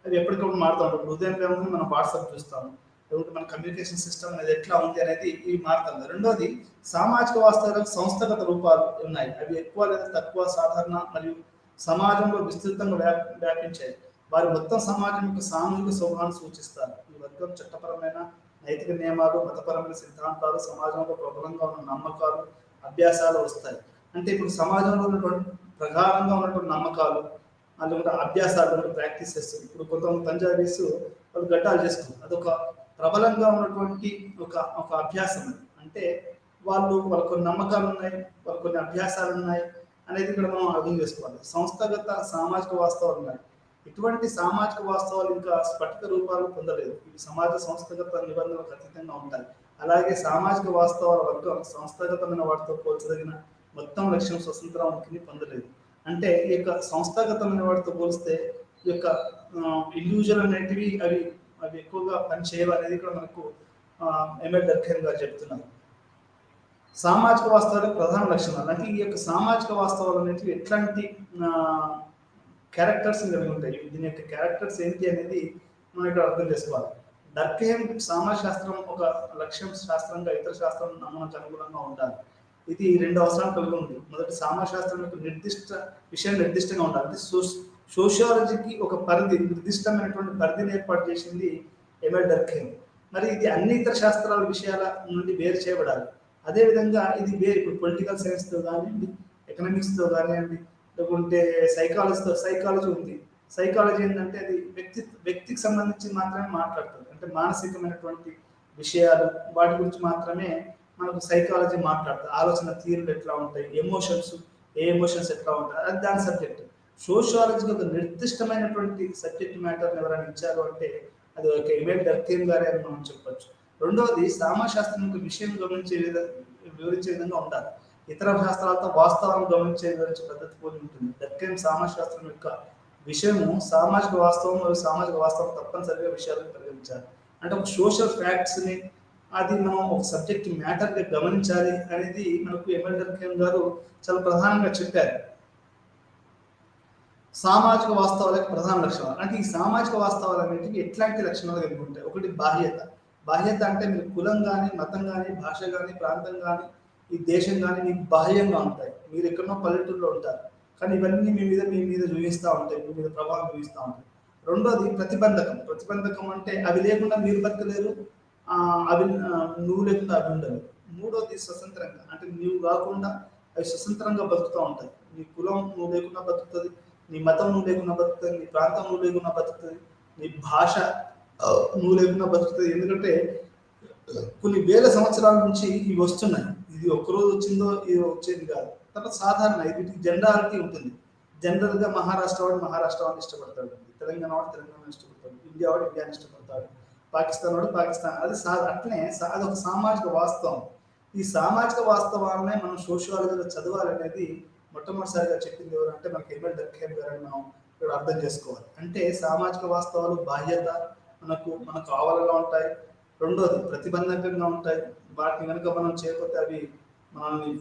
అవి ఎప్పటికప్పుడు మారుతూ ఉంటాయి. ఉదయం ఏమో మనం వాట్సాప్ చూస్తాము, లేకపోతే మన కమ్యూనికేషన్ సిస్టమ్ అనేది ఎట్లా ఉంది అనేది ఇవి మారుతుంది. రెండోది సామాజిక వాస్తవాలకు సంస్థగత రూపాలు ఉన్నాయి. అవి ఎక్కువ లేదా తక్కువ, సాధారణ మరియు సమాజంలో విస్తృతంగా వ్యాపించాయి. వారి మొత్తం సమాజం యొక్క సామూహిక స్వభావాన్ని సూచిస్తారు. ఈ వర్గం చట్టపరమైన నైతిక నియమాలు, మతపరమైన సిద్ధాంతాలు, సమాజంలో ప్రబలంగా ఉన్న నమ్మకాలు, అభ్యాసాలు వస్తాయి. అంటే ఇప్పుడు సమాజంలో ఉన్నటువంటి ప్రగాఢంగా ఉన్నటువంటి నమ్మకాలు, లేకుంటే అభ్యాసాలు, ప్రాక్టీసెస్. ఇప్పుడు కొంతమంది పంజాబీస్ వాళ్ళు గడ్డాలు చేస్తున్నారు, అదొక ప్రబలంగా ఉన్నటువంటి ఒక ఒక అభ్యాసం. అది అంటే వాళ్ళకు కొన్ని నమ్మకాలు ఉన్నాయి, వాళ్ళకు కొన్ని అభ్యాసాలు ఉన్నాయి అనేది ఇక్కడ మనం అర్థం చేసుకోవాలి. సంస్థాగత సామాజిక వాస్తవాలు ఉన్నాయి. ఇటువంటి సామాజిక వాస్తవాలు ఇంకా స్ఫటిక రూపాలు పొందలేదు. ఇవి సమాజ సంస్థాగత నిబంధనలకు అతీతంగా ఉంటాయి. అలాగే సామాజిక వాస్తవాల వర్గం సంస్థాగతమైన వాటితో పోల్చదగిన మొత్తం లక్ష్యం స్వతంత్ర ఉనికిని పొందలేదు. అంటే ఈ యొక్క సంస్థాగతమైన వాటితో పోలిస్తే ఈ యొక్క ఇల్యూజన్ అనేటివి అవి అవి ఎక్కువగా పనిచేయవు అనేది ఇక్కడ మనకు ఎంఎల్ డర్ఖేమ్ గారు చెప్తున్నారు. సామాజిక వాస్తవాల ప్రధాన లక్షణాలు అంటే ఈ యొక్క సామాజిక వాస్తవాలు అనేటివి ఎట్లాంటి క్యారెక్టర్స్ కలిగి ఉంటాయి. దీని యొక్క క్యారెక్టర్స్ ఏంటి అనేది మనం ఇక్కడ అర్థం చేసుకోవాలి. డర్ఖేమ్ సమాజ శాస్త్రం ఒక లక్ష్యం శాస్త్రంగా ఇతర శాస్త్రం నమ్మకానికి అనుగుణంగా ఉండాలి. ఇది రెండు అవసరాలు కలిగి ఉంది. మొదటి సమాజ శాస్త్రం యొక్క నిర్దిష్టంగా ఉండాలి. అంటే సోషియాలజీకి ఒక పరిధి, నిర్దిష్టమైనటువంటి పరిధిని ఏర్పాటు చేసింది ఎంఎల్ డర్ఖేమ్. మరి ఇది అన్ని ఇతర శాస్త్రాల విషయాల నుండి వేరు చేయబడాలి. అదేవిధంగా ఇది వేరు, ఇప్పుడు పొలిటికల్ సైన్స్తో కానివ్వండి, ఎకనామిక్స్తో కానివ్వండి, లేకుంటే సైకాలజీ ఉంది. సైకాలజీ ఏంటంటే అది వ్యక్తికి సంబంధించి మాత్రమే మాట్లాడుతుంది. అంటే మానసికమైనటువంటి విషయాలు వాటి గురించి మాత్రమే మనకు సైకాలజీ మాట్లాడుతుంది. ఆలోచన తీరులు ఎట్లా ఉంటాయి, ఏ ఎమోషన్స్ ఎట్లా ఉంటాయి, అది దాని సబ్జెక్ట్. సోషియాలజీకి ఒక నిర్దిష్టమైనటువంటి సబ్జెక్ట్ మ్యాటర్ని ఎవరైనా ఇచ్చారు అంటే అది ఒక ఎంఎల్ డర్ఖేమ్ గారే అని మనం చెప్పొచ్చు. రెండవది సామాశాస్త్రం యొక్క విషయం వివరించే విధంగా ఉండాలి. ఇతర శాస్త్రాలతో వాస్తవాలను వివరించే పద్ధతి పోలి ఉంటుంది. డర్ఖేమ్ సామాజికశాస్త్రం యొక్క విషయము సామాజిక వాస్తవం మరియు సామాజిక వాస్తవం తప్పనిసరిగా విషయాలను పరిగణించాలి. అంటే ఒక సోషల్ ఫ్యాక్ట్స్ని అది మనం ఒక సబ్జెక్ట్ మ్యాటర్గా గమనించాలి అనేది మనకు ఎంఎల్ డర్ఖేమ్ గారు చాలా ప్రధానంగా చెప్పారు. సామాజిక వాస్తవాలకు ప్రధాన లక్షణాలు అంటే ఈ సామాజిక వాస్తవాలు అనేటివి ఎట్లాంటి లక్షణాలు కలిగి ఉంటాయి. ఒకటి బాహ్యత. బాహ్యత అంటే మీరు కులం కానీ, మతం కానీ, భాష కానీ, ప్రాంతం కానీ, ఈ దేశం కానీ మీకు బాహ్యంగా ఉంటాయి. మీరు ఎక్కడో పల్లెటూరులో ఉంటారు, కానీ ఇవన్నీ మీ మీద చూపిస్తూ ఉంటాయి, మీ మీద ప్రభావం చూపిస్తూ ఉంటాయి. రెండోది ప్రతిబంధకం అంటే అవి లేకుండా మీరు బతకలేరు, అవి నువ్వు లేకుండా అవి ఉండవు. మూడోది స్వతంత్రంగా అంటే నువ్వు కాకుండా అవి స్వతంత్రంగా బతుకుతూ ఉంటాయి. నీ కులం నువ్వు లేకుండా బతుకుతుంది, నీ మతం నువ్వు లేకుండా బతుకుతుంది, నీ ప్రాంతం నువ్వు లేకుండా బతుకుతుంది, నీ భాష నువ్వు లేకుండా బతుకుతుంది. ఎందుకంటే కొన్ని వేల సంవత్సరాల నుంచి ఇవి వస్తున్నాయి. ఇది ఒక్కరోజు వచ్చిందో ఇది వచ్చేది కాదు. తర్వాత సాధారణ వీటికి జనరాలిటీ ఉంటుంది. జనరల్గా మహారాష్ట్ర వాడిని ఇష్టపడతాడు, తెలంగాణ వాడు తెలంగాణ ఇష్టపడతాడు, ఇండియా వాడు ఇండియాని ఇష్టపడతాడు, పాకిస్తాన్ వాడు పాకిస్తాన్. అది అట్లనే అది ఒక సామాజిక వాస్తవం. ఈ సామాజిక వాస్తవాలనే మనం సోషియాలజీలో చదవాలనేది మొట్టమొదటిసారిగా చెప్పింది ఎవరంటే మనకి ఎంఎల్ డర్ఖేమ్ గారని మనం ఇక్కడ అర్థం చేసుకోవాలి. అంటే సామాజిక వాస్తవాలు బాహ్యత మనకు ఆవలలో ఉంటాయి. రెండోది ప్రతిబంధకంగా ఉంటాయి. వాటిని కనుక మనం చేయకపోతే అవి మనల్ని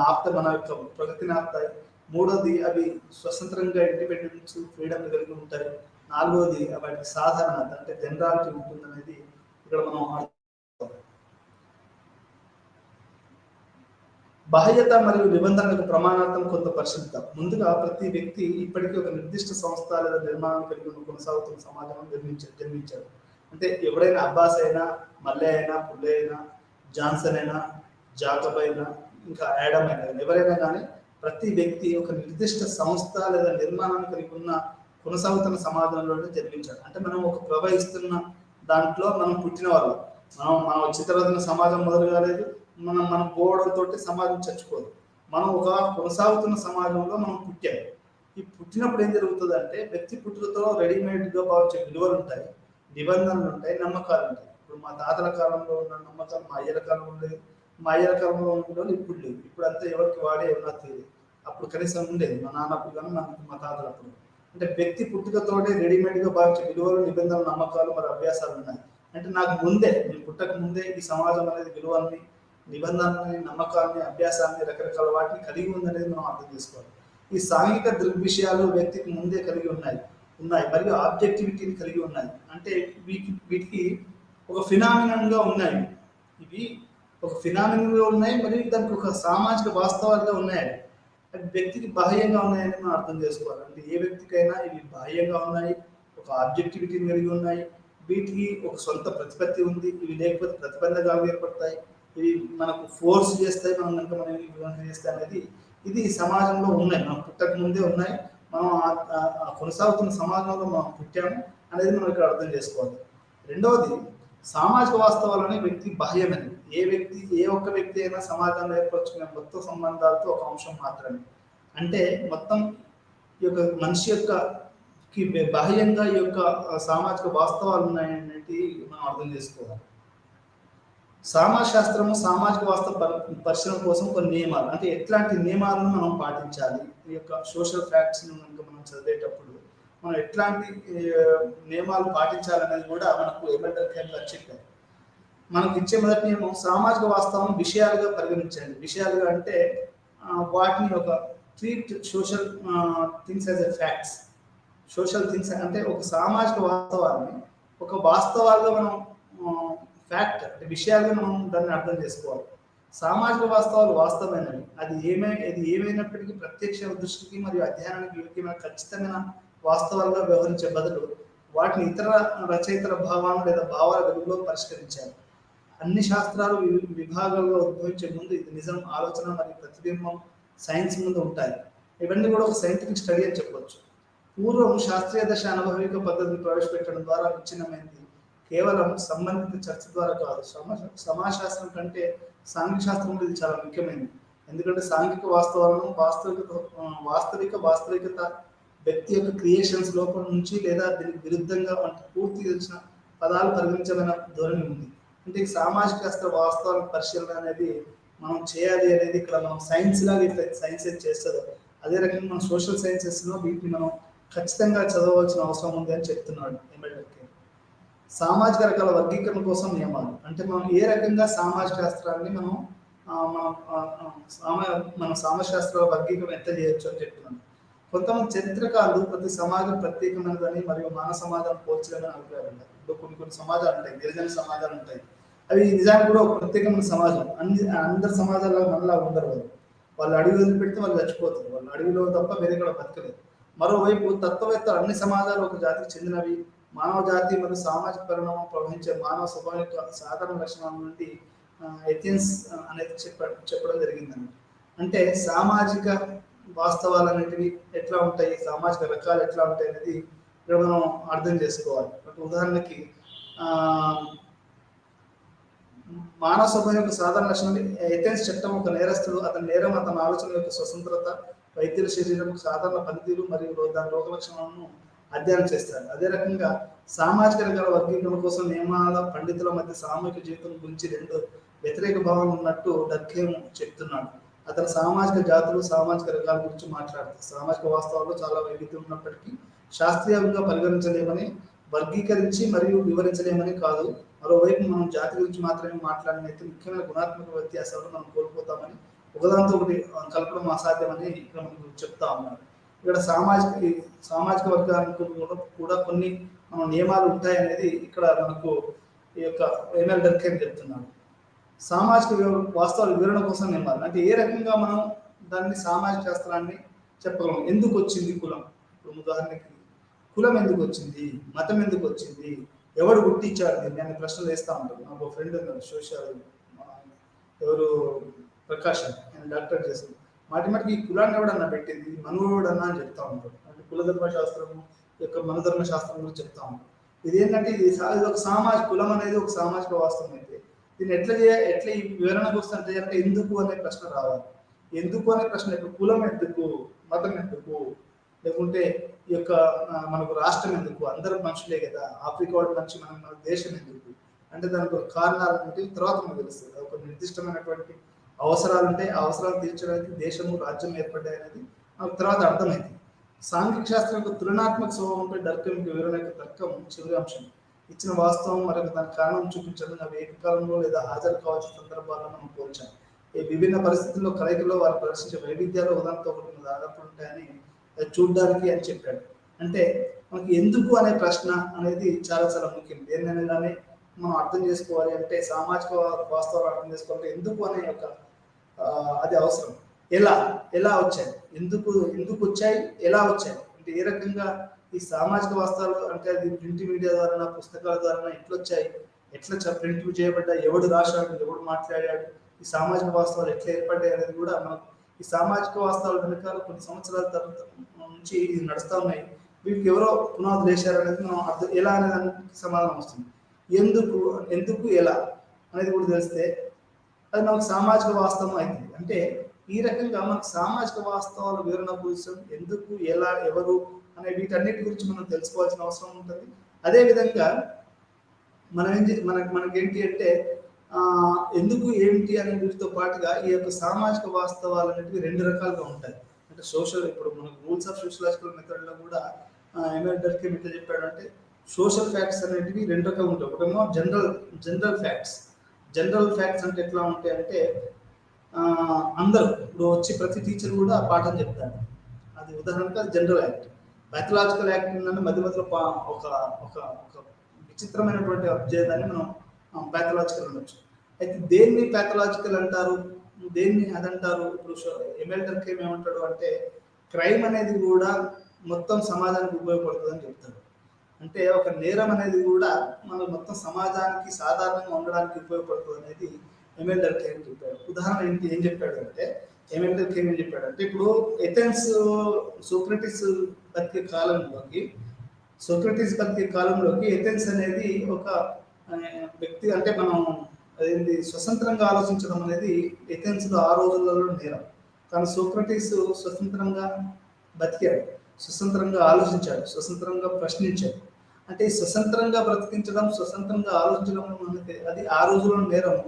ఆపుతాయి, మన యొక్క ప్రగతిని ఆపుతాయి. మూడోది అవి స్వతంత్రంగా ఇండిపెండెన్స్ ఫ్రీడమ్ కలిగి ఉంటాయి. నాలుగోది వాటికి సాధారణత అంటే జనరాలిటీ ఉంటుంది అనేది ఇక్కడ మనం బాహ్యత మరియు నిబంధనలకు ప్రమాణార్థం కొంత పరిశీలిద్దాం. ముందుగా ప్రతి వ్యక్తి ఇప్పటికీ ఒక నిర్దిష్ట సంస్థ లేదా నిర్మాణం కలిగి ఉన్న కొనసాగుతున్న సమాజంలో జన్మించారు. అంటే ఎవరైనా అబ్బాస్ అయినా, మల్లె అయినా, పుల్లె అయినా, జాన్సన్ అయినా, జాకబ్ అయినా, ఇంకా యాడమ్ అయినా, ఎవరైనా కానీ ప్రతి వ్యక్తి ఒక నిర్దిష్ట సంస్థ లేదా నిర్మాణాన్ని కలిగి ఉన్న కొనసాగుతున్న సమాజంలోనే జన్మించాడు. అంటే మనం ఒక ప్రవహిస్తున్న దాంట్లో మనం పుట్టిన వాళ్ళు. మనం చిత్రవదన సమాజం మొదలు కాలేదు, మనం పోవడంతో సమాజం చచ్చిపోదు. మనం ఒక కొనసాగుతున్న సమాజంలో మనం పుట్టాము. ఈ పుట్టినప్పుడు ఏం జరుగుతుంది అంటే వ్యక్తి పుట్టుకతో రెడీమేడ్గా భావించే విలువలు ఉంటాయి. నిబంధనలు ఉంటాయి, నమ్మకాలు ఉంటాయి. ఇప్పుడు మా తాతల కాలంలో ఉన్న నమ్మకాలు మా అయ్యల కాలంలో ఉండేది, మా అయ్యల కాలంలో ఉండేది ఇప్పుడు లేవు. ఇప్పుడు అంతా ఎవరికి వాడే ఎవరికి తెలియదు. అప్పుడు కనీసం ఉండేది మా నాన్నప్పుడు కానీ మా తాతలప్పుడు. అంటే వ్యక్తి పుట్టుకతోటే రెడీమేడ్గా భావించే విలువలు, నిబంధనలు, నమ్మకాలు మరి అభ్యాసాలు ఉన్నాయి. అంటే నాకు ముందే, నేను పుట్టక ముందే ఈ సమాజం అనేది విలువల్ని, నిబంధనల్ని, నమ్మకాలని, అభ్యాసాన్ని, రకరకాల వాటిని కలిగి ఉందనేది మనం అర్థం చేసుకోవాలి. ఈ సాంఘిక దృగ్విషయాలు వ్యక్తికి ముందే కలిగి ఉన్నాయి ఉన్నాయి మరియు ఆబ్జెక్టివిటీని కలిగి ఉన్నాయి. అంటే వీటికి ఒక ఫినామినన్గా ఉన్నాయి. ఇవి ఒక ఫినామినన్గా ఉన్నాయి మరియు దానికి ఒక సామాజిక వాస్తవాలుగా ఉన్నాయి. అది వ్యక్తికి బాహ్యంగా ఉన్నాయని మనం అర్థం చేసుకోవాలి. అంటే ఏ వ్యక్తికైనా ఇవి బాహ్యంగా ఉన్నాయి, ఒక ఆబ్జెక్టివిటీని కలిగి ఉన్నాయి, వీటికి ఒక సొంత ప్రతిపత్తి ఉంది. ఇవి లేకపోతే ప్రతిబంధకాలు ఏర్పడతాయి, ఇవి మనకు ఫోర్స్ చేస్తాయి, మనం కనుక మనం విమర్శ చేస్తే అనేది ఇది సమాజంలో ఉన్నాయి. మనం పుట్టక ముందే ఉన్నాయి, మనం కొనసాగుతున్న సమాజంలో మనం పుట్టాము అనేది మనం ఇక్కడ అర్థం చేసుకోవాలి. రెండవది, సామాజిక వాస్తవాలని వ్యక్తి బాహ్యమని. ఏ ఒక్క వ్యక్తి అయినా సమాజంలో ఏర్పరచుకునే మొత్తం సంబంధాలతో ఒక అంశం మాత్రమే. అంటే మొత్తం ఈ యొక్క మనిషి యొక్క బాహ్యంగా ఈ యొక్క సామాజిక వాస్తవాలు ఉన్నాయనేది మనం అర్థం చేసుకోవాలి. సమాజ శాస్త్రము సామాజిక వాస్తవ పరిశీలన కోసం కొన్ని నియమాలు, అంటే ఎట్లాంటి నియమాలను మనం పాటించాలి, ఈ యొక్క సోషల్ ఫ్యాక్ట్స్ మనం చదివేటప్పుడు మనం ఎట్లాంటి నియమాలు పాటించాలనేది కూడా మనకు ఎమ్మెల్యే చెప్పారు. మనకు ఇచ్చే మొదటి నియమం, సామాజిక వాస్తవం విషయాలుగా పరిగణించండి. విషయాలుగా అంటే వాటిని ఒక treat social things as a facts. Social things అంటే ఒక సామాజిక వాస్తవాన్ని ఒక వాస్తవాలుగా మనం ఫ్యాక్ట్ అంటే విషయాలుగా మనం దాన్ని అర్థం చేసుకోవాలి. సామాజిక వాస్తవాలు వాస్తవమైనవి, అది ఏమైనప్పటికీ ప్రత్యక్ష దృష్టికి మరియు అధ్యయనానికి యోగ్యమైన ఖచ్చితమైన వాస్తవాలుగా వ్యవహరించే బదులు వాటిని ఇతర రచయితల భావాలను లేదా భావాల వెలుగులో పరిష్కరించాలి. అన్ని శాస్త్రాలు విభాగాల్లో ఉద్భవించే ముందు ఇది నిజం, ఆలోచన మరియు ప్రతిబింబం సైన్స్ ముందు ఉంటాయి. ఇవన్నీ కూడా ఒక సైంటిఫిక్ స్టడీ అని చెప్పవచ్చు. పూర్వం శాస్త్రీయ దశ అనుభవిక పద్ధతిని ప్రవేశపెట్టడం ద్వారా విచ్ఛిన్నమైంది. కేవలం సంబంధిత చర్చ ద్వారా కాదు. సమాజశాస్త్రం కంటే సాంఘిక శాస్త్రం ఇది చాలా ముఖ్యమైనది. ఎందుకంటే సాంఘిక వాస్తవాలను వాస్తవికత వ్యక్తి యొక్క క్రియేషన్స్ లోపల నుంచి లేదా దీనికి విరుద్ధంగా వంటి పూర్తి తెలిసిన పదాలు పరిగణించమైన ధోరణి ఉంది. అంటే ఈ సామాజిక శాస్త్ర వాస్తవాల పరిశీలన అనేది మనం చేయాలి అనేది ఇక్కడ మనం సైన్స్ లాగా ఇట్లా సైన్స్ ఏం చేస్తుందో అదే రకంగా మనం సోషల్ సైన్సెస్లో వీటిని మనం ఖచ్చితంగా చదవవలసిన అవసరం ఉంది అని చెప్తున్నాడు ఎమ్మెల్యే. సామాజిక రకాల వర్గీకరణ కోసం నియమాలు, అంటే మనం ఏ రకంగా సామాజిక శాస్త్రాన్ని మనం సామాజిక శాస్త్రాల వర్గీకరణ ఎంత చేయొచ్చు అని చెప్తున్నాను. కొంతమంది చరిత్రకారులు ప్రతి సమాజం ప్రత్యేకమైనదని మరియు మానవ సమాజం పోల్చలేదని అభిప్రాయం. ఇప్పుడు కొన్ని సమాజాలు ఉంటాయి, గిరిజన సమాజాలు ఉంటాయి, అవి నిజానికి కూడా ఒక ప్రత్యేకమైన సమాజం. అందరి సమాజాల్లో మనలా ఉండరు. వాళ్ళు అడవి వదిలిపెడితే వాళ్ళు చచ్చిపోతారు, వాళ్ళు అడవిలో తప్ప వేరే కూడా బతకలేదు. మరోవైపు తత్వవేత్తలు అన్ని సమాజాలు ఒక జాతికి చెందినవి, మానవ జాతి మరియు సామాజిక పరిణామం ప్రవహించే మానవ స్వభావం యొక్క సాధారణ లక్షణాల నుండి ఎథియన్స్ అనేది చెప్పడం జరిగిందండి. అంటే సామాజిక వాస్తవాలు అనేటివి ఎట్లా ఉంటాయి, సామాజిక రకాలు ఎట్లా ఉంటాయి అనేది ఇక్కడ మనం అర్థం చేసుకోవాలి. ఉదాహరణకి మానవ స్వభావం యొక్క సాధారణ లక్షణాలు ఎథెన్స్ చట్టం, ఒక నేరస్తుడు అతని నేరం అతని ఆలోచన యొక్క స్వతంత్రత, వైద్యుల శరీరం సాధారణ పనితీరు మరియు దాని రోగ లక్షణాలను అధ్యయనం చేస్తారు. అదే రకంగా సామాజిక రకాల వర్గీకరణ కోసం నియమాల పండితుల మధ్య సామూహిక జీవితం గురించి రెండు వ్యతిరేక భావనలు ఉన్నట్టు డర్కేమ్ చెప్తున్నాడు. అతను సామాజిక జాతులు, సామాజిక రకాల గురించి మాట్లాడుతారు. సామాజిక వాస్తవాల్లో చాలా వైవిధ్యం ఉన్నప్పటికీ శాస్త్రీయంగా పరిగణించలేమని, వర్గీకరించి మరియు వివరించలేమని కాదు. మరోవైపు మనం జాతి గురించి మాత్రమే మాట్లాడినైతే ముఖ్యమైన గుణాత్మక వ్యత్యాసాలు మనం కోల్పోతామని, ఒకదాంతో ఒకటి కలపడం అసాధ్యమని ఇక్కడ మనకు చెప్తా ఉన్నారు. ఇక్కడ సామాజిక వర్గానికి కూడా కొన్ని నియమాలు ఉంటాయనేది ఇక్కడ మనకు ఈ యొక్క ఎమ్మెల్ డర్కేమ్ చెప్తున్నాడు. సామాజిక వాస్తవాల వివరణ కోసం నియమాలు, అంటే ఏ రకంగా మనం దాన్ని సామాజిక శాస్త్రాన్ని చెప్పగలం. ఎందుకు వచ్చింది కులం? ఇప్పుడు ఉదాహరణకి కులం ఎందుకు వచ్చింది, మతం ఎందుకు వచ్చింది, ఎవడు గుర్తించాడు దీన్ని అని ప్రశ్నలు వేస్తూ ఉంటారు. నాకు ఒక ఫ్రెండ్ ఉన్నారు సోషల్ ఎవరు ప్రకాష్ అని, ఆయన డాక్టర్ చేశారు. మాటిమాటికి ఈ కులాన్ని ఎవడన్నా పెట్టింది, మనువుడన్నా అని చెప్తా ఉంటారు. అంటే కులధర్మ శాస్త్రము యొక్క మనధర్మ శాస్త్రం గురించి చెప్తా ఉంటారు. ఇది ఏంటంటే ఇది ఒక సామాజిక కులం అనేది ఒక సామాజిక వాస్తవం అయితే దీన్ని ఎట్లా ఈ వివరణకు వస్తుంటే అంటే ఎందుకు అనే ప్రశ్న రావాలి. ఎందుకు అనే ప్రశ్న, ఇప్పుడు కులం ఎందుకు, మతం ఎందుకు, లేకుంటే ఈ యొక్క మనకు రాష్ట్రం ఎందుకు, అందరూ మనుషులే కదా, ఆఫ్రికా వాడు మనిషి, మన దేశం ఎందుకు అంటే దానికి ఒక కారణాలు అంటే తర్వాత మనకు తెలుస్తుంది. ఒక నిర్దిష్టమైనటువంటి అవసరాలు ఉంటాయి, ఆ అవసరాలు తీర్చడానికి దేశము రాజ్యం ఏర్పడ్డాయి అనేది మనకు తర్వాత అర్థమైంది. సాంఘిక శాస్త్రం యొక్క తులనాత్మక స్వభావంపై డర్కమ్ వివరణ యొక్క తర్కం చివరి అంశం. ఇచ్చిన వాస్తవం మరొక దాని కారణం చూపించడం, అవి ఏకకాలంలో లేదా హాజరు కావాల్సిన సందర్భాలను మనం పోల్చాం. ఈ విభిన్న పరిస్థితుల్లో కలయికలో వారు ప్రదర్శించే వైవిధ్యాలు ఒకదానితో ఒకటి ఆధారపడి ఉంటాయని అది చూడడానికి అని చెప్పాడు. అంటే మనకి ఎందుకు అనే ప్రశ్న అనేది చాలా చాలా ముఖ్యం. దేన్నైనా కానీ మనం అర్థం చేసుకోవాలి అంటే, సామాజిక వాస్తవాలు అర్థం చేసుకోవాలంటే ఎందుకు అనే ఒక అది అవసరం. ఎలా ఎలా వచ్చాయి, ఎందుకు ఎందుకు వచ్చాయి, ఎలా వచ్చాయి అంటే ఏ రకంగా ఈ సామాజిక వాస్తవాలు అంటే అది ప్రింట్ మీడియా ద్వారా, పుస్తకాల ద్వారా ఎట్లా వచ్చాయి, ఎట్లా ప్రింట్ చేయబడ్డాయి, ఎవడు రాశాడు, ఎవడు మాట్లాడాడు, ఈ సామాజిక వాస్తవాలు ఎట్లా ఏర్పడ్డాయి అనేది కూడా మనకు ఈ సామాజిక వాస్తవాల వెనకాల కొన్ని సంవత్సరాల తర్వాత నుంచి ఇది నడుస్తూ ఉన్నాయి. వీటికి ఎవరో పునాదులు వేశారు అనేది మనం అర్థం ఎలా అనే దానికి సమాధానం వస్తుంది. ఎందుకు ఎందుకు ఎలా అనేది కూడా తెలిస్తే అది మనకు సామాజిక వాస్తవం అయింది. అంటే ఈ రకంగా మనకు సామాజిక వాస్తవాల వివరణ కోసం ఎందుకు, ఎలా, ఎవరు అనే వీటన్నిటి గురించి మనం తెలుసుకోవాల్సిన అవసరం ఉంటుంది. అదేవిధంగా మనకేంటి అంటే ఎందుకు ఏమిటి అనే వీటితో పాటుగా ఈ యొక్క సామాజిక వాస్తవాలు అనేవి రెండు రకాలుగా ఉంటాయి. అంటే సోషల్, ఇప్పుడు మనకు రూల్స్ ఆఫ్ సోషలాజికల్ మెథడ్లో కూడా ఎమ్మెల్ డర్కీమ్ ఎట్లా చెప్పాడు అంటే, సోషల్ ఫ్యాక్ట్స్ అనేటివి రెండు రకాలు ఉంటాయి. ఒకటేమో జనరల్ ఫ్యాక్ట్స్. జనరల్ ఫ్యాక్ట్స్ అంటే ఎట్లా ఉంటాయి అంటే, అందరూ ఇప్పుడు వచ్చి ప్రతి టీచర్ కూడా పాఠం చెప్తారు. అది ఉదాహరణకు అది జనరల్ యాక్ట్. మ్యాథలాజికల్ యాక్ట్ ఉందంటే మధ్య మధ్యలో ఒక ఒక విచిత్రమైనటువంటి అబ్జేదాన్ని మనం ప్యాథలాజికల్ అనొచ్చు. అయితే దేన్ని ప్యాథలాజికల్ అంటారు, దేన్ని అదంటారు? ఇప్పుడు ఎమ్మెల్ డర్కీమ్ ఏమంటాడు అంటే, క్రైమ్ అనేది కూడా మొత్తం సమాజానికి ఉపయోగపడుతుంది అని చెప్తాడు. అంటే ఒక నేరం అనేది కూడా మన మొత్తం సమాజానికి సాధారణంగా ఉండడానికి ఉపయోగపడుతుంది అనేది ఎమ్మెల్ డర్కీమ్ చెప్పాడు. ఉదాహరణ ఏం చెప్పాడు అంటే, ఎమ్మెల్ డర్కీమ్ ఏం చెప్పాడు అంటే, ఇప్పుడు ఎథెన్స్ సోక్రటీస్ బతికే కాలంలోకి ఎథెన్స్ అనేది ఒక వ్యక్తి, అంటే మనం అదేంటి స్వతంత్రంగా ఆలోచించడం అనేది ఎథెన్స్లో ఆ రోజులలో నేరం. కానీ సోక్రటీస్ స్వతంత్రంగా బతికాడు, స్వతంత్రంగా ఆలోచించాడు, స్వతంత్రంగా ప్రశ్నించాడు. అంటే స్వతంత్రంగా బ్రతికించడం, స్వతంత్రంగా ఆలోచించడం అనేది అది ఆ రోజులో నేరం.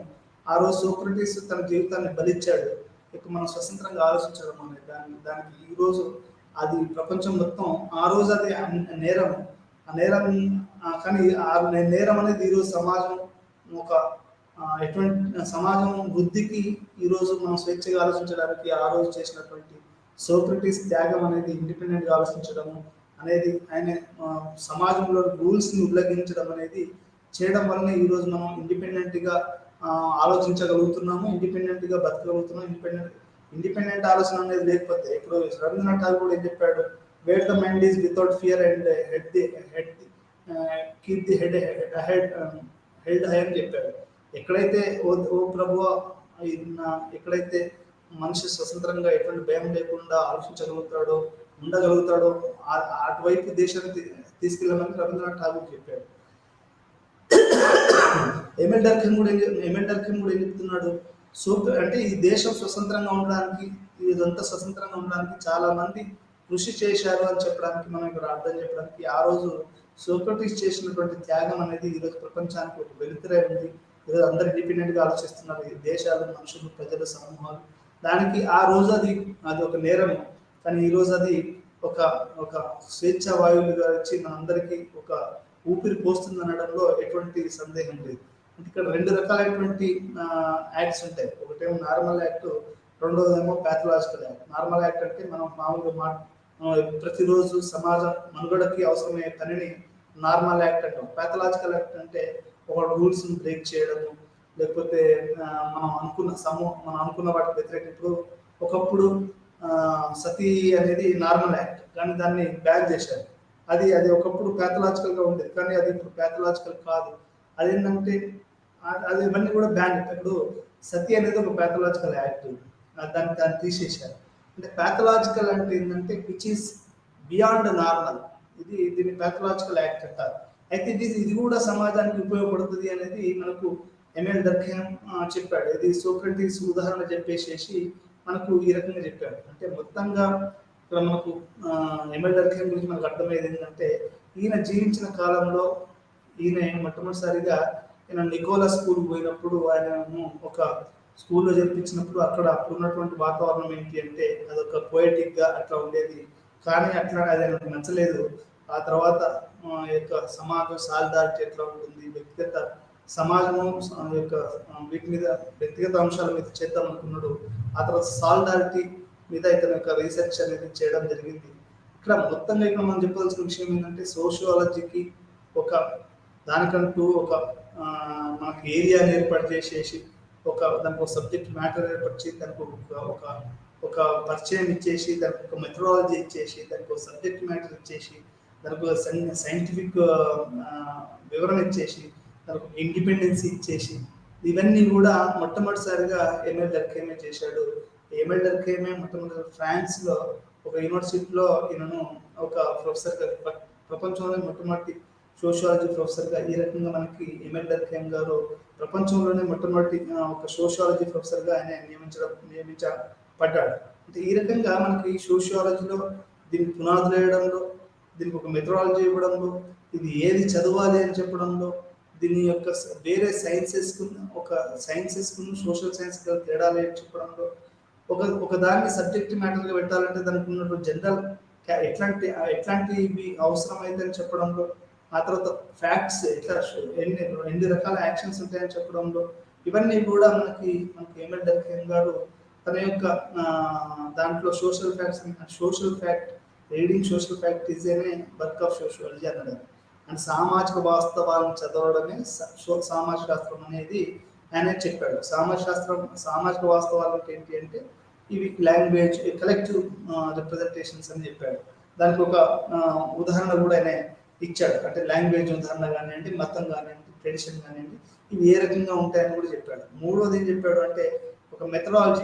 ఆ రోజు సోక్రటీస్ తన జీవితాన్ని బలిచ్చాడు. ఇక మనం స్వతంత్రంగా ఆలోచించడం అనేది దానికి ఈ రోజు అది ప్రపంచం మొత్తం ఆ రోజు అది నేరం. ఆ నేరం కానీ ఆ నేరం అనేది ఈరోజు సమాజం ఒక ఎటువంటి సమాజం వృద్ధికి ఈరోజు మనం స్వేచ్ఛగా ఆలోచించడానికి ఆ రోజు చేసినటువంటి సోక్రటీస్ త్యాగం అనేది, ఇండిపెండెంట్గా ఆలోచించడం అనేది, ఆయన సమాజంలో రూల్స్ని ఉల్లంఘించడం అనేది చేయడం వలన ఈరోజు మనం ఇండిపెండెంట్గా ఆలోచించగలుగుతున్నాము, ఇండిపెండెంట్గా బతకగలుగుతున్నాం. ఇండిపెండెంట్ ఆలోచన అనేది లేకపోతే, ఇప్పుడు రవీంద్రనాథ్ ఠాగూర్ ఏం చెప్పాడు, wear the mind is without fear and keep the held high అని చెప్పాడు. ఎక్కడైతే ఓ ప్రభు ఎక్కడైతే మనిషి స్వతంత్రంగా ఎటువంటి భయం లేకుండా ఆలోచించగలుగుతాడో, ఉండగలుగుతాడో అటువైపు దేశాన్ని తీసుకెళ్ళమని రవీంద్రనాథ్ ఠాగూర్ చెప్పాడు. ఎమ్మెల్ డర్కీమ్ కూడా ఏం చెప్తున్నాడు, అంటే ఈ దేశం స్వతంత్రంగా ఉండడానికి, ఇదంతా స్వతంత్రంగా ఉండడానికి చాలా మంది కృషి చేశారు అని చెప్పడానికి, మనం ఇక్కడ అర్థం చెప్పడానికి, ఆ రోజు సోక్రటీస్ చేసినటువంటి త్యాగం అనేది ఈరోజు ప్రపంచానికి ఒక వెలుతురే ఉంది. ఈరోజు అందరు ఇండిపెండెంట్గా ఆలోచిస్తున్నారు, ఈ దేశాలు, మనుషులు, ప్రజలు, సమూహాలు. దానికి ఆ రోజు అది ఒక నేరము, కానీ ఈరోజు అది ఒక ఒక స్వేచ్ఛ వాయువులుగా వచ్చి మనందరికీ ఒక ఊపిరి పోస్తుంది అనడంలో ఎటువంటి సందేహం లేదు. అంటే ఇక్కడ రెండు రకాలైనటువంటి యాక్ట్స్ ఉంటాయి. ఒకటేమో నార్మల్ యాక్ట్, రెండోదేమో ప్యాథలాజికల్ యాక్ట్. నార్మల్ యాక్ట్ అంటే మనం మామూలుగా ప్రతిరోజు సమాజం మనుగడకి అవసరమయ్యే పనిని నార్మల్ యాక్ట్ అంటాం. ప్యాథలాజికల్ యాక్ట్ అంటే ఒక రూల్స్ని బ్రేక్ చేయడము, లేకపోతే మనం అనుకున్న వాటికి వ్యతిరేక. ఇప్పుడు ఒకప్పుడు సతీ అనేది నార్మల్ యాక్ట్, కానీ దాన్ని బ్యాన్ చేశారు. అది ఒకప్పుడు ప్యాథలాజికల్గా ఉండేది, కానీ అది ఇప్పుడు ప్యాథలాజికల్ కాదు. అదేంటంటే అది ఇవన్నీ కూడా బ్యాన్. ఇప్పుడు సతీ అనేది ఒక ప్యాథలాజికల్ యాక్ట్, దాన్ని తీసేశారు. అంటే ప్యాథలాజికల్ అంటే ఏంటంటే విచ్ ఈస్ బియాండ్ నార్మల్, దీన్ని ప్యాథలాజికల్ యాక్ట్ అంటారు. అయితే ఇది కూడా సమాజానికి ఉపయోగపడుతుంది అనేది మనకు ఎమ్మెల్ డర్కీమ్ చెప్పాడు. ఇది సోక్రటీస్ ఉదాహరణ చెప్పేసేసి మనకు ఈ రకంగా చెప్పాడు. అంటే మొత్తంగా ఇక్కడ మనకు ఎంఎల్ డర్కీమ్ గురించి మనకు అర్థమయ్యేది ఏంటంటే ఈయన జీవించిన కాలంలో ఈయన మొట్టమొదటిసారిగా ఈయన నికోలా స్కూల్ పోయినప్పుడు ఆయనను ఒక స్కూల్లో చేర్పించినప్పుడు అక్కడ ఉన్నటువంటి వాతావరణం ఏంటి అంటే అదొక పోయటిక్ గా అట్లా ఉండేది. కానీ అట్లా అది ఆయనకు నచ్చలేదు. ఆ తర్వాత యొక్క సమాజం సాలిడారిటీ ఎట్లా ఉంటుంది, వ్యక్తిగత సమాజము యొక్క వీటి మీద వ్యక్తిగత అంశాల మీద చేద్దాం అనుకున్నాడు. ఆ తర్వాత సాలిడారిటీ మీద ఇతని యొక్క రీసెర్చ్ అనేది చేయడం జరిగింది. ఇక్కడ మొత్తంగా ఇక్కడ మనం చెప్పాల్సిన విషయం ఏంటంటే సోషియాలజీకి ఒక దానికంటూ ఒక మనకి ఏరియాని ఏర్పాటు చేసేసి దానికి ఒక సబ్జెక్ట్ మ్యాటర్ ఏర్పరిచి దానికి ఒక ఒక పరిచయం ఇచ్చేసి దానికి ఒక మెథడాలజీ ఇచ్చేసి దానికి ఒక సబ్జెక్ట్ మ్యాటర్ ఇచ్చేసి దానికి ఒక సైంటిఫిక్ వివరణ ఇచ్చేసి దానికి ఇండిపెండెన్సీ ఇచ్చేసి ఇవన్నీ కూడా మొట్టమొదటిసారిగా ఎంఎల్ డర్కీమే చేశాడు. ఎంఎల్ డర్కీమే మొట్టమొదటి ఫ్రాన్స్లో ఒక యూనివర్సిటీలో ఈయనను ఒక ప్రొఫెసర్గా ప్రపంచంలో మొట్టమొదటి సోషియాలజీ ప్రొఫెసర్గా ఈ రకంగా మనకి ఎంఎల్ డర్కీమ్ గారు ప్రపంచంలోనే మొట్టమొదటి ఒక సోషియాలజీ ప్రొఫెసర్గా ఆయన నియమించబడ్డాడు. అంటే ఈ రకంగా మనకి సోషియాలజీలో దీనికి పునాదులు వేయడంలో, దీనికి ఒక మెథడాలజీ ఇవ్వడంలో, ఇది ఏది చదవాలి అని చెప్పడంలో, దీని యొక్క వేరే సైన్సెస్కు సోషల్ సైన్స్ తేడాలు ఏంటి చెప్పడంలో, ఒక దాన్ని సబ్జెక్ట్ మ్యాటర్గా పెట్టాలంటే దానికి ఉన్నటువంటి జనరల్ ఎట్లాంటివి అవసరమైతే అని చెప్పడంలో, ఆ తర్వాత ఫ్యాక్ట్స్ ఎట్లా ఎన్ని రకాల యాక్షన్స్ ఉంటాయని చెప్పడంలో, ఇవన్నీ కూడా మనకి ఎంఎల్ డర్కీమ్ గారు తన యొక్క దాంట్లో social fact reading social fact is a work of sociology అన్నాడు. అండ్ సామాజిక వాస్తవాలను చదవడమే సామాజిక శాస్త్రం అనేది ఆయన చెప్పాడు. సామాజిక వాస్తవాలు ఏంటి అంటే ఇవి లాంగ్వేజ్ కలెక్టివ్ రిప్రజెంటేషన్స్ అని చెప్పాడు. దానికి ఒక ఉదాహరణ కూడా ఆయన ఇచ్చాడు. అంటే లాంగ్వేజ్ ఉదాహరణ కానివ్వండి, మతం కానివ్వండి, ట్రెడిషన్ కానివ్వండి, ఇవి ఏ రకంగా ఉంటాయని కూడా చెప్పాడు. మూడోది ఏం చెప్పాడు అంటే ఒక మెథడాలజీ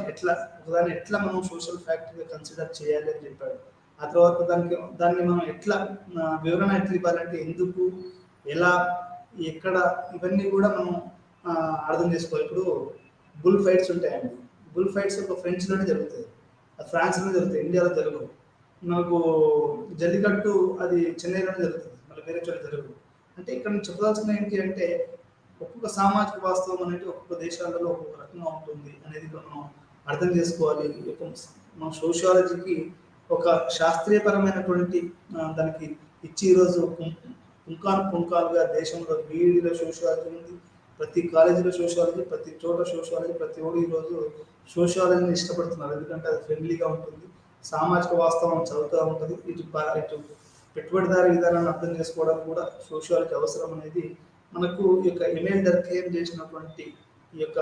ఒకదాన్ని ఎట్లా మనం సోషల్ ఫ్యాక్టర్గా కన్సిడర్ చేయాలి అని చెప్పాడు. ఆ తర్వాత దాన్ని మనం వివరణ ఎట్లా ఇవ్వాలంటే ఎందుకు, ఎలా, ఎక్కడ, ఇవన్నీ కూడా మనం అర్థం చేసుకోవాలి. ఇప్పుడు బుల్ ఫైట్స్ ఉంటాయండి. బుల్ ఫైట్స్ ఒక ఫ్రెంచ్లోనే జరుగుతాయి, అది ఫ్రాన్స్లోనే జరుగుతాయి, ఇండియాలో జరగవు. మనకు జల్లికట్టు అది చెన్నైలోనే జరుగుతుంది, మళ్ళీ వేరే చోట జరగదు. అంటే ఇక్కడ చెప్పదలసిన ఏంటి అంటే ఒక్కొక్క సామాజిక వాస్తవం అనేది ఒక్కొక్క దేశాలలో ఒక్కొక్క రకంగా ఉంటుంది అనేది మనం అర్థం చేసుకోవాలి. మన సోషియాలజీకి ఒక శాస్త్రీయపరమైనటువంటి దానికి ఇచ్చి ఈరోజు పుంకాలుగా దేశంలో బీఈడీలో సోషియాలజీ ఉంది, ప్రతి కాలేజీలో సోషియాలజీ, ప్రతి చోట సోషియాలజీ, ప్రతి ఒక్కరు ఈరోజు సోషియాలజీని ఇష్టపడుతున్నారు. ఎందుకంటే అది ఫ్రెండ్లీగా ఉంటుంది, సామాజిక వాస్తవం చదువుతూ ఉంటుంది. ఇటు పెట్టుబడిదారి విధానాన్ని అర్థం చేసుకోవడానికి కూడా సోషియాలజీ అవసరం అనేది మనకు ఈ యొక్క ఎంఎల్ డర్కీమ్ చేసినటువంటి ఈ యొక్క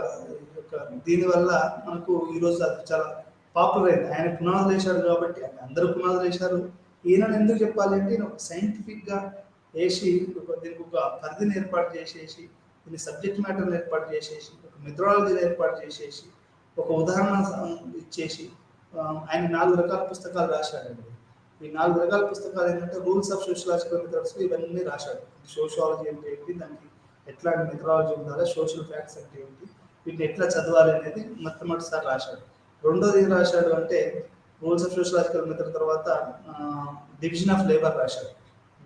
దీనివల్ల మనకు ఈరోజు అది చాలా పాపులర్ అయింది. ఆయన పునాదులు వేశారు కాబట్టి, అందరూ పునాదులు వేశారు. ఈయనను ఎందుకు చెప్పాలి అంటే ఈయన ఒక సైంటిఫిక్గా వేసి దీనికి ఒక పరిధిని ఏర్పాటు చేసేసి, దీని సబ్జెక్ట్ మ్యాటర్ని ఏర్పాటు చేసేసి, ఒక మెథడాలజీని ఏర్పాటు చేసేసి, ఒక ఉదాహరణ ఇచ్చేసి ఆయన 4 రకాల పుస్తకాలు రాశాడండి. ఈ 4 రకాల పుస్తకాలు ఏంటంటే రూల్స్ ఆఫ్ సోషియలాజికల్ మెథడ్స్, ఇవన్నీ రాశాడు. సోషియాలజీ అంటే ఏంటి, దానికి ఎట్లాంటి మెథడాలజీ ఉండాలి, సోషల్ ఫ్యాక్ట్స్ అంటే ఏంటి, వీటిని ఎట్లా చదవాలి అనేది మొట్టమొదటిసారి రాశాడు. రెండోది ఏం రాశాడు అంటే రూల్స్ ఆఫ్ సోషియలాజికల్ మెథడ్ తర్వాత డివిజన్ ఆఫ్ లేబర్ రాశాడు.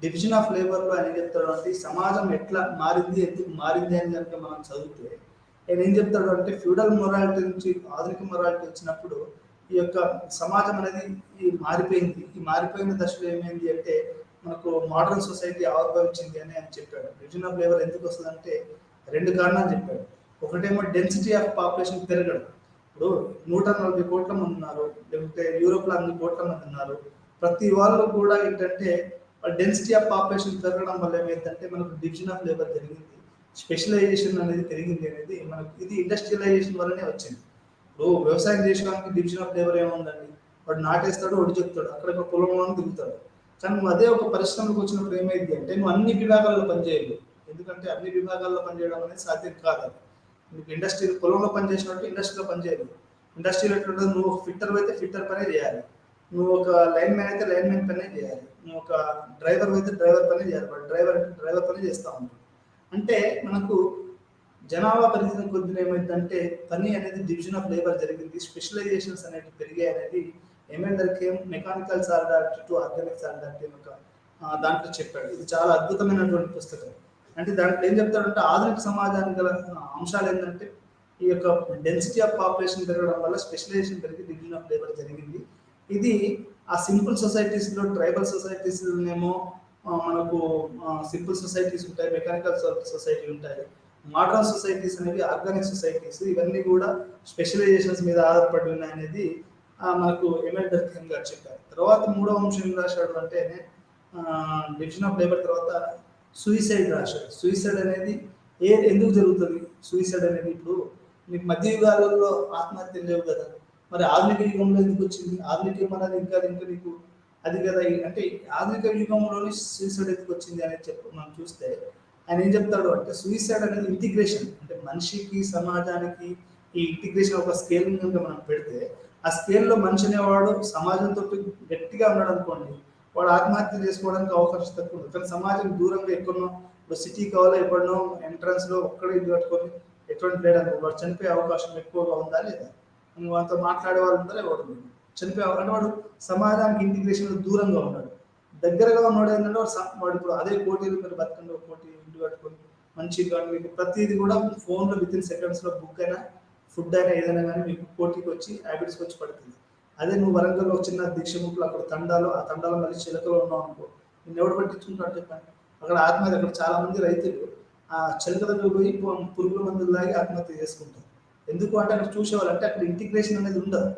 డివిజన్ ఆఫ్ లేబర్లో ఆయన ఏం చెప్తాడు అంటే సమాజం ఎట్లా మారింది, ఎందుకు మారింది అని కనుక మనం చదివితే ఆయన ఏం చెప్తాడు అంటే ఫ్యూడల్ మొరాలిటీ నుంచి ఆధునిక మొరాలిటీ వచ్చినప్పుడు ఈ యొక్క సమాజం అనేది మారిపోయింది. ఈ మారిపోయిన దశలో ఏమైంది అంటే మనకు మోడర్న్ సొసైటీ ఆవిర్భవించింది అని ఆయన చెప్పాడు. డివిజన్ ఆఫ్ లేబర్ ఎందుకు వస్తుందంటే 2 కారణాలు చెప్పాడు. ఒకటేమో డెన్సిటీ ఆఫ్ పాపులేషన్ పెరగడం. ఇప్పుడు 140 కోట్ల మంది ఉన్నారు, లేకపోతే యూరోప్లో అన్ని కోట్ల మంది ఉన్నారు. ప్రతి వాళ్ళు కూడా ఏంటంటే డెన్సిటీ ఆఫ్ పాపులేషన్ పెరగడం వల్ల ఏమైందంటే మనకు డివిజన్ ఆఫ్ లేబర్ జరిగింది, స్పెషలైజేషన్ అనేది పెరిగింది అనేది మనకు ఇది ఇండస్ట్రియలైజేషన్ వల్లనే వచ్చింది. ఇప్పుడు వ్యవసాయం చేయడానికి డివిజన్ ఆఫ్ లేబర్ ఏముందండి, వాడు నాటేస్తాడు, ఒడి చెప్తాడు, అక్కడ పొలంలో దిగుతాడు. కానీ నువ్వు అదే ఒక పరిశ్రమకు వచ్చినప్పుడు ఏమైంది అంటే నువ్వు అన్ని విభాగాల్లో పనిచేయదు. ఎందుకంటే అన్ని విభాగాల్లో పనిచేయడం అనేది సాధ్యం కాదు. నీకు ఇండస్ట్రీ పొలంలో పనిచేసినట్టు ఇండస్ట్రీలో పనిచేయదు. ఇండస్ట్రీలో ఎట్లుంటుంది, నువ్వు ఒక ఫిట్టర్ అయితే ఫిట్టర్ పనే చేయాలి, నువ్వు ఒక లైన్ మ్యాన్ అయితే లైన్ మ్యాన్ పనే చేయాలి, నువ్వు ఒక డ్రైవర్ అయితే డ్రైవర్ పనే చేయాలి, బట్ డ్రైవర్ అంటే డ్రైవర్ పనే చేస్తూ ఉంటాడు. అంటే మనకు జనాభా పెరిగిన కొద్దిగా ఏమైందంటే పని అనేది డివిజన్ ఆఫ్ లేబర్ జరిగింది, స్పెషలైజేషన్స్ అనేవి పెరిగాయి అనేది Emile Durkheim mechanical solidarity to organic solidarity అని ఒక దాంట్లో చెప్పాడు. ఇది చాలా అద్భుతమైనటువంటి పుస్తకం. అంటే దాంట్లో ఏం చెప్తాడంటే ఆధునిక సమాజానికి గల అంశాలు ఏంటంటే ఈ యొక్క డెన్సిటీ ఆఫ్ పాపులేషన్ పెరగడం వల్ల స్పెషలైజేషన్ పెరిగి డివిజన్ ఆఫ్ లేబర్ జరిగింది. ఇది ఆ సింపుల్ సొసైటీస్లో ట్రైబల్ సొసైటీస్నేమో మనకు సింపుల్ సొసైటీస్ ఉంటాయి, మెకానికల్ సొసైటీ ఉంటాయి. మోడర్న్ సొసైటీస్ అనేవి ఆర్గానిక్ సొసైటీస్, ఇవన్నీ కూడా స్పెషలైజేషన్స్ మీద ఆధారపడి ఉన్నాయి అనేది మనకు ఎమిల్ డర్కేమ్ గారు చెప్పారు. తర్వాత మూడవ అంశం ఏం రాశాడు అంటే డివిజన్ ఆఫ్ లేబర్ తర్వాత సూయిసైడ్ రాశాడు. సూయిసైడ్ అనేది ఎందుకు జరుగుతుంది? సూయిసైడ్ అనేది ఇప్పుడు మీకు మధ్య యుగాలలో ఆత్మహత్యలు లేవు కదా, మరి ఆధునిక యుగంలో ఎందుకు వచ్చింది? ఆధునిక యుగం అనేది ఇంకా నీకు అది కదా. అంటే ఆధునిక యుగంలోని సూయిసైడ్ ఎందుకు వచ్చింది అనేది మనం చూస్తే ఆయన ఏం చెప్తాడు అంటే సూయిసైడ్ అనేది ఇంటిగ్రేషన్, అంటే మనిషికి సమాజానికి ఈ ఇంటిగ్రేషన్ ఒక స్కేల్ కనుక మనం పెడితే ఆ స్కేల్లో మనిషి అనేవాడు సమాజంతో గట్టిగా ఉన్నాడు అనుకోండి, వాడు ఆత్మహత్య చేసుకోవడానికి అవకాశం తక్కువ ఉంది. కానీ సమాజం దూరంగా ఎక్కడనో ఇప్పుడు సిటీ కావాలో ఎక్కడనో ఎంట్రన్స్లో ఒక్కడే ఇల్లు కట్టుకొని ఎటువంటి లేడనుకో వాడు చనిపోయే అవకాశం ఎక్కువగా ఉందా లేదా? వాళ్ళతో మాట్లాడే వాళ్ళు ఉంటారా? ఎవరు చనిపోయే అంటే వాడు సమాజానికి ఇంటిగ్రేషన్ దూరంగా ఉన్నాడు. దగ్గరగా ఉన్నాడు ఏంటంటే వాడు ఇప్పుడు అదే కోటీలు మీరు బతకండి, ఒక కోటి ఇల్లు కట్టుకొని మంచిగా కానీ మీకు ప్రతిదీ కూడా ఫోన్లో విత్ ఇన్ సెకండ్స్లో బుక్ అయినా ఫుడ్ అయినా ఏదైనా కానీ మీకు కోటికి వచ్చి హ్యాబిట్స్కి వచ్చి పడుతుంది. అదే నువ్వు వరంగల్లో చిన్న దీక్షముఖులు అక్కడ తండాలో ఆ తండాలో మళ్ళీ చిలకలో ఉన్నావు అనుకో, నేను ఎవడు పట్టించుకుంటాడు చెప్పండి? అక్కడ ఆత్మహత్య, అక్కడ చాలా మంది రైతులు ఆ చిలక దగ్గర పోయి పురుగుల మందులు లాగి ఆత్మహత్య చేసుకుంటారు. ఎందుకు అంటే అక్కడ చూసేవాళ్ళు అంటే అక్కడ ఇంటిగ్రేషన్ అనేది ఉండదు.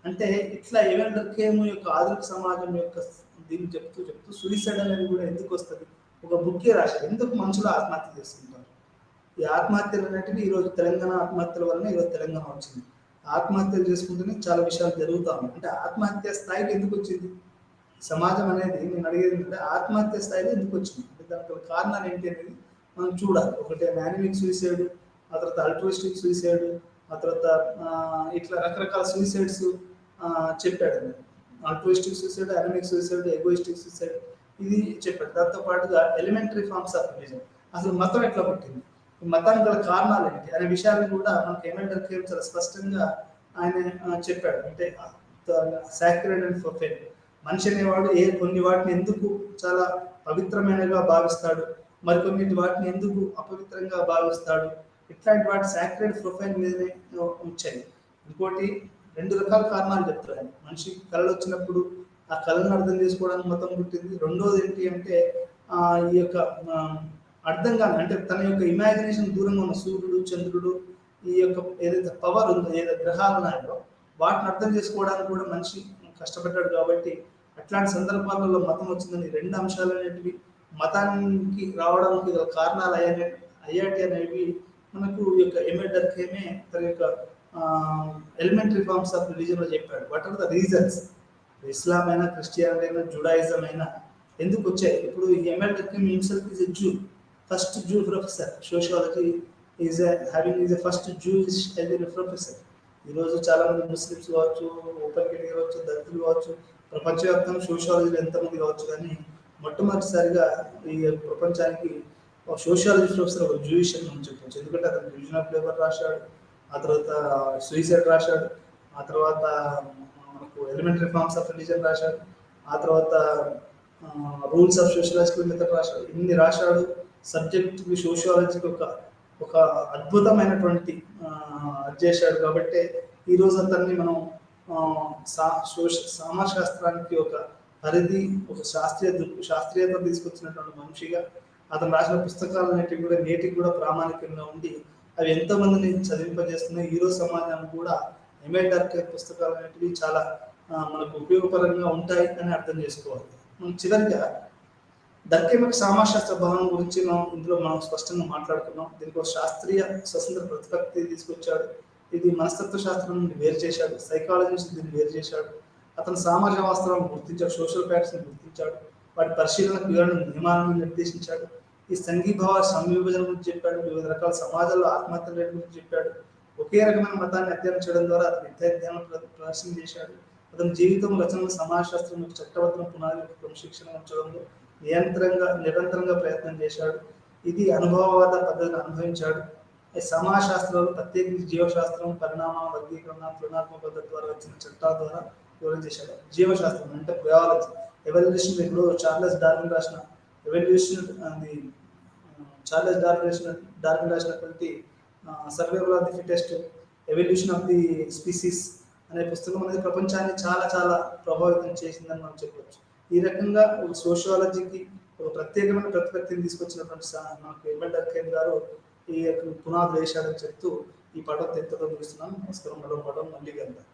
అంటే ఇట్లా ఎమిల్ డర్కేమ్ యొక్క ఆధునిక సమాజం యొక్క దీన్ని చెప్తూ సూయిసైడ్ అనేది కూడా ఎందుకు వస్తుంది ఒక బుక్కే రాశారు. ఎందుకు మనుషులు ఆత్మహత్య చేసుకుంటారు? ఈ ఆత్మహత్యలు అనేటివి ఈరోజు తెలంగాణ ఆత్మహత్యల వలన ఈరోజు తెలంగాణ వచ్చింది. ఆత్మహత్యలు చేసుకుంటూనే చాలా విషయాలు జరుగుతూ ఉన్నాయి. అంటే ఆత్మహత్య స్థాయికి ఎందుకు వచ్చింది సమాజం అనేది నేను అడిగేది ఏంటంటే ఆత్మహత్య స్థాయిలో ఎందుకు వచ్చింది అంటే దానికి కారణాలు ఏంటి అనేది మనం చూడాలి. ఒకటి యానిమిక్ సూయిసైడ్, ఆ తర్వాత అల్ట్రూయిస్టిక్ సూయిసైడ్, ఆ తర్వాత ఇట్లా రకరకాల సూయిసైడ్స్ చెప్పాడు. Altruistic suicide, anomic suicide, egoistic suicide ఇది చెప్పాడు. దాంతో పాటుగా ఎలిమెంటరీ ఫార్మ్స్ ఆఫ్ రిలీజన్, అసలు మతం ఎట్లా పుట్టింది, మతానికి గల కారణాలు ఏంటి అనే విషయాన్ని కూడా మనకి ఎమిల్ డర్కేమ్ చాలా స్పష్టంగా ఆయన చెప్పాడు. అంటే సాక్రెడ్ అండ్ ప్రొఫైన్, మనిషి అనేవాడు కొన్ని వాటిని ఎందుకు చాలా పవిత్రమైనగా భావిస్తాడు, మరికొన్నిటి వాటిని ఎందుకు అపవిత్రంగా భావిస్తాడు, ఇట్లాంటి వాటి సాక్రెడ్ ప్రొఫైల్ మీదనే వచ్చాయి. ఇంకోటి 2 రకాల కారణాలు చెప్తారు ఆయన. మనిషికి కళలు వచ్చినప్పుడు ఆ కళను అర్థం చేసుకోవడానికి మతం పుట్టింది. రెండోది ఏంటి అంటే ఈ యొక్క అర్థం కాని అంటే తన యొక్క ఇమాజినేషన్ దూరంగా ఉన్న సూర్యుడు, చంద్రుడు, ఈ యొక్క ఏదైతే పవర్ ఉందో, ఏదైతే గ్రహాలు ఉన్నాయో వాటిని అర్థం చేసుకోవడానికి కూడా మనిషి కష్టపడ్డాడు. కాబట్టి అట్లాంటి సందర్భాలలో మతం వచ్చిందని 2 అంశాలు అనేటివి మతానికి రావడానికి గల కారణాలు అయ్యాటి అనేవి మనకు ఈ యొక్క ఎమిల్ డర్కేమే తన యొక్క ఎలిమెంటరీ ఫార్మ్స్ ఆఫ్ రిలీజన్ లో చెప్పాడు. What are the reasons? Islam అయినా, క్రిస్టియానిటీ అయినా, జుడాయిజం అయినా ఎందుకు వచ్చాయి? ఇప్పుడు Emile Durkheim himself is a Jew, first Jew professor sociology, is a first Jewish professor. ఈరోజు చాలా మంది ముస్లిమ్స్ కావచ్చు, ఓపెన్ కేటగిరీ కావచ్చు, దళితులు కావచ్చు, ప్రపంచవ్యాప్తంగా సోషియాలజీలో ఎంతమంది కావచ్చు, కానీ మొట్టమొదటిసారిగా ఈ ప్రపంచానికి సోషియాలజీ ప్రొఫెసర్ ఒక జూయిష్ అని మనం చెప్పవచ్చు. ఎందుకంటే అతను డివిజన్ ఆఫ్ లేబర్ రాశాడు, ఆ తర్వాత సూయిసైడ్ రాశాడు, ఆ తర్వాత మనకు ఎలిమెంటరీ ఫార్మ్స్ ఆఫ్ రిలీజన్ రాశాడు, ఆ తర్వాత రూల్స్ ఆఫ్ సోషియలాజికల్ మెథడ్ రాశాడు. ఇన్ని రాశాడు. సబ్జెక్ట్ సోషియాలజీకి ఒక అద్భుతమైనటువంటి అది చేశాడు. కాబట్టి ఈరోజు అతన్ని మనం సమాజశాస్త్రానికి ఒక పరిధి, ఒక శాస్త్రీయత తీసుకొచ్చినటువంటి మనిషిగా అతను రాసిన పుస్తకాలు అనేటివి కూడా నేటికి కూడా ప్రామాణికంగా ఉండి అవి ఎంతో మందిని చదివింపజేస్తున్నాయి. ఈరోజు సమాజానికి కూడా ఎమిల్ డర్కేమ్ పుస్తకాలు అనేటివి చాలా మనకు ఉపయోగపరంగా ఉంటాయి అని అర్థం చేసుకోవాలి. మనం చివరిగా డర్కేమ్ యొక్క సమాజశాస్త్ర భావం గురించి మనం స్పష్టంగా మాట్లాడుకున్నాం. దీనికి ఒక శాస్త్రీయ స్వతంత్ర ప్రతిపత్తి తీసుకొచ్చాడు. ఇది మనస్తత్వ శాస్త్రం నుండి వేరు చేశాడు, సైకాలజీ నుంచి దీన్ని వేరు చేశాడు. అతను సామాజిక వాస్తవాలను గుర్తించాడు, సోషల్ ఫ్యాక్ట్స్ని గుర్తించాడు, వాటి పరిశీలనకు వివరణ నియమాలను నిర్దేశించాడు. ఈ సంఘీభావ సంవిభజన గురించి చెప్పాడు, వివిధ రకాల సమాజాల్లో ఆత్మహత్యల రేటు గురించి చెప్పాడు. ఒకే రకమైన మతాన్ని అధ్యయనం చేయడం ద్వారా అతను విద్యాధ్యానం ప్రదర్శన చేశాడు. అతని జీవితం, రచనలు సమాజశాస్త్రం యొక్క చట్టబద్ధ పునాది యొక్క క్రమశిక్షణ ఉంచడంలో నిరంతరంగా ప్రయత్నం చేశాడు. ఇది అనుభవవాద పద్ధతిని అనుభవించాడు. సమాజశాస్త్రంలో ప్రత్యేకించి జీవశాస్త్రం, పరిణామ, వర్గీకరణ, తృణాత్మక పద్ధతి ద్వారా వచ్చిన చట్టాల ద్వారా వివరణ చేశాడు. జీవశాస్త్రం అంటే బయాలజీ, ఎవల్యూషన్ ఇప్పుడు చార్లెస్ డార్విన్ రాసిన ఎవల్యూషన్ అది డార్విన్ రాసినటువంటి survival of the fittest, evolution of the species అనే పుస్తకం అనేది ప్రపంచాన్ని చాలా చాలా ప్రభావితం చేసిందని మనం చెప్పవచ్చు. ఈ రకంగా సోషియాలజీకి ఒక ప్రత్యేకమైన ప్రతిపత్తిని తీసుకొచ్చినటువంటి మనకు ఎంఎల్ డర్కైమ్ గారు ఈ యొక్క పునాదులు వేశాడని చెప్తూ ఈ పటం తెత్తతో ముగిస్తున్నాను. నమస్కారం. మరో పటం మళ్ళీ కలుద్దాం.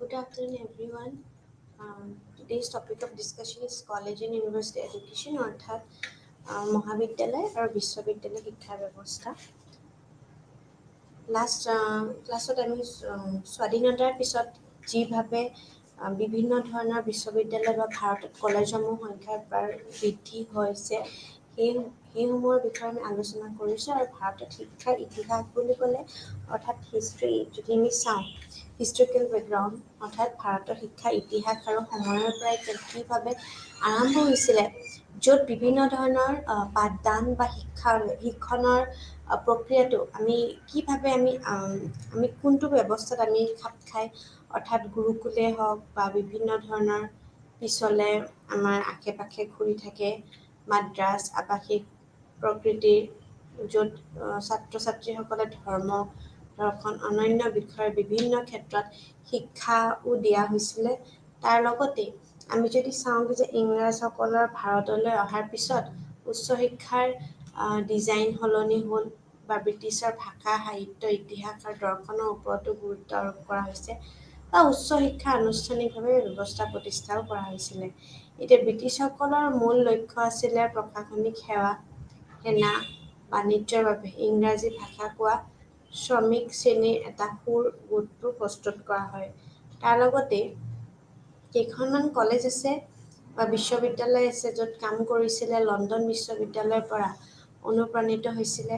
Good afternoon, everyone. Today's topic of discussion is college and university education, অৰ্থাৎ মহাবিদ্যালয় আৰু বিশ্ববিদ্যালয় শিক্ষা ব্যৱস্থা। লাষ্ট ক্লাছত আমি স্বাধীনতাৰ পিছত যিভাৱে বিভিন্ন ধৰণৰ বিশ্ববিদ্যালয় বা ভাৰতত কলেজসমূহ সংখ্যা বৃদ্ধি হৈছে সেইসমূহৰ বিষয়ে আমি আলোচনা কৰিছোঁ। আৰু ভাৰতত শিক্ষাৰ ইতিহাস বুলি ক'লে অৰ্থাৎ হিষ্ট্ৰী, যদি আমি চাওঁ হিষ্ট্ৰিকেল বেকগ্ৰাউণ্ড, অৰ্থাৎ ভাৰতৰ শিক্ষাৰ ইতিহাস আৰু সময়ৰ পৰাই কিভাৱে আৰম্ভ হৈছিলে, য'ত বিভিন্ন ধৰণৰ পাঠদান বা শিক্ষণৰ প্ৰক্ৰিয়াটো কিভাৱে আমি কোনটো ব্যৱস্থাত আমি খাপ খাই, অৰ্থাৎ গুৰুকুলেই হওক বা বিভিন্ন ধৰণৰ পিছলে আমাৰ আশে পাশে ঘূৰি থাকে মাদ্ৰাজ আৱাসিক প্ৰকৃতিৰ, য'ত ছাত্ৰ ছাত্ৰীসকলে ধৰ্ম দৰ্শন অন্যান্য বিষয়ৰ বিভিন্ন ক্ষেত্ৰত শিক্ষাও দিয়া হৈছিলে। তাৰ লগতে আমি যদি চাওঁ যে ইংৰাজসকলৰ ভাৰতলৈ অহাৰ পিছত উচ্চ শিক্ষাৰ ডিজাইন সলনি হ'ল বা ব্ৰিটিছৰ ভাষা সাহিত্য ইতিহাস আৰু দৰ্শনৰ ওপৰতো গুৰুত্ব আৰোপ কৰা হৈছে বা উচ্চ শিক্ষা আনুষ্ঠানিকভাৱে ব্যৱস্থা প্ৰতিষ্ঠাও কৰা হৈছিলে। এতিয়া ব্ৰিটিছসকলৰ মূল লক্ষ্য আছিলে প্ৰশাসনিক সেনা বাণিজ্যৰ বাবে ইংৰাজী ভাষা কোৱা শ্ৰমিক শ্ৰেণীৰ এটা গোটটো প্ৰস্তুত কৰা হয়। তাৰ লগতে কেইখনমান কলেজ আছে বা বিশ্ববিদ্যালয় আছে য'ত কাম কৰিছিলে লণ্ডন বিশ্ববিদ্যালয়ৰ পৰা অনুপ্ৰাণিত হৈছিলে।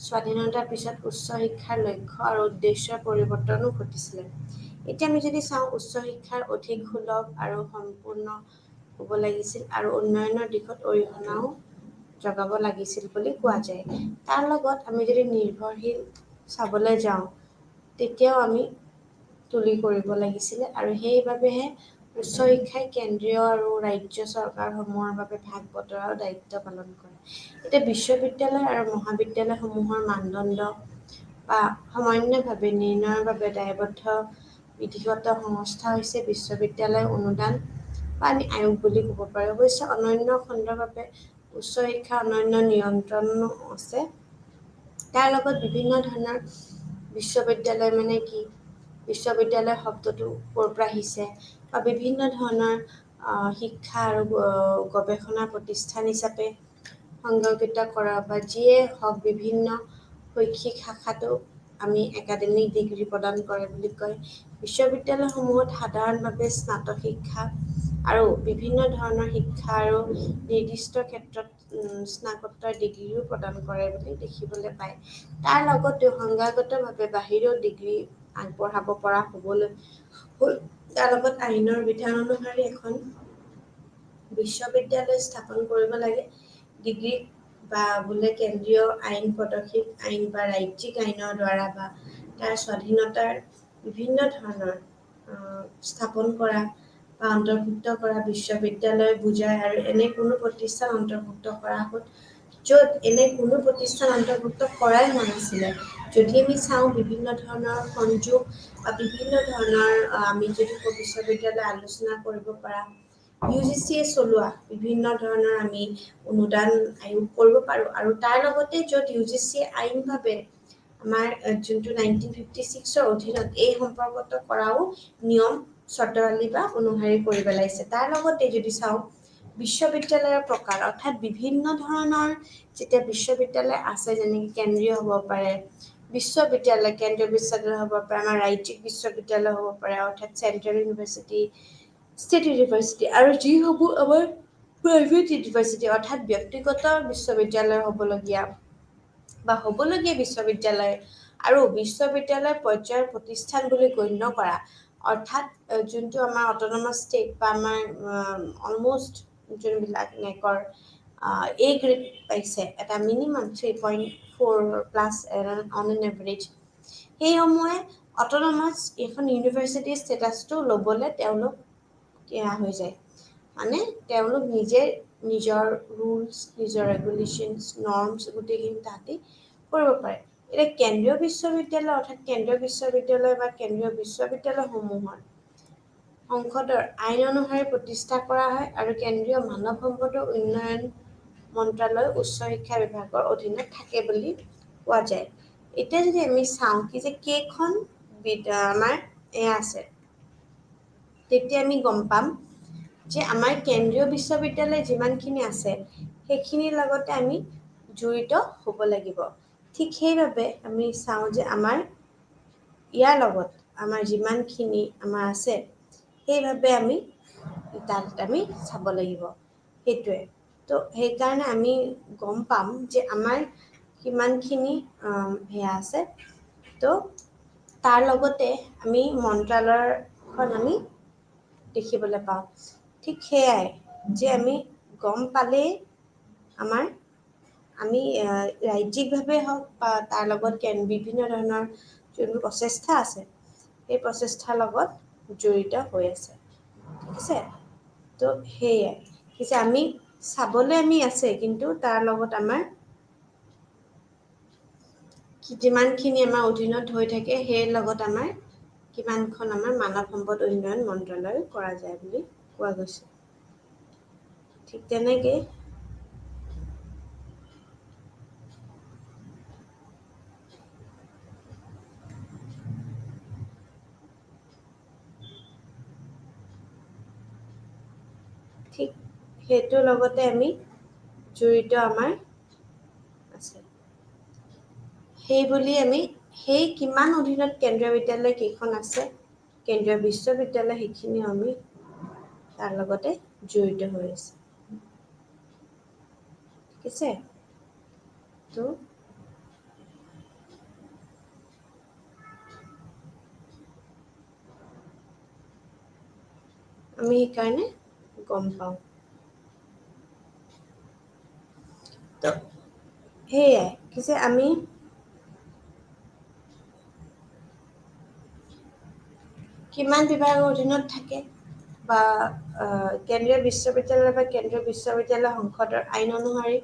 স্বাধীনতাৰ পিছত উচ্চ শিক্ষাৰ লক্ষ্য আৰু উদ্দেশ্যৰ পৰিৱৰ্তনো ঘটিছিলে। এতিয়া আমি যদি চাওঁ উচ্চ শিক্ষাৰ অধিক সুলভ আৰু সম্পূৰ্ণ হ'ব লাগিছিল আৰু উন্নয়নৰ দিশত অৰিহণাও জগাব লাগিছিল বুলি কোৱা যায়। তাৰ লগত আমি যদি নিৰ্ভৰশীল চাবলৈ যাওঁ তেতিয়াও আমি তুলি কৰিব লাগিছিলে, আৰু সেইবাবেহে উচ্চ শিক্ষাই কেন্দ্ৰীয় আৰু ৰাজ্য চৰকাৰসমূহৰ বাবে ভাগ বতৰাৰ দায়িত্ব পালন কৰে। এতিয়া বিশ্ববিদ্যালয় আৰু মহাবিদ্যালয়সমূহৰ মানদণ্ড বা সমন্বয়ভাৱে নিৰ্ণয়ৰ বাবে দায়বদ্ধ বিধিগত সংস্থা হৈছে বিশ্ববিদ্যালয় অনুদান বা আমি আয়োগ বুলি ক'ব পাৰোঁ। অৱশ্যে অন্যান্য খণ্ডৰ বাবে উচ্চ শিক্ষাৰ অন্যান্য নিয়ন্ত্ৰণো আছে। তাৰ লগত বিভিন্ন ধৰণৰ বিশ্ববিদ্যালয় মানে কি, বিশ্ববিদ্যালয় শব্দটো ক'ৰ পৰা আহিছে বা বিভিন্ন ধৰণৰ শিক্ষা আৰু গৱেষণা প্ৰতিষ্ঠান হিচাপে সংজ্ঞায়িত কৰা বা যিয়ে হওক বিভিন্ন শৈক্ষিক শাখাটো আমি একাডেমিক ডিগ্ৰী প্ৰদান কৰে বুলি কয়। বিশ্ববিদ্যালয়সমূহত সাধাৰণভাৱে স্নাতক শিক্ষা আৰু বিভিন্ন ধৰণৰ শিক্ষা আৰু নিৰ্দিষ্ট ক্ষেত্ৰত স্নাতকোত্তৰ ডিগ্ৰীও প্ৰদান কৰে বুলি দেখিবলৈ পায়। তাৰ লগতে সংজ্ঞাগতভাৱে বাহিৰেও ডিগ্ৰী আগবঢ়াব পৰা হ'বলৈ হ'ল। তাৰ লগত আইনৰ বিধান অনুসৰি এখন বিশ্ববিদ্যালয় স্থাপন কৰিব লাগে। ডিগ্ৰী বা বোলে কেন্দ্ৰীয় আইন পদক্ষেপ আইন বা ৰাজ্যিক আইনৰ দ্বাৰা বা তাৰ স্বাধীনতাৰ বিভিন্ন ধৰণৰ স্থাপন কৰা বা অন্তৰ্ভুক্ত কৰা বিশ্ববিদ্যালয় বুজায়, আৰু এনে কোনো প্ৰতিষ্ঠান অন্তৰ্ভুক্ত কৰা হ'ল য'ত এনে কোনো প্ৰতিষ্ঠান অন্তৰ্ভুক্ত কৰাই হোৱা নাছিলে। যদি আমি চাওঁ বিভিন্ন ধৰণৰ সংযোগ বা বিভিন্ন ধৰণৰ আমি যদি বিশ্ববিদ্যালয় আলোচনা কৰিব পৰা UGC চলোৱা বিভিন্ন ধৰণৰ আমি অনুদান আয়োগ কৰিব পাৰোঁ। আৰু তাৰ লগতে য'ত UGC আইনভাৱে আমাৰ যোনটো 1956ৰ অধীনত এই সম্পৰ্কত কৰাও নিয়ম চৰ্তাৱলী বা অনুসৰি কৰি পেলাইছে। তাৰ লগতে যদি চাওঁ বিশ্ববিদ্যালয়ৰ প্ৰকাৰ, অৰ্থাৎ বিভিন্ন ধৰণৰ যেতিয়া বিশ্ববিদ্যালয় আছে, যেনেকৈ কেন্দ্ৰীয় হ'ব পাৰে বিশ্ববিদ্যালয়, কেন্দ্ৰীয় বিশ্ববিদ্যালয় হ'ব পাৰে, আমাৰ ৰাজ্যিক বিশ্ববিদ্যালয় হ'ব পাৰে অৰ্থাৎ চেণ্ট্ৰেল ইউনিভাৰ্চিটি, ষ্টেট ইউনিভাৰ্চিটি, আৰু যিসমূহ আমাৰ প্ৰাইভেট ইউনিভাৰ্চিটি অৰ্থাৎ ব্যক্তিগত বিশ্ববিদ্যালয় হ'বলগীয়া বিশ্ববিদ্যালয় আৰু বিশ্ববিদ্যালয় পৰ্যায়ৰ প্ৰতিষ্ঠান বুলি গণ্য কৰা, অৰ্থাৎ যোনটো আমাৰ অট'নমাছ ষ্টেট বা আমাৰ অলমষ্ট যোনবিলাক নেকৰ A গ্ৰেড পাইছে, এটা মিনিমাম 3.4+ অন এন এভাৰেজ, সেইসমূহে অট'নমাছ এখন ইউনিভাৰ্চিটিৰ ষ্টেটাছটো ল'বলৈ তেওঁলোক হৈ যায়। মানে তেওঁলোক নিজে নিজৰ ৰুলছ, নিজৰ ৰেগুলেশ্যনছ, নৰ্মছ গোটেইখিনি তাহাঁতি কৰিব পাৰে। এতিয়া কেন্দ্ৰীয় বিশ্ববিদ্যালয় অৰ্থাৎ কেন্দ্ৰীয় বিশ্ববিদ্যালয় বা কেন্দ্ৰীয় বিশ্ববিদ্যালয়সমূহৰ সংসদৰ আইন অনুসৰি প্ৰতিষ্ঠা কৰা হয় আৰু কেন্দ্ৰীয় মানৱ সম্পদ উন্নয়ন মন্ত্ৰালয় উচ্চ শিক্ষা বিভাগৰ অধীনত থাকে বুলি কোৱা যায়। এতিয়া যদি আমি চাওঁ কি যে কেইখন আমাৰ আছে তেতিয়া আমি গম পাম যে আমাৰ কেন্দ্ৰীয় বিশ্ববিদ্যালয় যিমানখিনি আছে সেইখিনিৰ লগতে আমি জড়িত হ'ব লাগিব। ঠিক সেইবাবে আমি চাওঁ যে আমাৰ ইয়াৰ লগত আমাৰ যিমানখিনি আমাৰ আছে সেইভাৱে আমি তাত আমি চাব লাগিব। সেইটোৱে। তো সেইকাৰণে আমি গম পাম যে আমাৰ কিমানখিনি সেয়া আছে। তো তাৰ লগতে আমি মন্ত্ৰালয়খন আমি দেখিবলৈ পাওঁ। ঠিক সেয়াই যে আমি গম পালেই আমি ৰাজ্যিকভাৱে হওক বা তাৰ লগত বিভিন্ন ধৰণৰ যোনবোৰ প্ৰচেষ্টা আছে সেই প্ৰচেষ্টাৰ লগত জড়িত হৈ আছে। ঠিক আছে? তো সেয়াই পিছে আমি চাবলৈ আমি আছে, কিন্তু তাৰ লগত আমাৰ যিমানখিনি আমাৰ অধীনত হৈ থাকে সেই লগত আমাৰ কিমানখন আমাৰ মানৱ সম্পদ উন্নয়ন মন্ত্ৰালয় কৰা যায় বুলি কোৱা গৈছে। ঠিক তেনেকৈ ঠিক সেইটোৰ লগতে আমি জড়িত আমাৰ আছে। সেইবুলি আমি সেই কিমান অধীনত কেন্দ্ৰীয় বিদ্যালয় কেইখন আছে, কেন্দ্ৰীয় বিশ্ববিদ্যালয়, সেইখিনিও আমি তাৰ লগতে জড়িত হৈ আছে। ঠিক আছে? তো আমি সেইকাৰণে গম পাওঁ। তো সেয়াই পিছে আমি কিমান বিভাগৰ অধীনত থাকে বা কেন্দ্ৰীয় বিশ্ববিদ্যালয় বা কেন্দ্ৰীয় বিশ্ববিদ্যালয় সংসদৰ আইন অনুসৰি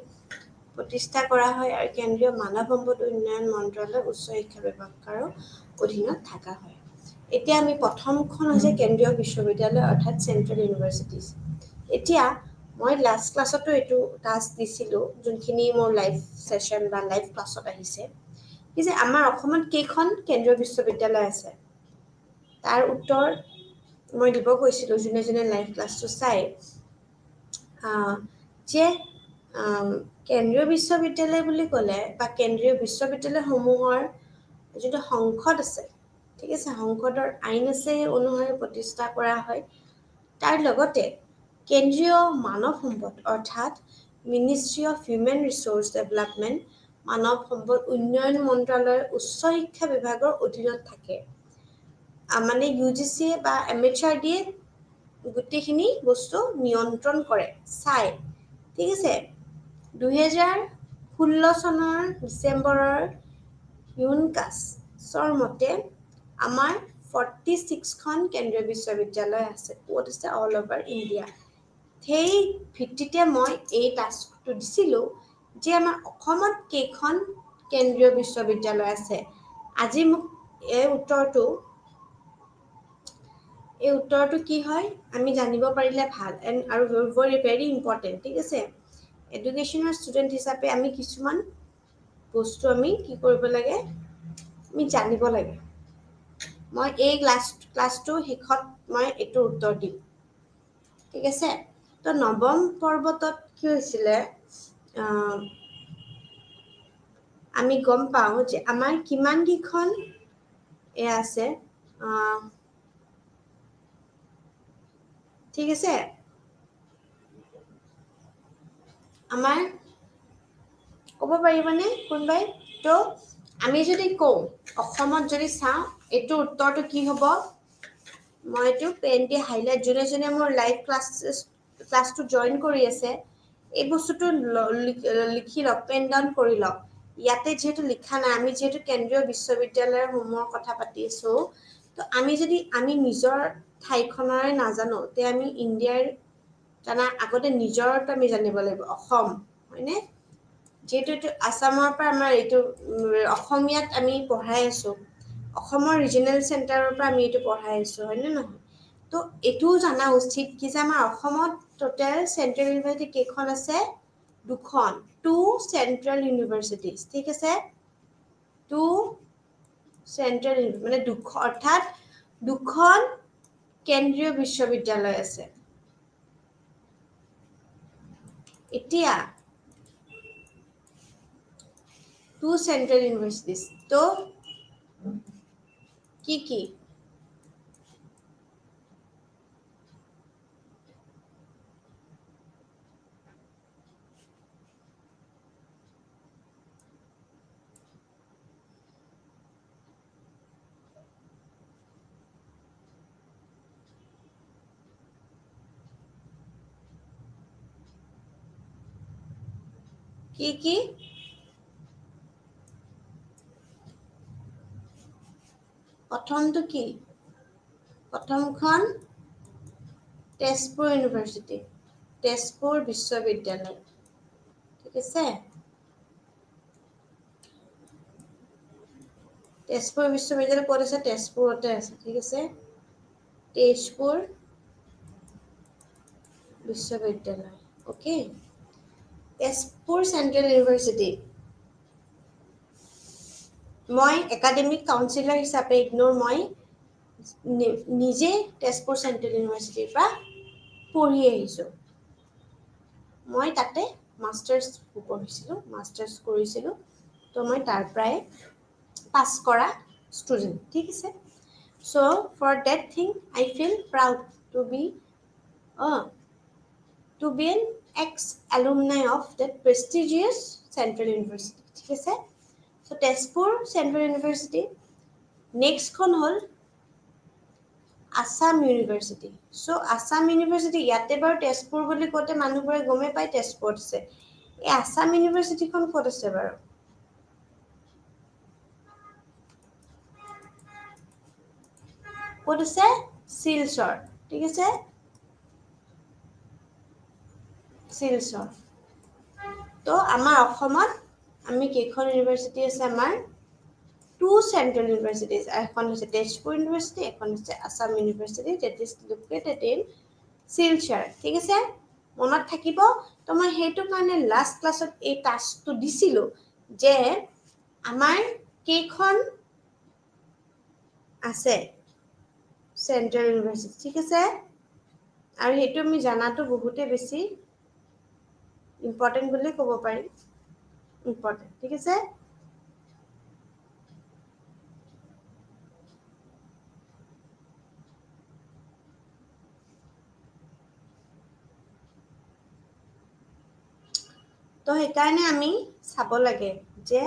প্ৰতিষ্ঠা কৰা হয় আৰু কেন্দ্ৰীয় মানৱ সম্পদ উন্নয়ন মন্ত্ৰালয় উচ্চ শিক্ষা বিভাগৰ অধীনত থকা হয়। এতিয়া আমি প্ৰথমখন হৈছে কেন্দ্ৰীয় বিশ্ববিদ্যালয় অৰ্থাৎ চেন্ট্ৰেল ইউনিভাৰ্চিটিজ। এতিয়া মই লাষ্ট ক্লাছতো এইটো টাস্ক দিছিলোঁ, যোনখিনি মোৰ লাইভ ছেশ্যন বা লাইভ ক্লাছত আহিছে, কি যে আমাৰ অসমত কেইখন কেন্দ্ৰীয় বিশ্ববিদ্যালয় আছে। তাৰ উত্তৰ মই দিব গৈছিলোঁ যোনে যোনে লাইভ ক্লাছটো চাই, যে কেন্দ্ৰীয় বিশ্ববিদ্যালয় বুলি ক'লে বা কেন্দ্ৰীয় বিশ্ববিদ্যালয়সমূহৰ যিটো সংসদ আছে, ঠিক আছে, সংসদৰ আইন আছে, সেই অনুসৰি প্ৰতিষ্ঠা কৰা হয়। তাৰ লগতে কেন্দ্ৰীয় মানৱ সম্পদ অৰ্থাৎ ministry of human resource development মানৱ সম্পদ উন্নয়ন মন্ত্ৰালয়ৰ উচ্চ শিক্ষা বিভাগৰ অধীনত থাকে। মানে UGC বা MHRD গোটেইখিনি বস্তু নিয়ন্ত্ৰণ কৰে, চাই। ঠিক আছে? 2016 চনৰ ডিচেম্বৰৰ ইউনকাছৰ মতে আমাৰ 46খন কেন্দ্ৰীয় বিশ্ববিদ্যালয় আছে। ক'ত আছে? All over India. সেই ভিত্তিতে মই এই টাস্কটো দিছিলোঁ যে আমাৰ অসমত কেইখন কেন্দ্ৰীয় বিশ্ববিদ্যালয় আছে। আজি মোক এই উত্তৰটো কি হয় আমি জানিব পাৰিলে ভাল, আৰু ভেৰি ইম্পৰ্টেণ্ট। ঠিক আছে? এডুকেশ্যনৰ ষ্টুডেণ্ট হিচাপে আমি কিছুমান বস্তু আমি কি কৰিব লাগে, আমি জানিব লাগে। মই এই ক্লাছটোৰ শেষত মই এইটোৰ উত্তৰ দিম। ঠিক আছে? তো নৱম পৰ্বতত কি হৈছিলে, আমি গম পাওঁ যে আমাৰ কিমানকেইখন আছে, ঠিক আছে, আমাৰ ক'ব পাৰিবনে কোনোবাই? তো আমি যদি কওঁ অসমত যদি চাওঁ, এইটো উত্তৰটো কি হ'ব? মই এইটো পেন দি হাইলাইট, যোনে যোনে মোৰ লাইভ ক্লাছটো জইন কৰি আছে, এই বস্তুটো লিখি লওক, পেন ডাউন কৰি লওক। ইয়াতে যিহেতু লিখা নাই, আমি যিহেতু কেন্দ্ৰীয় বিশ্ববিদ্যালয়সমূহৰ কথা পাতি আছোঁ, তো আমি নিজৰ ঠাইখনৰে নাজানো, তে আমি ইণ্ডিয়াৰ আগতে নিজৰটো আমি জানিব লাগিব, অসম, হয়নে? যিহেতু এইটো আছামৰ পৰা আমাৰ এইটো অসমীয়াত আমি পঢ়াই আছোঁ, অসমৰ ৰিজনেল চেণ্টাৰৰ পৰা আমি এইটো পঢ়াই আছোঁ, হয়নে নহয়? তো এইটোও জানা উচিত কি যে আমাৰ অসমত টোটেল চেন্ট্ৰেল ইউনিভাৰ্চিটি কেইখন আছে? 2খন, 2 চেন্ট্ৰেল ইউনিভাৰ্চিটিজ। ঠিক আছে? 2 চেন্ট্ৰেল মানে 2খন, অৰ্থাৎ 2খন কেন্দ্ৰীয় বিশ্ববিদ্যালয় আছে। এতিয়া 2 central universities তো কি কি? কি কি? প্ৰথমটো কি? প্ৰথমখন তেজপুৰ ইউনিভাৰ্চিটি, তেজপুৰ বিশ্ববিদ্যালয়। ঠিক আছে? তেজপুৰ বিশ্ববিদ্যালয় ক'ত আছে? তেজপুৰতে আছে। ঠিক আছে? তেজপুৰ বিশ্ববিদ্যালয়। অ'কে? Tezpur central university. মই একাডেমিক কাউন্সিলৰ হিচাপে মই নিজে তেজপুৰ চেণ্ট্ৰেল ইউনিভাৰ্চিটিৰ পৰা পঢ়ি আহিছোঁ। মই তাতে মাষ্টাৰ্ছ পঢ়িছিলোঁ, মাষ্টাৰ্ছ কৰিছিলোঁ। তো মই তাৰ পৰাই পাছ কৰা ষ্টুডেণ্ট। ঠিক আছে? So' for that thing I feel proud to be an ex alumni of that prestigious central university. ঠিক আছে? চ' তেজপুৰ চেণ্ট্ৰেল ইউনিভাৰ্চিটি। নেক্সটখন হ'ল আছাম ইউনিভাৰ্চিটি। চ' আছাম ইউনিভাৰ্চিটি, ইয়াতে বাৰু তেজপুৰ বুলি কওঁতে মানুহবোৰে গমেই পায় তেজপুৰত আছে। এই আছাম ইউনিভাৰ্চিটিখন ক'ত আছে বাৰু? ক'ত আছে? শিলচৰ। ঠিক আছে? শিলচৰ। তো আমাৰ অসমত আমি কেইখন ইউনিভাৰ্চিটি আছে? আমাৰ 2 central universities. এখন হৈছে তেজপুৰ ইউনিভাৰ্চিটি, এখন হৈছে Assam university, that is located in Silchar. ঠিক আছে? মনত থাকিব। তো মই সেইটো কাৰণে লাষ্ট ক্লাছত এই টাস্কটো দিছিলোঁ যে আমাৰ কেইখন আছে চেণ্ট্ৰেল ইউনিভাৰ্চিটি। ঠিক আছে? আৰু সেইটো আমি জানাটো বহুতেই বেছি ইম্পৰ্টেণ্ট বুলি ক'ব পাৰি। ইম্পৰ্টেণ্ট। ঠিক আছে? তো সেইকাৰণে আমি চাব লাগে যে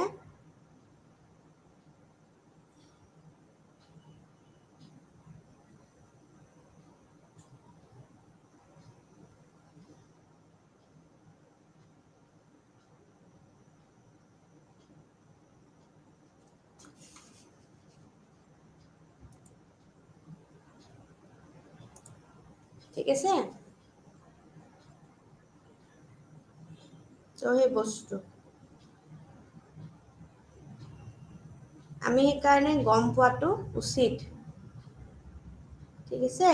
ঠিক আছে? তো সেই বস্তু আমি সেইকাৰণে গম পোৱাটো উচিত। ঠিক আছে?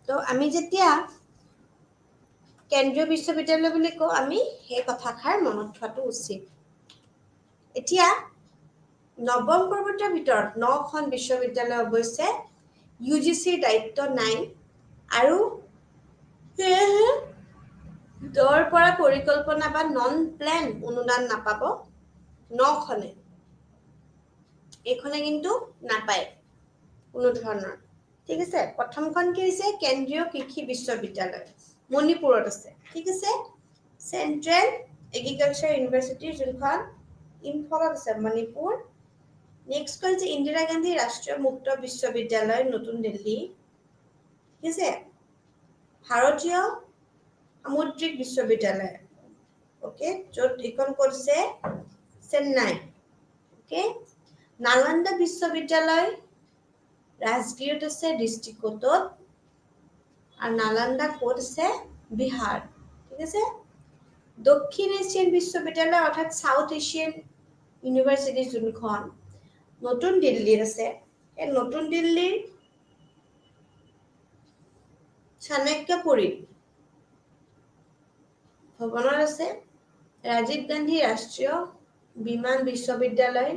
তো আমি যেতিয়া কেন্দ্ৰীয় বিশ্ববিদ্যালয় বুলি কওঁ, আমি সেই কথাষাৰ মনত থোৱাটো উচিত। এতিয়া নৱম পৰ্বতৰ ভিতৰত 9খন বিশ্ববিদ্যালয় অৱশ্যে UGCৰ দায়িত্ব নাই, আৰু সেয়েহে দৰ পৰা পৰিকল্পনা বা নন প্লেন অনুদান নাপাব 9খনে। এইখনে কিন্তু নাপায় কোনো ধৰণৰ। ঠিক আছে? প্ৰথমখন কি হৈছে? কেন্দ্ৰীয় কৃষি বিশ্ববিদ্যালয়, মণিপুৰত আছে। ঠিক আছে? চেণ্ট্ৰেল এগ্ৰিকালচাৰ ইউনিভাৰ্চিটি, যোনখন ইম্ফলত আছে, মণিপুৰ। নেক্সটখন হৈছে ইন্দিৰা গান্ধী ৰাষ্ট্ৰীয় মুক্ত বিশ্ববিদ্যালয়, নতুন দিল্লী। ঠিক আছে? ভাৰতীয় সামুদ্ৰিক বিশ্ববিদ্যালয়, অ'কে, য'ত এইখন ক'ত আছে? চেন্নাই। অ'কে? নালন্দা বিশ্ববিদ্যালয় ৰাজগীৰত আছে, ডিষ্ট্ৰিক্টত। আৰু নালন্দা ক'ত আছে? বিহাৰ। ঠিক আছে? দক্ষিণ এছিয়ান বিশ্ববিদ্যালয় অৰ্থাৎ সাউথ এছিয়ান ইউনিভাৰ্চিটি যোনখন নতুন দিল্লীত আছে, এই নতুন দিল্লীৰ চাণক্যপুৰী ভৱনত আছে। ৰাজীৱ গান্ধী ৰাষ্ট্ৰীয় বিমান বিশ্ববিদ্যালয়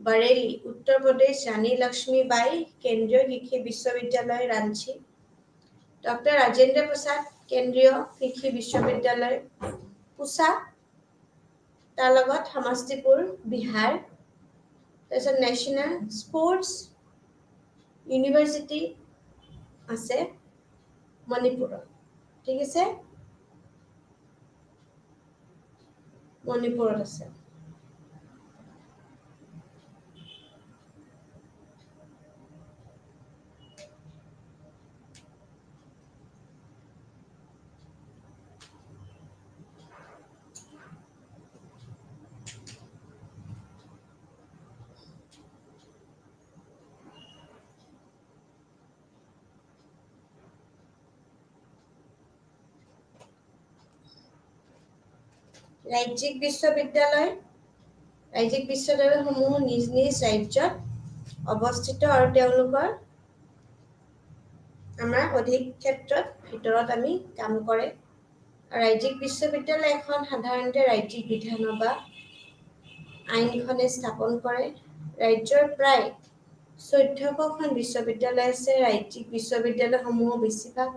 बरेली उत्तर प्रदेश रानी लक्ष्मीबाई केंद्रीय कृषि विश्वविद्यालय रांची डॉक्टर राजेंद्र प्रसाद केंद्रीय कृषि विश्वविद्यालय पुसा তাৰ লগত সমষ্টিপুৰ বিহাৰ তাৰপিছত নেশ্যনেল স্পৰ্টছ ইউনিভাৰ্চিটি আছে মণিপুৰত ঠিক আছে মণিপুৰত আছে ৰাজ্যিক বিশ্ববিদ্যালয়সমূহ নিজ নিজ ৰাজ্যত অৱস্থিত আৰু তেওঁলোকৰ আমাৰ অধিক ক্ষেত্ৰত ভিতৰত আমি কাম কৰে ৰাজ্যিক বিশ্ববিদ্যালয় এখন সাধাৰণতে ৰাজ্যিক বিধানসভা আইনখনে স্থাপন কৰে ৰাজ্যৰ প্ৰায় 1400খন বিশ্ববিদ্যালয় আছে ৰাজ্যিক বিশ্ববিদ্যালয়সমূহ বেছিভাগ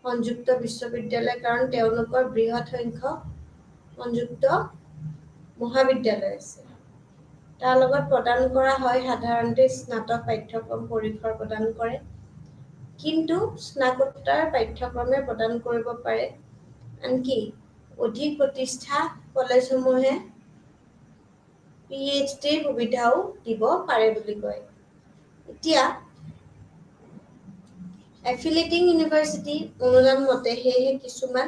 সংযুক্ত বিশ্ববিদ্যালয় কাৰণ তেওঁলোকৰ বৃহৎ সংখ্যক সংযুক্ত মহাবিদ্যালয় আছে তাৰ লগত প্ৰদান কৰা হয় সাধাৰণতে স্নাতক পাঠ্যক্ৰম পৰিসৰ প্ৰদান কৰে কিন্তু স্নাতকোত্তৰ পাঠ্যক্ৰমে প্ৰদান কৰিব পাৰে আনকি অধিক প্ৰতিষ্ঠা কলেজসমূহে PhD সুবিধাও দিব পাৰে বুলি কয় এতিয়া এফিলিয়েটিং ইউনিভাৰ্চিটি অনুদান মতে সেয়েহে কিছুমান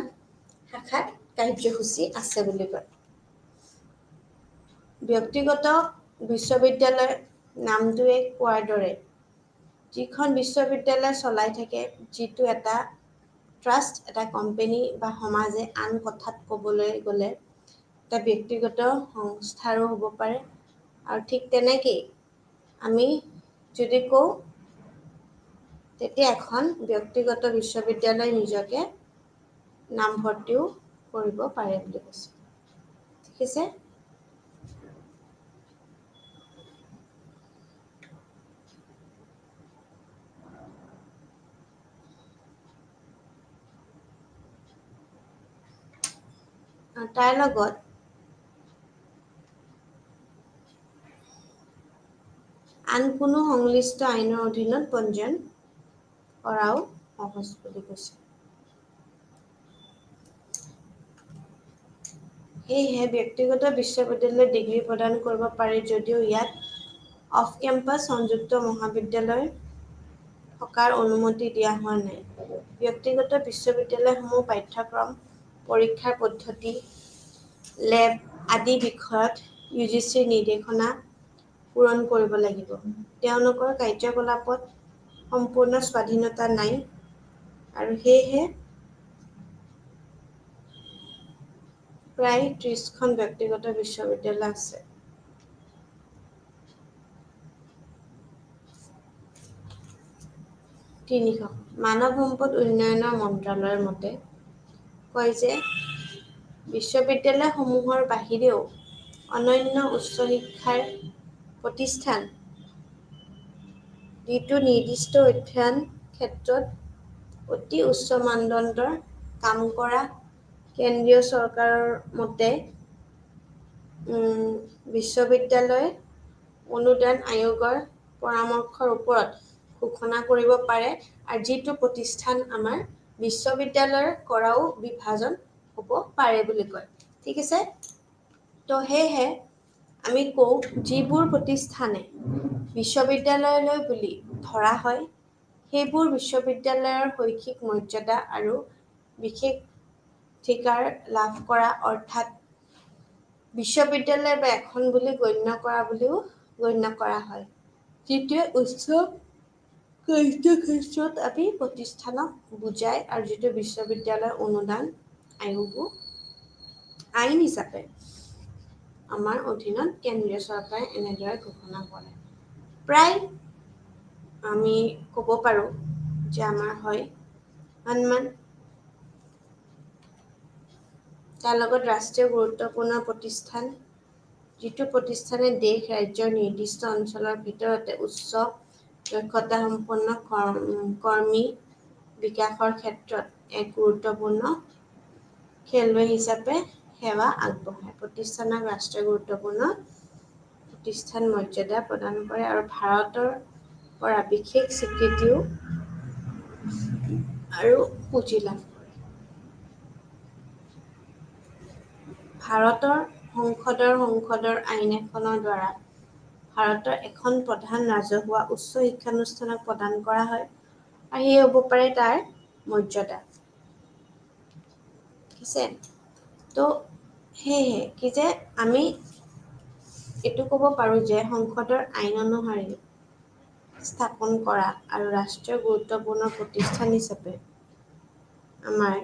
শাখাত কাৰ্যসূচী আছে বুলি কয় ব্যক্তিগত বিশ্ববিদ্যালয় নামটোৱে কোৱাৰ দৰে যিখন বিশ্ববিদ্যালয় চলাই থাকে যিটো এটা ট্ৰাষ্ট এটা কোম্পানী বা সমাজে আন কথাত ক'বলৈ গ'লে এটা ব্যক্তিগত সংস্থাৰো হ'ব পাৰে আৰু ঠিক তেনেকেই আমি যদি কওঁ তেতিয়া এখন ব্যক্তিগত বিশ্ববিদ্যালয় নিজকে নামভৰ্তিও কৰিব পাৰে বুলি কৈছে ঠিক আছে তাৰ লগত আন কোনো সংশ্লিষ্ট আইনৰ অধীনত পঞ্জীয়ন কৰাও সহজ বুলি কৈছে সেয়েহে ব্যক্তিগত বিশ্ববিদ্যালয়ত ডিগ্ৰী প্ৰদান কৰিব পাৰি যদিও ইয়াত অফ কেম্পাছ সংযুক্ত মহাবিদ্যালয় থকাৰ অনুমতি দিয়া হোৱা নাই ব্যক্তিগত বিশ্ববিদ্যালয়সমূহ পাঠ্যক্ৰম পৰীক্ষাৰ পদ্ধতি লেব আদি বিষয়ত UGCৰ নিৰ্দেশনা পূৰণ কৰিব লাগিব তেওঁলোকৰ কাৰ্যকলাপত সম্পূৰ্ণ স্বাধীনতা নাই আৰু সেয়েহে প্ৰায় 30খন ব্যক্তিগত বিশ্ববিদ্যালয় আছে মানৱ সম্পদ উন্নয়নৰ মন্ত্ৰালয়ৰ মতে কয় যে বিশ্ববিদ্যালয়সমূহৰ বাহিৰেও অনন্য উচ্চ শিক্ষাৰ প্ৰতিষ্ঠান যিটো নিৰ্দিষ্ট অধ্যয়ন ক্ষেত্ৰত অতি উচ্চ মানদণ্ডৰ কাম কৰা কেন্দ্ৰীয় চৰকাৰৰ মতে বিশ্ববিদ্যালয় অনুদান আয়োগৰ পৰামৰ্শৰ ওপৰত ঘোষণা কৰিব পাৰে আৰু যিটো প্ৰতিষ্ঠান আমাৰ বিশ্ববিদ্যালয়ৰ কৰাও বিভাজন হ'ব পাৰে বুলি কয় ঠিক আছে তো সেয়েহে আমি কওঁ যিবোৰ প্ৰতিষ্ঠানে বিশ্ববিদ্যালয়লৈ বুলি ধৰা হয় সেইবোৰ বিশ্ববিদ্যালয়ৰ শৈক্ষিক মৰ্যাদা আৰু বিশেষাধিকাৰ লাভ কৰা অৰ্থাৎ বিশ্ববিদ্যালয় বা এখন বুলি গণ্য কৰা হয় যিটোৱে উচ্চ কাৰ্যক্ষেত্ৰত আমি প্ৰতিষ্ঠানক বুজায় আৰু যিটো বিশ্ববিদ্যালয় অনুদান আয়োগো আইন হিচাপে আমাৰ অধীনত কেন্দ্ৰীয় চৰকাৰে এনেদৰে ঘোষণা কৰে প্ৰায় আমি ক'ব পাৰোঁ যে আমাৰ হয় সন্মান তাৰ লগত ৰাষ্ট্ৰীয় গুৰুত্বপূৰ্ণ প্ৰতিষ্ঠান যিটো প্ৰতিষ্ঠানে দেশ ৰাজ্যৰ নিৰ্দিষ্ট অঞ্চলৰ ভিতৰতে উচ্চ দক্ষতাসম্পন্ন কৰ্মী বিকাশৰ ক্ষেত্ৰত এক গুৰুত্বপূৰ্ণ খেলুৱৈ হিচাপে সেৱা আগবঢ়ায়। প্ৰতিষ্ঠানক ৰাষ্ট্ৰীয় গুৰুত্বপূৰ্ণ প্ৰতিষ্ঠান মৰ্যাদা প্ৰদান কৰে আৰু ভাৰতৰ পৰা বিশেষ স্বীকৃতিও আৰু পুঁজি লাভ কৰে। ভাৰতৰ সংসদৰ আইন এখনৰ দ্বাৰা ভাৰতৰ এখন প্ৰধান ৰাজহুৱা উচ্চ শিক্ষানুষ্ঠানক প্ৰদান কৰা হয় আৰু সেই হ'ব পাৰে তাৰ মৰ্যাদা। ঠিক আছে? তো সেয়েহে কি যে আমি এইটো ক'ব পাৰোঁ যে সংসদৰ আইন অনুসৰি স্থাপন কৰা আৰু ৰাষ্ট্ৰীয় গুৰুত্বপূৰ্ণ প্ৰতিষ্ঠান হিচাপে আমাৰ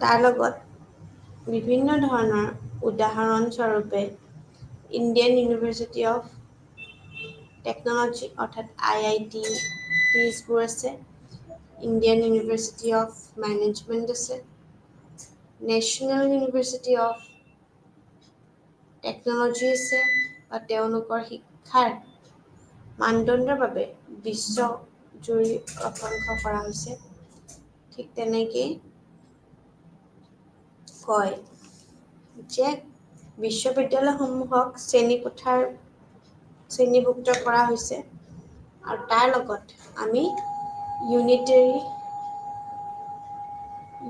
তাৰ লগত বিভিন্ন ধৰণৰ উদাহৰণস্বৰূপে ইণ্ডিয়ান ইউনিভাৰ্চিটি অফ টেকন'লজি অৰ্থাৎ IITবোৰ আছে, ইণ্ডিয়ান ইউনিভাৰ্চিটি অফ মেনেজমেণ্ট আছে, নেশ্যনেল ইউনিভাৰ্চিটি অফ টেকন'লজি আছে বা তেওঁলোকৰ শিক্ষাৰ মানদণ্ডৰ বাবে বিশ্বজুৰি প্ৰশংসা কৰা হৈছে। ঠিক তেনেকেই কয় যে বিশ্ববিদ্যালয়সমূহক শ্ৰেণীভুক্ত কৰা হৈছে আৰু তাৰ লগত আমি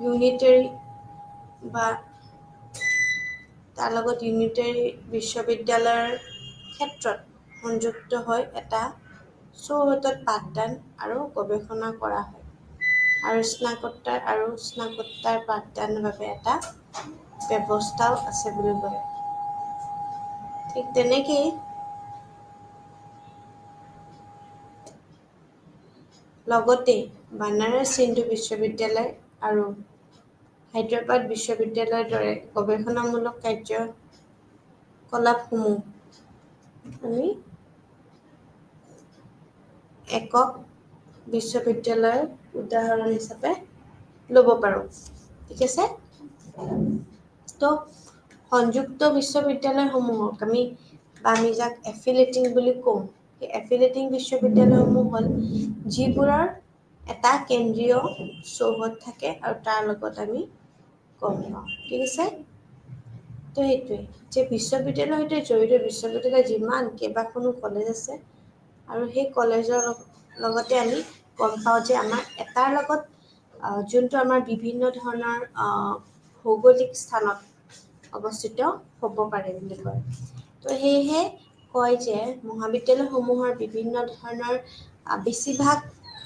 ইউনিটেৰী বা তাৰ লগত ইউনিটেৰী বিশ্ববিদ্যালয়ৰ ক্ষেত্ৰত সংযুক্ত হৈ এটা চৌহদত পাঠদান আৰু গৱেষণা কৰা হয় আৰু স্নাতকোত্তৰ পাঠদানৰ বাবে এটা ব্যৱস্থাও আছে বুলি কয়। ঠিক তেনেকেই লগতে বানাৰস হিন্দু বিশ্ববিদ্যালয় আৰু হায়দৰাবাদ বিশ্ববিদ্যালয়ৰ দৰে গৱেষণামূলক কাৰ্যকলাপসমূহ আমি একক বিশ্ববিদ্যালয়ৰ উদাহৰণ হিচাপে ল'ব পাৰোঁ। ঠিক আছে? তো সংযুক্ত বিশ্ববিদ্যালয়সমূহক আমি যাক এফিলেটিং বুলি কওঁ, সেই এফিলেটিং বিশ্ববিদ্যালয়সমূহ হ'ল যিবোৰৰ এটা কেন্দ্ৰীয় চৌহদ থাকে আৰু তাৰ লগত আমি গম পাওঁ। ঠিক আছে? তো সেইটোৱে যে বিশ্ববিদ্যালয়ৰ সৈতে জড়িত বিশ্ববিদ্যালয়ৰ যিমান কেইবাখনো কলেজ আছে আৰু সেই কলেজৰ লগতে আমি গম পাওঁ যে আমাৰ এটাৰ লগত যোনটো আমাৰ বিভিন্ন ধৰণৰ ভৌগোলিক স্থানত অৱস্থিত হ'ব পাৰে বুলি কয়। তো সেয়েহে কয় যে মহাবিদ্যালয়সমূহৰ বিভিন্ন ধৰণৰ বেছিভাগ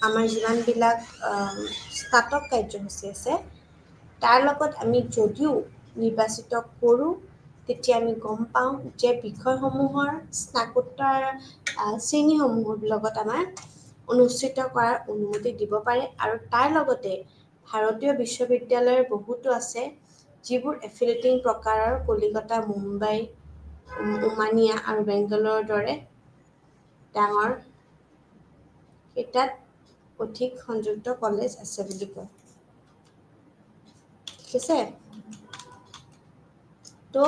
আমাৰ যিমানবিলাক স্নাতক কাৰ্যসূচী আছে তাৰ লগত আমি যদিও নিৰ্বাচিত কৰোঁ তেতিয়া আমি গম পাওঁ যে বিষয়সমূহৰ স্নাতকোত্তৰ শ্ৰেণীসমূহৰ লগত আমাৰ অনুষ্ঠিত কৰাৰ অনুমতি দিব পাৰে আৰু তাৰ লগতে ভাৰতীয় বিশ্ববিদ্যালয়ৰ বহুতো আছে যিবোৰ এফিলেটিং প্ৰকাৰৰ কলিকতা, মুম্বাই, উমানিয়া আৰু বেংগালোৰৰ দৰে ডাঙৰ কেইটাত অধিক সংযুক্ত কলেজ আছে বুলি কয়। ঠিক আছে? তো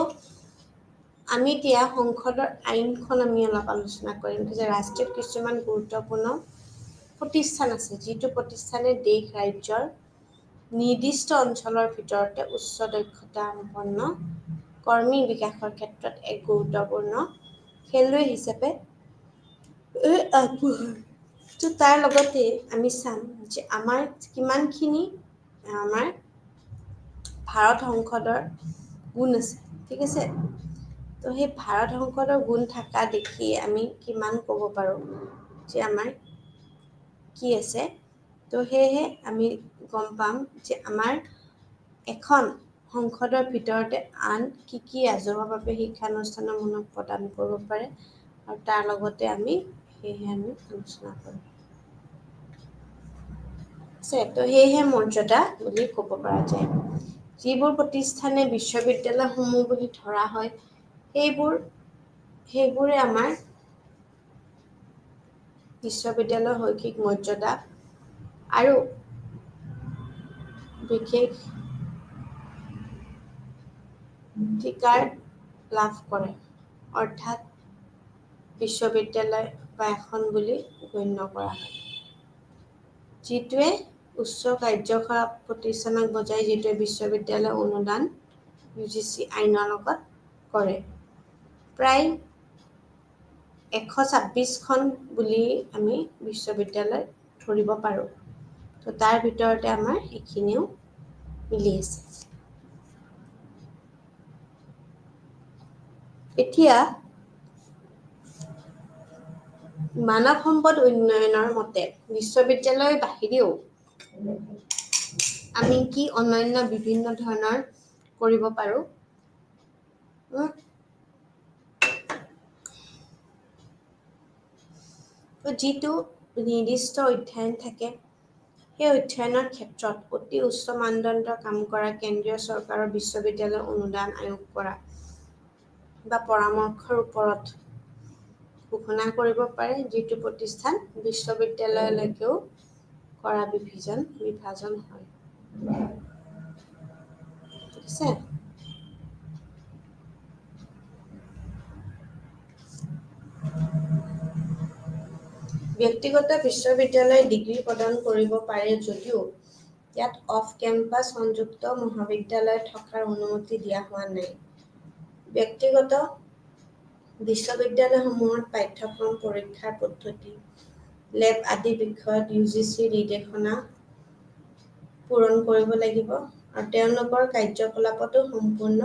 আমি এতিয়া সংসদৰ আইনখন আমি অলপ আলোচনা কৰিম যে ৰাষ্ট্ৰীয় কিছুমান গুৰুত্বপূৰ্ণ প্ৰতিষ্ঠান আছে যিটো প্ৰতিষ্ঠানে দেশ ৰাজ্যৰ নিৰ্দিষ্ট অঞ্চলৰ ভিতৰতে উচ্চ দক্ষতা সম্পন্ন কৰ্মী বিকাশৰ ক্ষেত্ৰত এক গুৰুত্বপূৰ্ণ খেলুৱৈ হিচাপে আগবঢ়ায়। তো তাৰ লগতে আমি চাম যে আমাৰ কিমানখিনি আমাৰ ভাৰত সংসদৰ গুণ আছে। ঠিক আছে? তো সেই ভাৰত সংসদৰ গুণ থকা দেখি আমি কিমান ক'ব পাৰোঁ যে আমাৰ কি আছে। তো সেয়েহে আমি গম পাম যে আমাৰ এখন সংসদৰ ভিতৰতে আন কি ৰাজহুৱাভাৱে শিক্ষানুষ্ঠানসমূহ প্ৰদান কৰিব পাৰে আৰু তাৰ লগতে আমি আলোচনা কৰিম। তো সেয়েহে মৰ্যাদা বুলি ক'ব পৰা যায়। যিবোৰ প্ৰতিষ্ঠানে বিশ্ববিদ্যালয়সমূহ বুলি ধৰা হয় সেইবোৰে আমাৰ বিশ্ববিদ্যালয়ৰ শৈক্ষিক মৰ্যাদা আৰু বিশেষ অধিকাৰ লাভ কৰে, অৰ্থাৎ বিশ্ববিদ্যালয় বা এখন বুলি গণ্য কৰা হয়। যিটোৱে উচ্চ কাৰ্যকলাপ প্ৰতিষ্ঠানক বজায়, যিটোৱে বিশ্ববিদ্যালয় অনুদান UGC আইনৰ লগত কৰে। প্ৰায় 126খন বুলি আমি বিশ্ববিদ্যালয় ধৰিব পাৰোঁ। তো তাৰ ভিতৰতে আমাৰ এইখিনিও মিলি আছে। এতিয়া মানৱ সম্পদ উন্নয়নৰ মতে বিশ্ববিদ্যালয়ৰ বাহিৰেও আমি কি অন্যান্য বিভিন্ন ধৰণৰ কৰিব পাৰোঁ? যিটো নিৰ্দিষ্ট অধ্যয়ন থাকে, সেই অধ্যয়নৰ ক্ষেত্ৰত অতি উচ্চ মানদণ্ডৰ কাম কৰা কেন্দ্ৰীয় চৰকাৰৰ বিশ্ববিদ্যালয় অনুদান আয়োগ কৰা বা পৰামৰ্শৰ ওপৰত ঘোষণা কৰিব পাৰে, যিটো প্ৰতিষ্ঠান বিশ্ববিদ্যালয়লৈকেও কৰা বিভাজন হয়। ঠিক আছে? ব্যক্তিগত বিশ্ববিদ্যালয়ে ডিগ্ৰী প্ৰদান কৰিব পাৰে যদিও ইয়াত অফ কেম্পাছ সংযুক্ত মহাবিদ্যালয় থকাৰ অনুমতি দিয়া হোৱা নাই। ব্যক্তিগত বিশ্ববিদ্যালয়সমূহত পাঠ্যক্ৰম, পৰীক্ষাৰ পদ্ধতি, লেব আদি বিষয়ত UGC নিৰ্দেশনা পূৰণ কৰিব লাগিব আৰু তেওঁলোকৰ কাৰ্যকলাপতো সম্পূৰ্ণ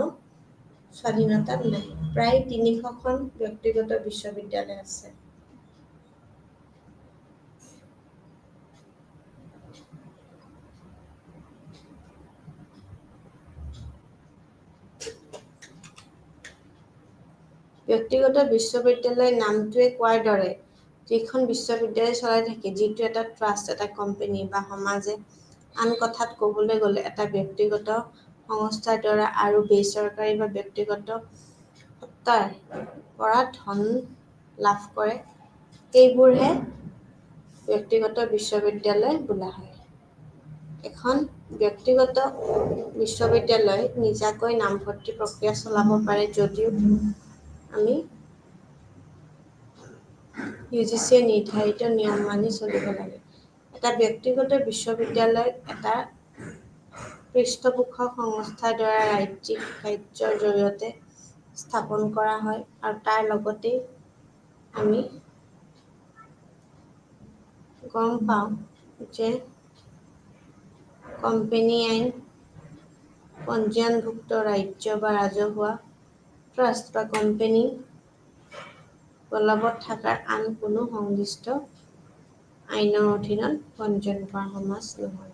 স্বাধীনতা নাই। প্ৰায় 300খন ব্যক্তিগত বিশ্ববিদ্যালয় আছে। ব্যক্তিগত বিশ্ববিদ্যালয় নামটোৱে কোৱাৰ দৰে যিখন বিশ্ববিদ্যালয় চলাই থাকে, যিটো এটা ট্ৰাষ্ট, এটা কোম্পানী বা সমাজে, আন কথাত ক'বলৈ গ'লে এটা ব্যক্তিগত সংস্থাৰ দ্বাৰা আৰু বেচৰকাৰী বা ব্যক্তিগত সত্তাৰ পৰা ধন লাভ কৰে, সেইবোৰহে ব্যক্তিগত বিশ্ববিদ্যালয় বোলা হয়। এখন ব্যক্তিগত বিশ্ববিদ্যালয় নিজাকৈ নামভৰ্তি প্ৰক্ৰিয়া চলাব পাৰে যদিও আমি UGC নিৰ্ধাৰিত নিয়ম মানি চলিব লাগে। এটা ব্যক্তিগত বিশ্ববিদ্যালয় এটা পৃষ্ঠপোষক সংস্থাৰ দ্বাৰা ৰাজ্যিক কাৰ্যৰ জৰিয়তে স্থাপন কৰা হয় আৰু তাৰ লগতেই আমি গম পাওঁ যে কোম্পানী আইন, পঞ্জীয়নভুক্ত ৰাজ্য বা ৰাজহুৱা ট্ৰাষ্ট বা কোম্পানী বলবৎ থকাৰ আন কোনো সংশ্লিষ্ট আইনৰ অধীনত পঞ্জীয়ন কৰা সমাজ নহয়।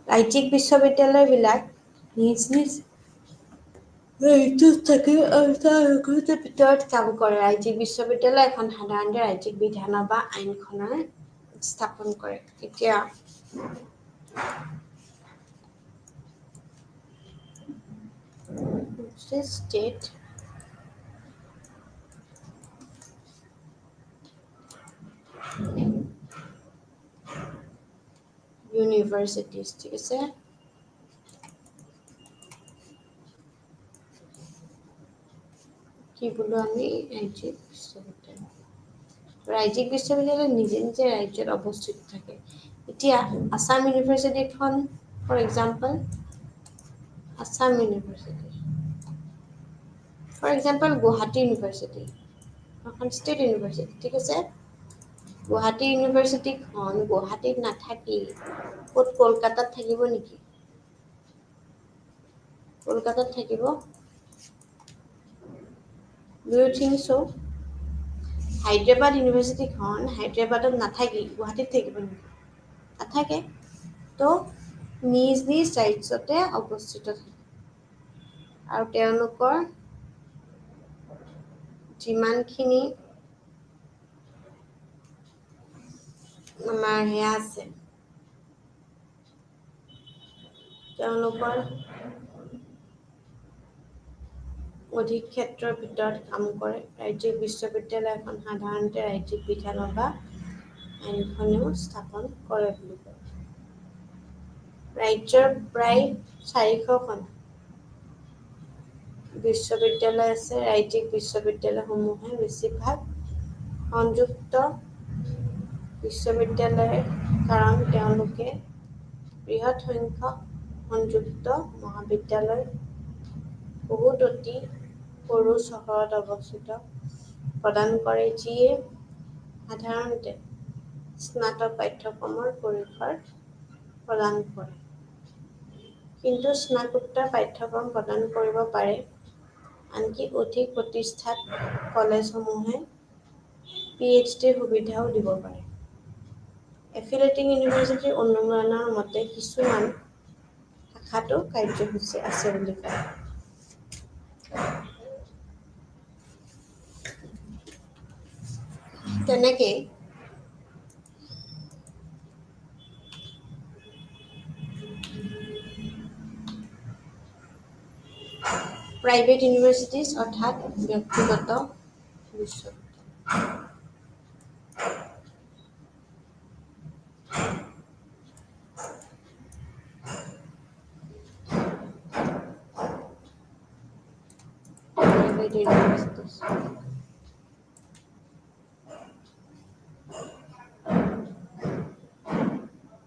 ৰাজ্যিক বিশ্ববিদ্যালয়বিলাক নিজ নিজ ৰাজ্যত থাকে আৰু তাৰ ভিতৰত কাম কৰে। ৰাজ্যিক বিশ্ববিদ্যালয় এখন সাধাৰণতে ৰাজ্যিক বিধান বা আইনখনৰ স্থাপন কৰে। এতিয়া ষ্টেট ইউনিভাৰ্চিটিজ, ঠিক আছে? কি বোলো আমি? ৰাজ্যিক বিশ্ববিদ্যালয়। ৰাজ্যিক বিশ্ববিদ্যালয় নিজে নিজে ৰাজ্যত অৱস্থিত থাকে। এতিয়া আছাম ইউনিভাৰ্চিটিখন for example, Assam university, for example Guwahati university, এখন ষ্টেট ইউনিভাৰ্চিটি, ঠিক আছে? গুৱাহাটী ইউনিভাৰ্চিটিখন গুৱাহাটীত নাথাকি ক'ত কলকাতাত থাকিব নেকি? কলকাতাত থাকিব? Do you think so? Hyderabad ইউনিভাৰ্চিটিখন হায়দৰাবাদত নাথাকি গুৱাহাটীত থাকিব নেকি? নাথাকে। তো নিজ নিজ ৰাজ্যতে অৱস্থিত থাকে আৰু তেওঁলোকৰ যিমানখিনি আমাৰ সেয়া আছে, তেওঁলোকৰ অধিক ক্ষেত্ৰৰ ভিতৰত কাম কৰে। ৰাজ্যিক বিশ্ববিদ্যালয় এখন সাধাৰণতে ৰাজ্যিক বিধান বা আইনখনেও স্থাপন কৰে বুলি কয়। ৰাজ্যৰ প্ৰায় 400খন বিশ্ববিদ্যালয় আছে। ৰাজ্যিক বিশ্ববিদ্যালয়সমূহে বেছিভাগ সংযুক্ত বিশ্ববিদ্যালয় কাৰণ তেওঁলোকে বৃহৎ সংখ্যক সংযুক্ত মহাবিদ্যালয় বহুত অতি সৰু চহৰত অৱস্থিত প্ৰদান কৰে, যিয়ে সাধাৰণতে স্নাতক পাঠ্যক্ৰমৰ পৰিসৰ প্ৰদান কৰে। কিন্তু স্নাতকোত্তৰ পাঠ্যক্ৰম প্ৰদান কৰিব পাৰে। আনকি অধিক প্ৰতিষ্ঠাত কলেজসমূহে PhDৰ সুবিধাও দিব পাৰে। এফিলেটিং ইউনিভাৰ্চিটিৰ অনুমানৰ মতে কিছুমান শাখাতো কাৰ্যসূচী আছে বুলি কয়। তেনেকেই প্ৰাইভেট ইউনিভাৰ্চিটিজ অৰ্থাৎ ব্যক্তিগত বিশ্ববিদ্যালয়। Private universities.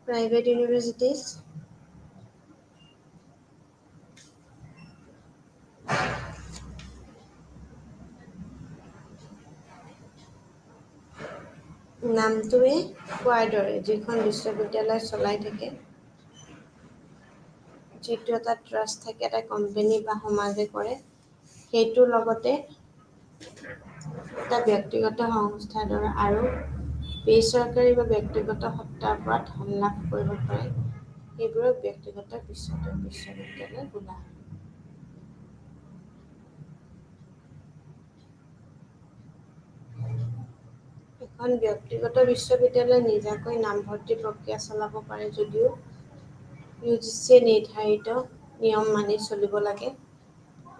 Private universities নামটোৱে কোৱাৰ দৰে যিখন বিশ্ববিদ্যালয় চলাই থাকে, যিটো এটা ট্ৰাষ্ট থাকে, এটা কোম্পানী বা সমাজে কৰে, সেইটোৰ লগতে এটা ব্যক্তিগত সংস্থাৰ দ্বাৰা আৰু বেচৰকাৰী বা ব্যক্তিগত সত্তাৰ পৰা ধন লাভ কৰিব পাৰে, সেইবোৰক ব্যক্তিগত বিশ্ববিদ্যালয় বোলা হয়। এখন ব্যক্তিগত বিশ্ববিদ্যালয়ে নিজাকৈ নামভৰ্তি প্ৰক্ৰিয়া চলাব পাৰে যদিও UGC নিৰ্ধাৰিত নিয়ম মানি চলিব লাগে।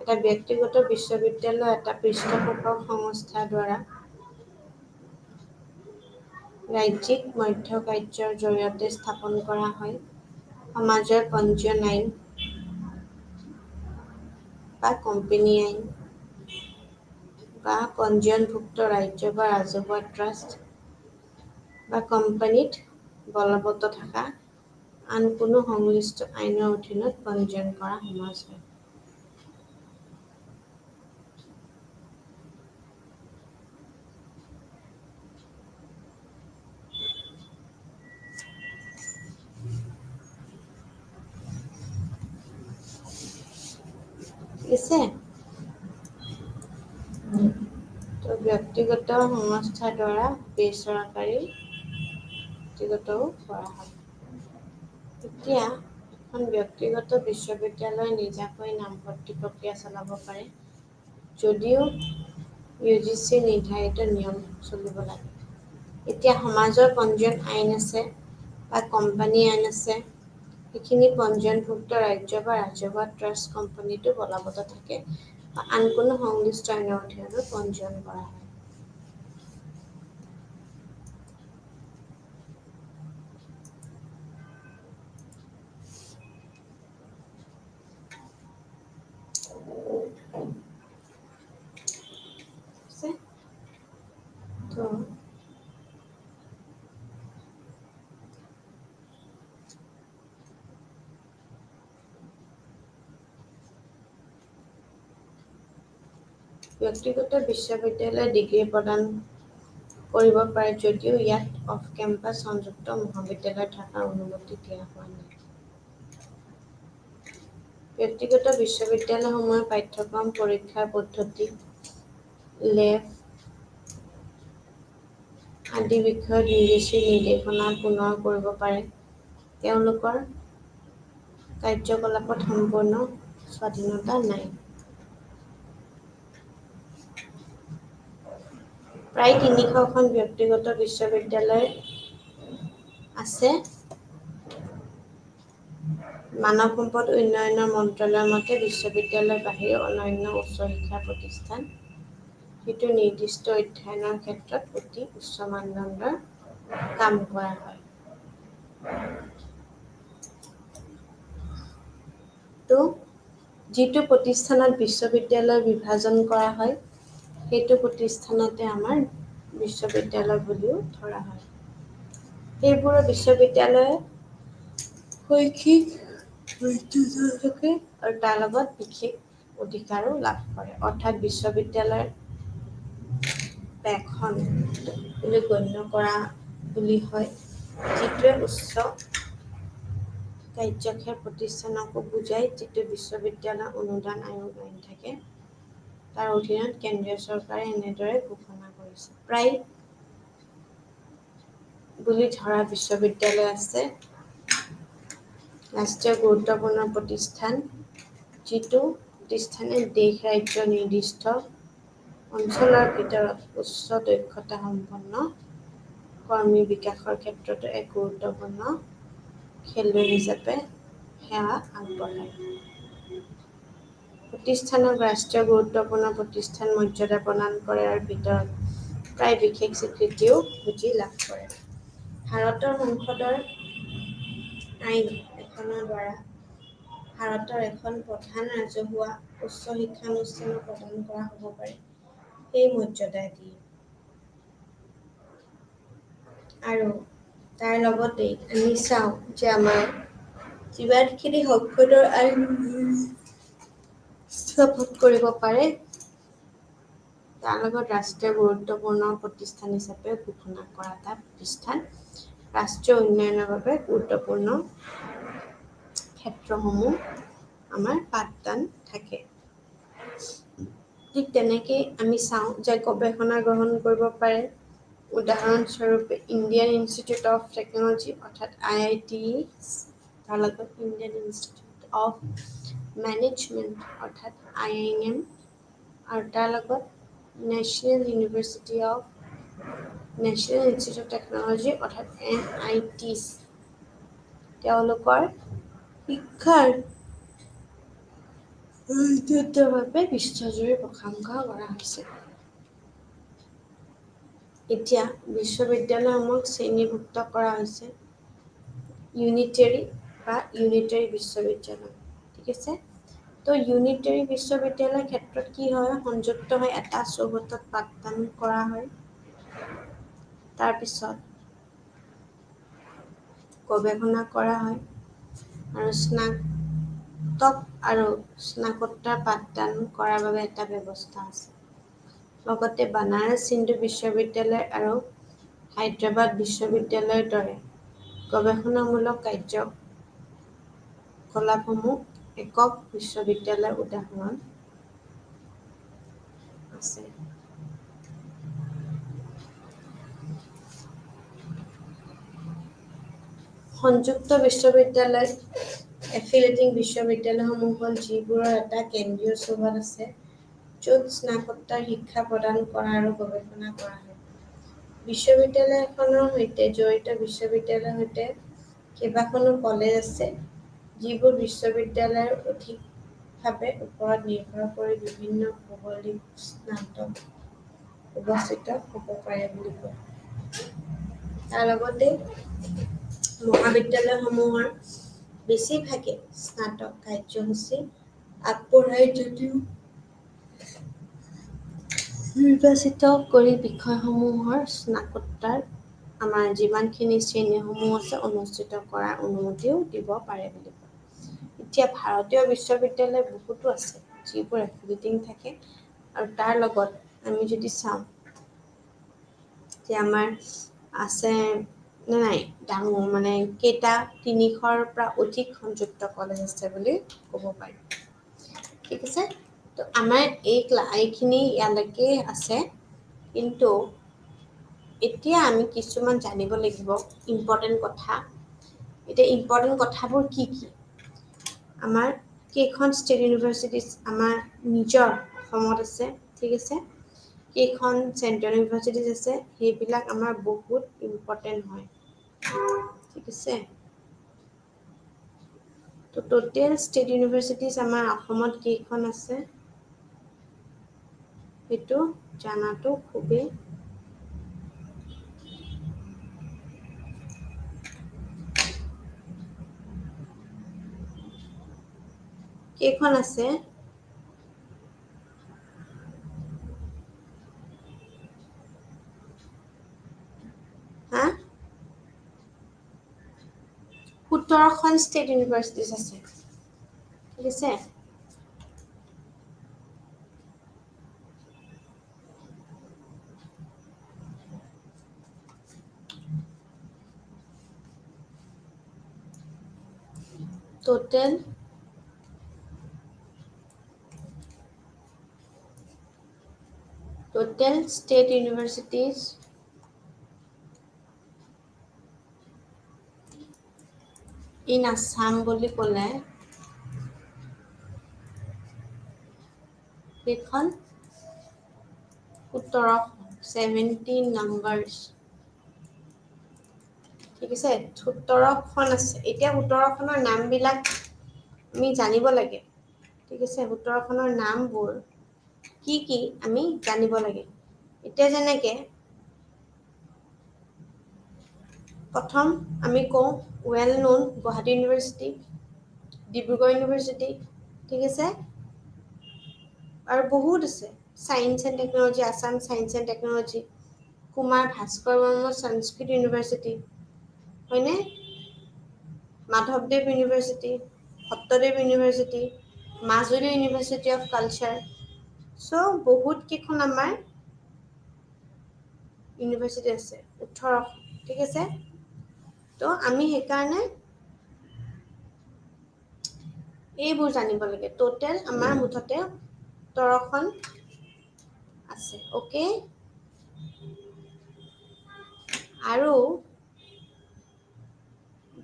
এটা ব্যক্তিগত বিশ্ববিদ্যালয় এটা পৃষ্ঠপোষক সংস্থাৰ দ্বাৰা ৰাজ্যিক মধ্যকাৰ্যৰ জৰিয়তে স্থাপন কৰা হয়। সমাজৰ পঞ্জীয়ন আইন বা কোম্পানী আইন বা পঞ্জীয়নভুক্ত ৰাজ্য বা ৰাজহুৱা ট্ৰাষ্ট বা কোম্পানীত বলবৎ থকা আন কোনো সংশ্লিষ্ট আইনৰ অধীনত পঞ্জীয়ন কৰা সমাজ হয়। আছে তো ব্যক্তিগত সংস্থাৰ দ্বাৰা বেচৰকাৰী ব্যক্তিগতও কৰা হয়। এতিয়া এখন ব্যক্তিগত বিশ্ববিদ্যালয় নিজাকৈ নামভৰ্তি প্ৰক্ৰিয়া চলাব পাৰে যদিও UGC নিৰ্ধাৰিত নিয়ম চলিব লাগে। এতিয়া সমাজৰ পঞ্জীয়ন আইন আছে বা কোম্পানী আইন আছে, সেইখিনি পঞ্জীয়নভুক্ত ৰাজ্য বা ৰাজহুৱা ট্ৰাষ্ট কোম্পানীটো বলবৎ থাকে বা আন কোনো সংশ্লিষ্ট আইনৰ অধীনত পঞ্জীয়ন কৰা হয়। তো ব্যক্তিগত বিশ্ববিদ্যালয়ে ডিগ্ৰী প্ৰদান কৰিব পাৰে যদিও ইয়াত অফ কেম্পাছ সংযুক্ত মহাবিদ্যালয় থকাৰ অনুমতি দিয়া হোৱা নাই। ব্যক্তিগত বিশ্ববিদ্যালয়সমূহে পাঠ্যক্ৰম, পৰীক্ষাৰ পদ্ধতি, লেব আদি বিষয়ত UGC নিৰ্দেশনা পুনৰ কৰিব পাৰে। তেওঁলোকৰ কাৰ্যকলাপত সম্পূৰ্ণ স্বাধীনতা নাই। প্ৰায় 300খন ব্যক্তিগত বিশ্ববিদ্যালয় আছে। মানৱ সম্পদ উন্নয়ন মন্ত্ৰালয়ৰ মতে বিশ্ববিদ্যালয়ৰ বাহিৰে অন্যান্য উচ্চ শিক্ষা প্ৰতিষ্ঠান সেইটো নিৰ্দিষ্ট অধ্যয়নৰ ক্ষেত্ৰত অতি উচ্চ মানদণ্ডৰ কাম কৰা হয়। তো যিটো প্ৰতিষ্ঠানত বিশ্ববিদ্যালয় বিভাজন কৰা হয় সেইটো প্ৰতিষ্ঠানতে আমাৰ বিশ্ববিদ্যালয় বুলিও ধৰা হয়। সেইবোৰ বিশ্ববিদ্যালয়ে শৈক্ষিক থাকে আৰু তাৰ লগত বিশেষ অধিকাৰো লাভ কৰে। অৰ্থাৎ বিশ্ববিদ্যালয়ৰ এখন বুলি গণ্য কৰা বুলি হয়, যিটোৱে উচ্চ কাৰ্যক্ষেত্ৰ প্ৰতিষ্ঠানকো বুজায়, যিটো বিশ্ববিদ্যালয় অনুদান আয়োগ আইন থাকে তাৰ অধীনত কেন্দ্ৰীয় চৰকাৰে এনেদৰে ঘোষণা কৰিছে। প্ৰায় বুলি ধৰা বিশ্ববিদ্যালয় আছে ৰাষ্ট্ৰীয় গুৰুত্বপূৰ্ণ প্ৰতিষ্ঠান, যিটো প্ৰতিষ্ঠানে দেশ ৰাজ্য নিৰ্দিষ্ট অঞ্চলৰ ভিতৰত উচ্চ দক্ষতা সম্পন্ন কৰ্মী বিকাশৰ ক্ষেত্ৰতো এক গুৰুত্বপূৰ্ণ খেলুৱৈ হিচাপে সেৱা আগবঢ়ায়। প্ৰতিষ্ঠানক ৰাষ্ট্ৰীয় গুৰুত্বপূৰ্ণ প্ৰতিষ্ঠান মৰ্যাদা প্ৰদান কৰাৰ ভিতৰত প্ৰায় বিশেষ স্বীকৃতিও বুজি লাভ কৰে। ভাৰতৰ সংসদৰ আইন এখনৰ দ্বাৰা ভাৰতৰ এখন প্ৰধান ৰাজহুৱা উচ্চ শিক্ষানুষ্ঠানক প্ৰদান কৰা হ'ব পাৰে সেই মৰ্যাদা দিয়ে। আৰু তাৰ লগতে আমি চাওঁ যে আমাৰ যিমানখিনি সংসদৰ আইন স্থাপন কৰিব পাৰে তাৰ লগত ৰাষ্ট্ৰীয় গুৰুত্বপূৰ্ণ প্ৰতিষ্ঠান হিচাপে ঘোষণা কৰা এটা প্ৰতিষ্ঠান ৰাষ্ট্ৰীয় উন্নয়নৰ বাবে গুৰুত্বপূৰ্ণ ক্ষেত্ৰসমূহ আমাৰ পাঠদান থাকে। ঠিক তেনেকেই আমি চাওঁ যে গৱেষণা গ্ৰহণ কৰিব পাৰে। উদাহৰণস্বৰূপে ইণ্ডিয়ান ইনষ্টিটিউট অফ টেকনলজি অৰ্থাৎ IIT, তাৰ লগত ইণ্ডিয়ান ইনষ্টিটিউট অফ মেনেজমেণ্ট অৰ্থাৎ IIM, আৰু তাৰ লগত নেশ্যনেল ইনষ্টিটিউট অফ টেকনলজি অৰ্থাৎ NITs, তেওঁলোকৰ শিক্ষাৰ বাবে বিশ্বজুৰি প্ৰশংসা কৰা হৈছে। এতিয়া বিশ্ববিদ্যালয়সমূহক শ্ৰেণীভুক্ত কৰা হৈছে ইউনিটেৰী বিশ্ববিদ্যালয়। ঠিক আছে, তো ইউনিটেৰী বিশ্ববিদ্যালয়ৰ ক্ষেত্ৰত কি হয়, সংযুক্ত হৈ এটা চৌহদত পাঠদান কৰা হয়। তাৰপিছত গৱেষণা কৰা হয় আৰু স্নাতক আৰু স্নাতকোত্তৰ পাঠদান কৰাৰ বাবে এটা ব্যৱস্থা আছে। লগতে বানাৰস হিন্দু বিশ্ববিদ্যালয় আৰু হায়দৰাবাদ বিশ্ববিদ্যালয়ৰ দৰে গৱেষণামূলক কাৰ্যকলাপসমূহ একক বিশ্ববিদ্যালয়ৰ উদাহৰণ আছে। সংযুক্ত বিশ্ববিদ্যালয় এফিলিয়েটিং বিশ্ববিদ্যালয়সমূহ হ'ল যিবোৰৰ এটা কেন্দ্ৰীয় চৌহদ আছে য'ত স্নাতকোত্তৰ শিক্ষা প্ৰদান কৰা আৰু গৱেষণা কৰা হয়। বিশ্ববিদ্যালয় এখনৰ সৈতে জড়িত বিশ্ববিদ্যালয়ৰ সৈতে কেইবাখনো কলেজ আছে, যিবোৰ বিশ্ববিদ্যালয়ৰ অধিকভাৱে ওপৰত নিৰ্ভৰ কৰি বিভিন্ন ভৌগোলিক স্থানত অৱস্থিত হ'ব পাৰে বুলি কয়। তাৰ লগতে মহাবিদ্যালয়সমূহৰ বেছিভাগে স্নাতক কাৰ্যসূচী আগবঢ়ায় যদিও নিৰ্বাচিত কৰি বিষয়সমূহৰ স্নাতকোত্তৰ আমাৰ যিমানখিনি শ্ৰেণীসমূহ আছে অনুষ্ঠিত কৰাৰ অনুমতিও দিব পাৰে বুলি কয়। এতিয়া ভাৰতীয় বিশ্ববিদ্যালয় বহুতো আছে যিবোৰ এফিলিয়েটিং থাকে, আৰু তাৰ লগত আমি যদি চাওঁ যে আমাৰ আছে নে নাই ডাঙৰ মানে কেইটা 300ৰ পৰা অধিক সংযুক্ত কলেজ আছে বুলি ক'ব পাৰি। ঠিক আছে, তো আমাৰ এইখিনি ইয়ালৈকে আছে, কিন্তু এতিয়া আমি কিছুমান জানিব লাগিব ইম্পৰ্টেণ্ট কথা। এতিয়া ইম্পৰ্টেণ্ট কথাবোৰ কি কি? আমাৰ কেইখন ষ্টেট ইউনিভাৰ্চিটিজ আমাৰ নিজৰ অসমত আছে, ঠিক আছে, কেইখন চেণ্ট্ৰেল ইউনিভাৰ্চিটিজ আছে, সেইবিলাক আমাৰ বহুত ইম্পৰ্টেণ্ট হয়। ঠিক আছে, তো টোটেল ষ্টেট ইউনিভাৰ্চিটিজ আমাৰ অসমত কেইখন আছে সেইটো জানাটো খুবেই কেইখন আছে হা 17খন ষ্টেট ইউনিভাৰ্চিটিজ আছে ঠিক আছে total state universities in Assam বুলি ক'লে কেইখন 17 numbers ঠিক আছে 17খন আছে এতিয়া 17খনৰ নামবিলাক আমি জানিব লাগে ঠিক আছে 17খনৰ নামবোৰ কি আমি জানিব লাগে এতিয়া যেনেকে প্ৰথম আমি কওঁ well known Guwahati university Dibrugarh university ঠিক আছে আৰু বহুত আছে science and technology Assam science and technology Kumar Bhaskar Varma Sanskrit university হয়নে মাধৱদেৱ university Satyadev university Majuli university of culture so বহুত কেইখন আমাৰ ইউনিভাৰ্চিটি আছে 18 ঠিক আছে তো আমি সেইকাৰণে এইবোৰ জানিব লাগে টোটেল আমাৰ মুঠতে 17খন আছে ওকে আৰু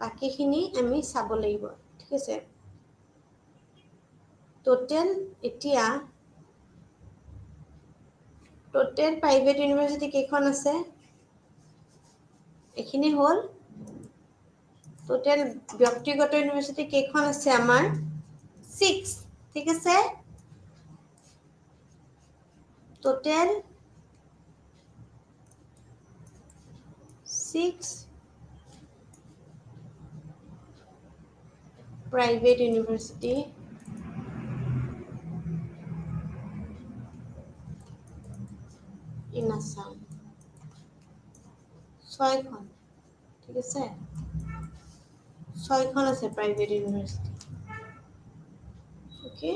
বাকিখিনি আমি চাব লাগিব ঠিক আছে টোটেল এতিয়া টোটেল প্ৰাইভেট ইউনিভাৰ্চিটি কেইখন আছে এইখিনি হ'ল টোটেল ব্যক্তিগত ইউনিভাৰ্চিটি কেইখন আছে আমাৰ 6 ঠিক আছে টোটেল 6 private university in Assam 6খন ঠিক আছে 6খন আছে প্ৰাইভেট ইউনিভাৰ্চিটি ওকে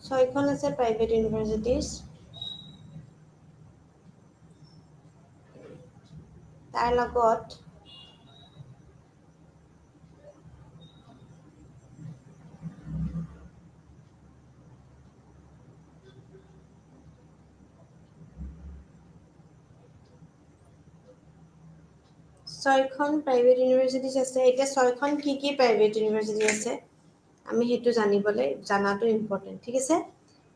6খন আছে প্ৰাইভেট ইউনিভাৰ্চিটিজ তাৰ লগত ছয়খন প্ৰাইভেট ইউনিভাৰ্চিটিজ আছে এতিয়া ছয়খন কি প্ৰাইভেট ইউনিভাৰ্চিটি আছে আমি হেতু জানাটো ইম্পৰ্টেন্ট ঠিক আছে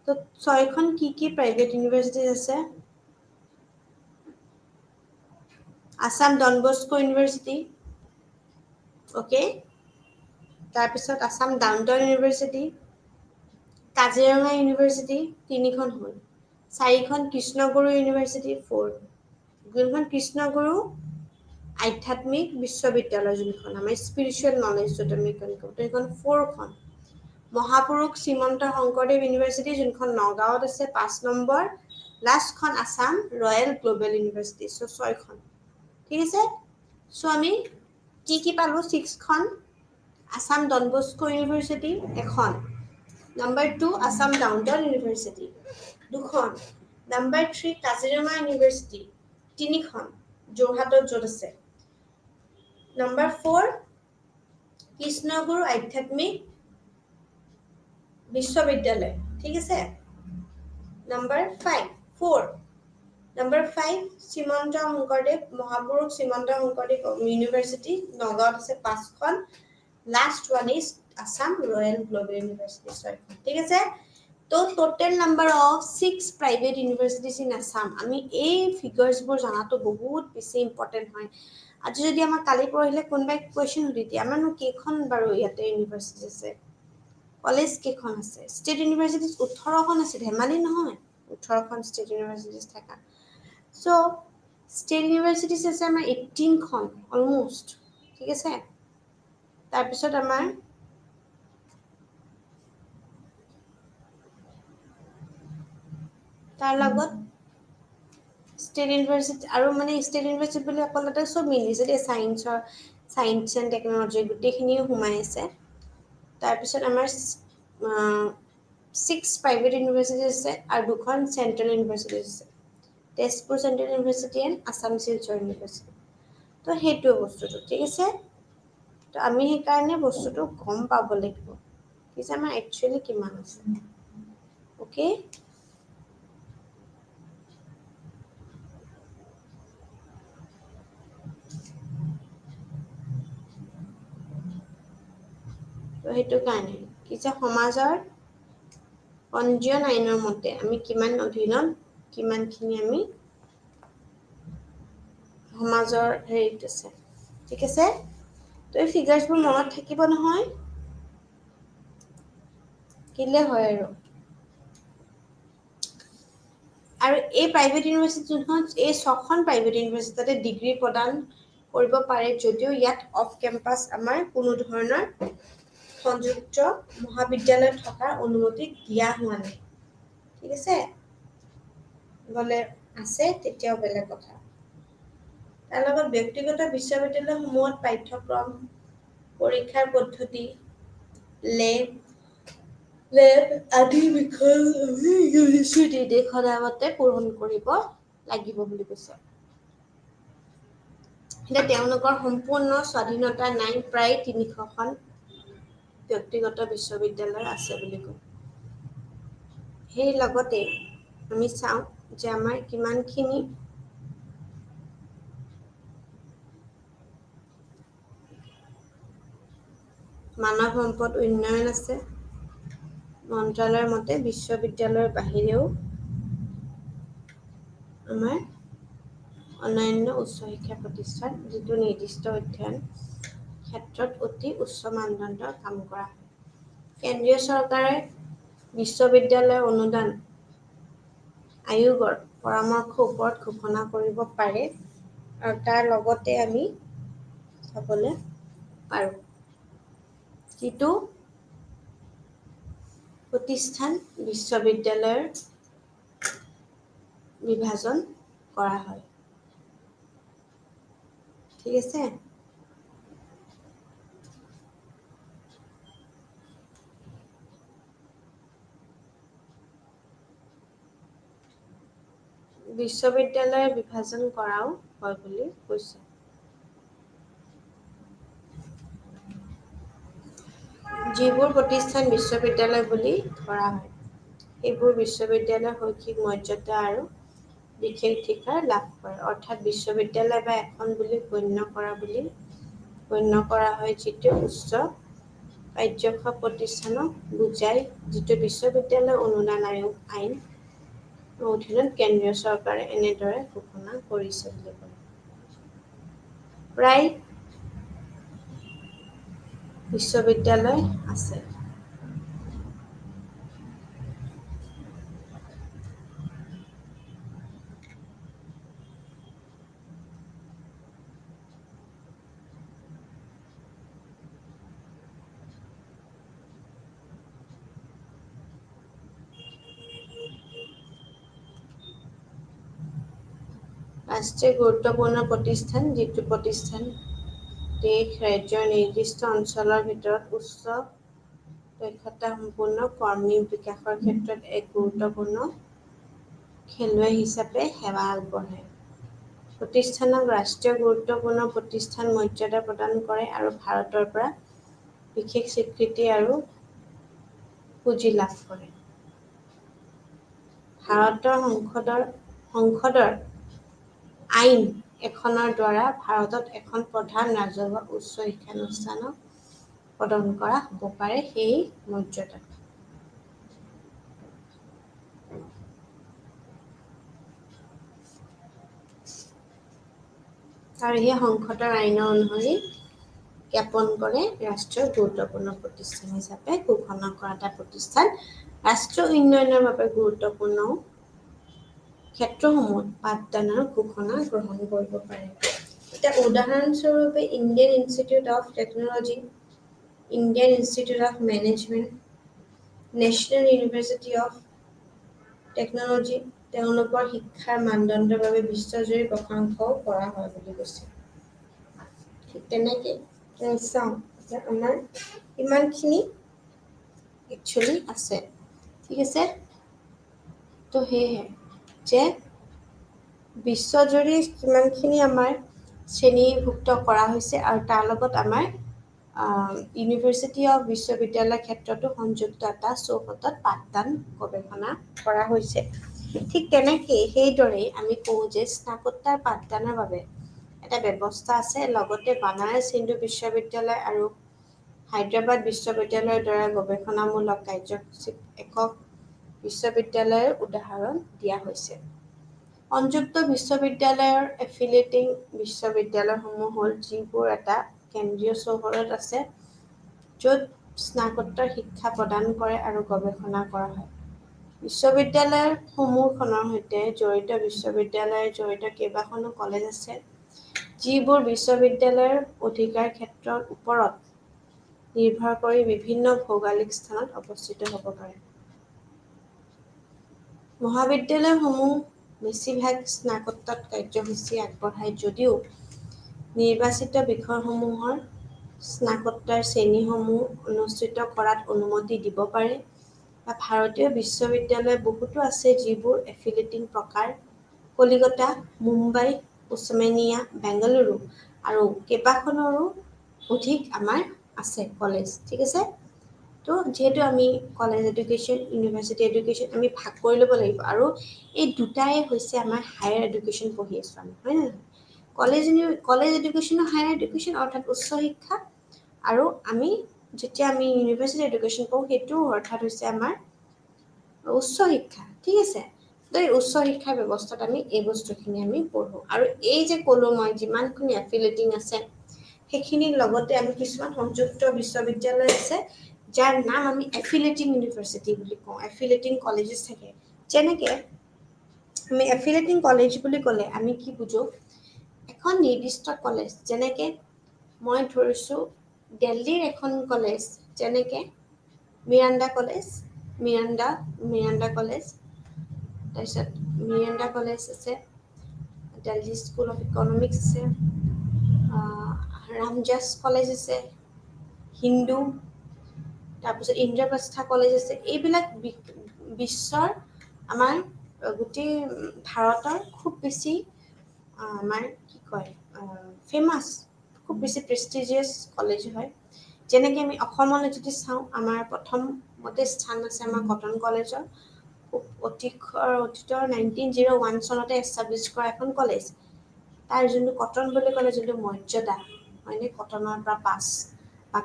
তো ছয়খন কি প্ৰাইভেট ইউনিভাৰ্চিটিজ আছে Assam Don Bosco university okay তাৰপিছত Assam downtown university Kaziranga university 3খন হ'ল 4খন কৃষ্ণগুৰু ইউনিভাৰ্চিটি 4 যোনখন কৃষ্ণগুৰু আধ্যাত্মিক বিশ্ববিদ্যালয় যোনখন আমাৰ স্পিৰিচুৱেল নলেজ য'ত আমি কওঁ সেইখন 4খন মহাপুৰুষ শ্ৰীমন্ত শংকৰদেৱ ইউনিভাৰ্চিটি যোনখন নগাঁৱত আছে 5 নম্বৰ লাষ্টখন Assam royal global university so 6খন ঠিক আছে সো আমি কি পালো 6খন আসাম ডন বস্কো ইউনিভাৰ্চিটি এখন নাম্বাৰ 2 আসাম ডাউনটাউন ইউনিভাৰ্চিটি দুখন নাম্বাৰ 3 কাজিৰঙা ইউনিভাৰ্চিটি 3খন যোৰহাটত য'ত আছে নাম্বাৰ 4 কৃষ্ণগুৰু আধ্যাত্মিক বিশ্ববিদ্যালয় ঠিক আছে নাম্বাৰ 5 শ্ৰীমন্ত শংকৰদেৱ মহাপুৰুষ শ্ৰীমন্ত শংকৰদেৱ ইউনিভাৰ্চিটি নগাঁৱত আছে 5খন last one is Assam royal global university 6খন ঠিক আছে তো total number of 6 private universities in Assam আমি এই ফিগাৰ্সবোৰ জানাটো বহুত বেছি ইম্পৰ্টেন্ট হয় আজি যদি আমাৰ কালি পৰহিলে কোনোবাই কোৱেশ্চন সুধি দিয়ে আমাৰনো কেইখন বাৰু ইয়াতে ইউনিভাৰ্চিটি আছে কলেজ কেইখন আছে ষ্টেট ইউনিভাৰ্চিটিজ 18খন আছে ধেমালি নহয় 18খন ষ্টেট ইউনিভাৰ্চিটিজ থাকা সো ষ্টেট ইউনিভাৰ্চিটিজ আছে আমাৰ 18খন অলমোষ্ট ঠিক আছে তাৰপিছত আমাৰ তাৰ লগত ষ্টেট ইউনিভাৰ্চিটি আৰু মানে ষ্টেট ইউনিভাৰ্চিটি বুলি অকল তাতে চব মিলিছে দেই, চায়েন্স এণ্ড টেকনলজি গোটেইখিনিও সোমাই আছে। তাৰপিছত আমাৰ 6 প্ৰাইভেট ইউনিভাৰ্চিটি আছে আৰু 2খন চেণ্ট্ৰেল ইউনিভাৰ্চিটি আছে, Tezpur central university and Assam Silchar university. তো সেইটো বস্তুটো ঠিক আছে। তো আমি সেইকাৰণে বস্তুটো গম পাব লাগিব ঠিক আছে, আমাৰ একচুৱেলি কিমান আছে। অ'কে, তো সেইটো কাৰণে কি যে সমাজৰ পঞ্জীয়ন আইনৰ মতে আমি কিমান অধীনত কিমানখিনি আমি সমাজৰ হেৰিত আছে ঠিক আছে। তো এই ফিগাৰ্ছবোৰ মনত থাকিব নহয়, কিলে হয় আৰু এই প্ৰাইভেট ইউনিভাৰ্চিটি যোনখন, এই 6খন প্ৰাইভেট ইউনিভাৰ্চিটি তাতে ডিগ্ৰী প্ৰদান কৰিব পাৰে যদিও ইয়াত অফ কেম্পাছ আমাৰ কোনো ধৰণৰ সংযুক্ত মহাবিদ্যালয় থকাৰ অনুমতি দিয়া হোৱা নাই ঠিক আছে। গ'লে আছে তেতিয়াও বেলেগ কথা। তাৰ লগত ব্যক্তিগত বিশ্ববিদ্যালয়সমূহত পাঠ্যক্ৰম, পৰীক্ষাৰ পদ্ধতি, লেব আদি বিষয় আমি UGC নিৰ্দেশনাৰ মতে পূৰণ কৰিব লাগিব বুলি কৈছে। এতিয়া তেওঁলোকৰ সম্পূৰ্ণ স্বাধীনতা নাই, প্ৰায় 300খন ব্যক্তিগত বিশ্ববিদ্যালয় আছে বুলি কয়। সেই লগতে আমি চাওঁ যে আমাৰ কিমানখিনি মানৱ সম্পদ উন্নয়ন আছে। মন্ত্ৰালয়ৰ মতে বিশ্ববিদ্যালয়ৰ বাহিৰেও আমাৰ অন্যান্য উচ্চ শিক্ষা প্ৰতিষ্ঠান যিটো নিৰ্দিষ্ট অধ্যয়ন ক্ষেত্ৰত অতি উচ্চ মানদণ্ডৰ কাম কৰা হয়। কেন্দ্ৰীয় চৰকাৰে বিশ্ববিদ্যালয় অনুদান আয়োগৰ পৰামৰ্শৰ ওপৰত ঘোষণা কৰিব পাৰে আৰু তাৰ লগতে আমি চাবলৈ পাৰোঁ যিটো প্ৰতিষ্ঠান বিশ্ববিদ্যালয়ৰ বিভাজন কৰা হয় ঠিক আছে। বিশ্ববিদ্যালয় বিভাজন কৰাও হয় বুলি কৈছে। যিবোৰ প্ৰতিষ্ঠান বিশ্ববিদ্যালয় বুলি ধৰা হয় সেইবোৰ বিশ্ববিদ্যালয়ৰ শৈক্ষিক মৰ্যাদা আৰু বিশেষাধিকাৰ লাভ কৰে, অৰ্থাৎ বিশ্ববিদ্যালয় বা এখন বুলি গণ্য কৰা হয় যিটো উচ্চ কাৰ্যক্ষম প্ৰতিষ্ঠানক বুজায়, যিটো বিশ্ববিদ্যালয় অনুদান আয়োগ আইন অধীনত কেন্দ্ৰীয় চৰকাৰে এনেদৰে ঘোষণা কৰিছে বুলি কয়। প্ৰায় বিশ্ববিদ্যালয় আছে। ৰাষ্ট্ৰীয় গুৰুত্বপূৰ্ণ প্ৰতিষ্ঠান, যিটো প্ৰতিষ্ঠান দেশ ৰাজ্যৰ নিৰ্দিষ্ট অঞ্চলৰ ভিতৰত উচ্চ দক্ষতা সম্পন্ন কৰ্মী বিকাশৰ ক্ষেত্ৰত এক গুৰুত্বপূৰ্ণ খেলুৱৈ হিচাপে সেৱা আগবঢ়ায়। প্ৰতিষ্ঠানক ৰাষ্ট্ৰীয় গুৰুত্বপূৰ্ণ প্ৰতিষ্ঠান মৰ্যাদা প্ৰদান কৰে আৰু ভাৰতৰ পৰা বিশেষ স্বীকৃতি আৰু পুঁজি লাভ কৰে। ভাৰতৰ সংসদৰ আইন এখনৰ দ্বাৰা ভাৰতত এখন প্ৰধান ৰাজহুৱা উচ্চ শিক্ষানুষ্ঠানক প্ৰদান কৰা হ'ব পাৰে সেই মৰ্যাদা। আৰু সেই সংসদৰ আইনৰ অনুসৰি জ্ঞাপন কৰে ৰাষ্ট্ৰীয় গুৰুত্বপূৰ্ণ প্ৰতিষ্ঠান হিচাপে ঘোষণা কৰা এটা প্ৰতিষ্ঠান ৰাষ্ট্ৰীয় উন্নয়নৰ বাবে গুৰুত্বপূৰ্ণ ক্ষেত্ৰসমূহত পাঠদানৰ ঘোষণা গ্ৰহণ কৰিব পাৰে। এতিয়া উদাহৰণস্বৰূপে Indian institute of technology, Indian institute of management, national university of technology, তেওঁলোকৰ শিক্ষাৰ মানদণ্ডৰ বাবে বিশ্বজুৰি প্ৰশংসাও কৰা হয় বুলি কৈছে। ঠিক তেনেকে চাওঁ যে আমাৰ ইমানখিনি একচুৱেলি আছে, ঠিক আছে। তো সেয়েহে যে বিশ্বজুৰি কিমানখিনি আমাৰ শ্ৰেণীভুক্ত কৰা হৈছে আৰু তাৰ লগত আমাৰ ইউনিভাৰ্চিটি অফ বিশ্ববিদ্যালয়ৰ ক্ষেত্ৰতো সংযুক্ত এটা চৌহদত পাঠদান গৱেষণা কৰা হৈছে। ঠিক তেনেকেই সেইদৰেই আমি কওঁ যে স্নাতকোত্তৰ পাঠদানৰ বাবে এটা ব্যৱস্থা আছে। লগতে বানাৰস হিন্দু বিশ্ববিদ্যালয় আৰু হায়দৰাবাদ বিশ্ববিদ্যালয়ৰ দ্বাৰা গৱেষণামূলক কাৰ্যসূচীত একক বিশ্ববিদ্যালয়ৰ উদাহৰণ দিয়া হৈছে। সংযুক্ত বিশ্ববিদ্যালয়ৰ এফিলিয়েটিং বিশ্ববিদ্যালয়সমূহ হ'ল যিবোৰ এটা কেন্দ্ৰীয় চৌহদত আছে, য'ত স্নাতকোত্তৰ শিক্ষা প্ৰদান কৰে আৰু গৱেষণা কৰা হয়। বিশ্ববিদ্যালয়সমূহখনৰ সৈতে জড়িত বিশ্ববিদ্যালয়ৰ জড়িত কেইবাখনো কলেজ আছে, যিবোৰ বিশ্ববিদ্যালয়ৰ অধিকাৰ ক্ষেত্ৰৰ ওপৰত নিৰ্ভৰ কৰি বিভিন্ন ভৌগোলিক স্থানত অৱস্থিত হ'ব পাৰে। মহাবিদ্যালয়সমূহ বেছিভাগ স্নাতকোত্তৰ কাৰ্যসূচী আগবঢ়ায় যদিও নিৰ্বাচিত বিষয়সমূহৰ স্নাতকোত্তৰ শ্ৰেণীসমূহ অনুষ্ঠিত কৰাত অনুমতি দিব পাৰে। ভাৰতীয় বিশ্ববিদ্যালয় বহুতো আছে যিবোৰ এফিলিয়েটিং প্ৰকাৰ। কলিকতা, মুম্বাই, উছমানিয়া, বেংগালুৰু আৰু কেইবাখনৰো অধিক আমাৰ আছে কলেজ, ঠিক আছে। তো যিহেতু আমি কলেজ এডুকেশ্যন, ইউনিভাৰ্চিটি এডুকেশ্যন আমি ভাগ কৰি ল'ব লাগিব, আৰু এই দুটাই হৈছে আমাৰ হায়াৰ এডুকেশ্যন পঢ়ি আছোঁ আমি, হয় নে নহয়? কলেজ এডুকেশ্যন আৰু হায়াৰ এডুকেশ্যন অৰ্থাৎ উচ্চ শিক্ষা, আৰু আমি যেতিয়া আমি ইউনিভাৰ্চিটি এডুকেশ্যন পঢ়োঁ সেইটো অৰ্থাৎ হৈছে আমাৰ উচ্চ শিক্ষা, ঠিক আছে। তো এই উচ্চ শিক্ষাৰ ব্যৱস্থাত আমি এই বস্তুখিনি আমি পঢ়োঁ। আৰু এই যে ক'লোঁ মই যিমানখিনি এফিলিয়েটিং আছে সেইখিনিৰ লগতে আমি কিছুমান সংযুক্ত বিশ্ববিদ্যালয় আছে যাৰ নাম আমি এফিলিয়েটিং ইউনিভাৰ্চিটি বুলি কওঁ, এফিলিয়েটিং কলেজেছ থাকে। যেনেকে আমি এফিলিয়েটিং কলেজ বুলি ক'লে আমি কি বুজো, এখন নিৰ্দিষ্ট কলেজ, যেনেকে মই ধৰিছোঁ দিল্লীৰ এখন কলেজ, যেনেকে মিৰাণ্ডা কলেজ, মিৰাণ্ডা কলেজ, তাৰপিছত মিৰাণ্ডা কলেজ আছে, দিল্লী স্কুল অফ ইকনমিক্স আছে, ৰামজাছ কলেজ আছে, হিন্দু, তাৰপিছত ইন্দ্ৰপ্ৰস্থা কলেজ আছে। এইবিলাক বিশ্বৰ আমাৰ গোটেই ভাৰতৰ খুব বেছি আমাৰ কি কয় ফেমাছ, খুব বেছি প্ৰেষ্টিজিয়াছ কলেজ হয়। যেনেকৈ আমি অসমলৈ যদি চাওঁ, আমাৰ প্ৰথমতে স্থান আছে আমাৰ কটন কলেজৰ, অতীতৰ 1901 চনতে এষ্টাব্লিছ কৰা এখন কলেজ। তাৰ যোনটো কটন বুলি ক'লে যোনটো মৰ্যাদা, হয়নে, কটনৰ পৰা পাছ বা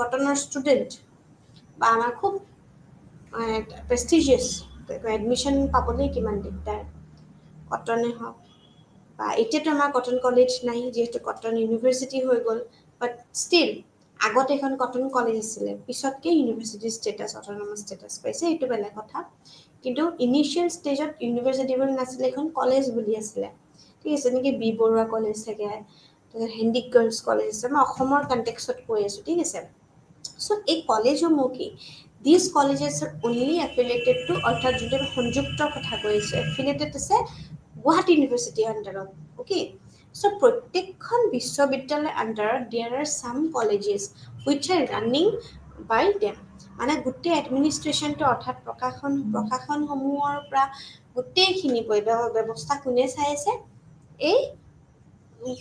কটনৰ ষ্টুডেণ্ট, বা আমাৰ খুব প্ৰেষ্টিজিয়াছ, এডমিশ্যন পাবলৈ কিমান দিগদাৰ, কটনে হওক, বা এতিয়াতো আমাৰ কটন কলেজ নাই যিহেতু কটন ইউনিভাৰ্চিটি হৈ গ'ল, বাট ষ্টিল আগতে এখন কটন কলেজ আছিলে, পিছতকে ইউনিভাৰ্চিটি ষ্টেটাছ, অট'নমাছ ষ্টেটাছ পাইছে, এইটো বেলেগ কথা। কিন্তু ইনিচিয়েল ষ্টেজত ইউনিভাৰ্চিটি বুলি নাছিলে, এখন কলেজ বুলি আছিলে, ঠিক আছে। যেনেকৈ বি বৰুৱা কলেজ থাকে, তাৰপিছত হেণ্ডিক গাৰ্লছ কলেজ আছে, মই অসমৰ কণ্টেক্সত কৈ আছোঁ, ঠিক আছে। চ' এই কলেজসমূহ কি, these colleges R only affiliated two, অৰ্থাৎ যোনটো আমি সংযুক্তৰ কথা কৈ আছোঁ, এফিলিয়েটেড আছে গুৱাহাটী ইউনিভাৰ্চিটিৰ আণ্ডাৰত, অ'কে। চ' প্ৰত্যেকখন বিশ্ববিদ্যালয়ৰ আণ্ডাৰত there are some colleges which are running by them, মানে গোটেই এডমিনিষ্ট্ৰেশ্যনটো অৰ্থাৎ প্ৰশাসনসমূহৰ পৰা গোটেইখিনি ব্যৱস্থা কোনে চাই আছে, এই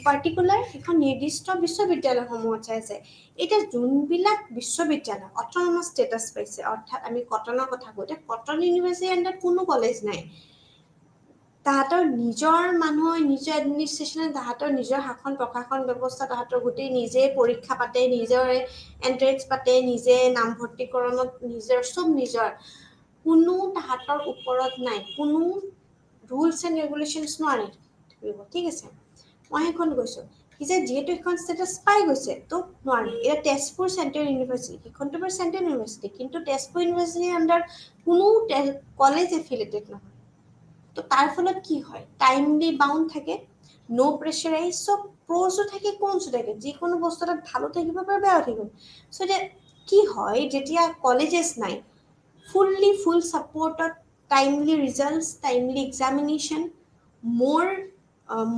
পাৰ্টিকুলাৰ এখন নিৰ্দিষ্ট বিশ্ববিদ্যালয়সমূহত চাই আছে। এতিয়া যোনবিলাক বিশ্ববিদ্যালয় অট'নমাছ ষ্টেটাছ পাইছে, অৰ্থাৎ আমি কটনৰ কথা কওঁ, এতিয়া কটন ইউনিভাৰ্চিটিৰ আণ্ডাৰত কোনো কলেজ নাই, তাহাঁতৰ নিজৰ মানুহৰ নিজৰ এডমিনিষ্ট্ৰেশ্যনে, তাহাঁতৰ নিজৰ শাসন প্ৰশাসন ব্যৱস্থা, তাহাঁতৰ গোটেই নিজে পৰীক্ষা পাতে, নিজৰ এণ্ট্ৰেন্স পাতে, নিজে নামভৰ্তিকৰণত নিজৰ চব নিজৰ, কোনো তাহাঁতৰ ওপৰত নাই, কোনো ৰুলছ এণ্ড ৰেগুলেশ্যনছ নোৱাৰে, ঠিক আছে। মই সেইখন গৈছোঁ, সি যে যিহেতু এখন ষ্টেটাছ পাই গৈছে তো নোৱাৰে। এতিয়া তেজপুৰ চেণ্ট্ৰেল ইউনিভাৰ্চিটি, সেইখনটো বাৰু চেণ্ট্ৰেল ইউনিভাৰ্চিটি, কিন্তু তেজপুৰ ইউনিভাৰ্চিটিৰ আণ্ডাৰত কোনো কলেজ এফিলিয়েটেড নহয়। তো তাৰ ফলত কি হয়, টাইমলি বাউণ্ড থাকে, ন' প্ৰেছাৰাইজ, চব প্ৰ'জো থাকে কনছো থাকে, যিকোনো বস্তু এটাত ভালো থাকিব পাৰে বেয়াও থাকিব। চ' এতিয়া কি হয়, যেতিয়া কলেজেছ নাই, ফুল ছাপোৰ্টত timely results, timely examination,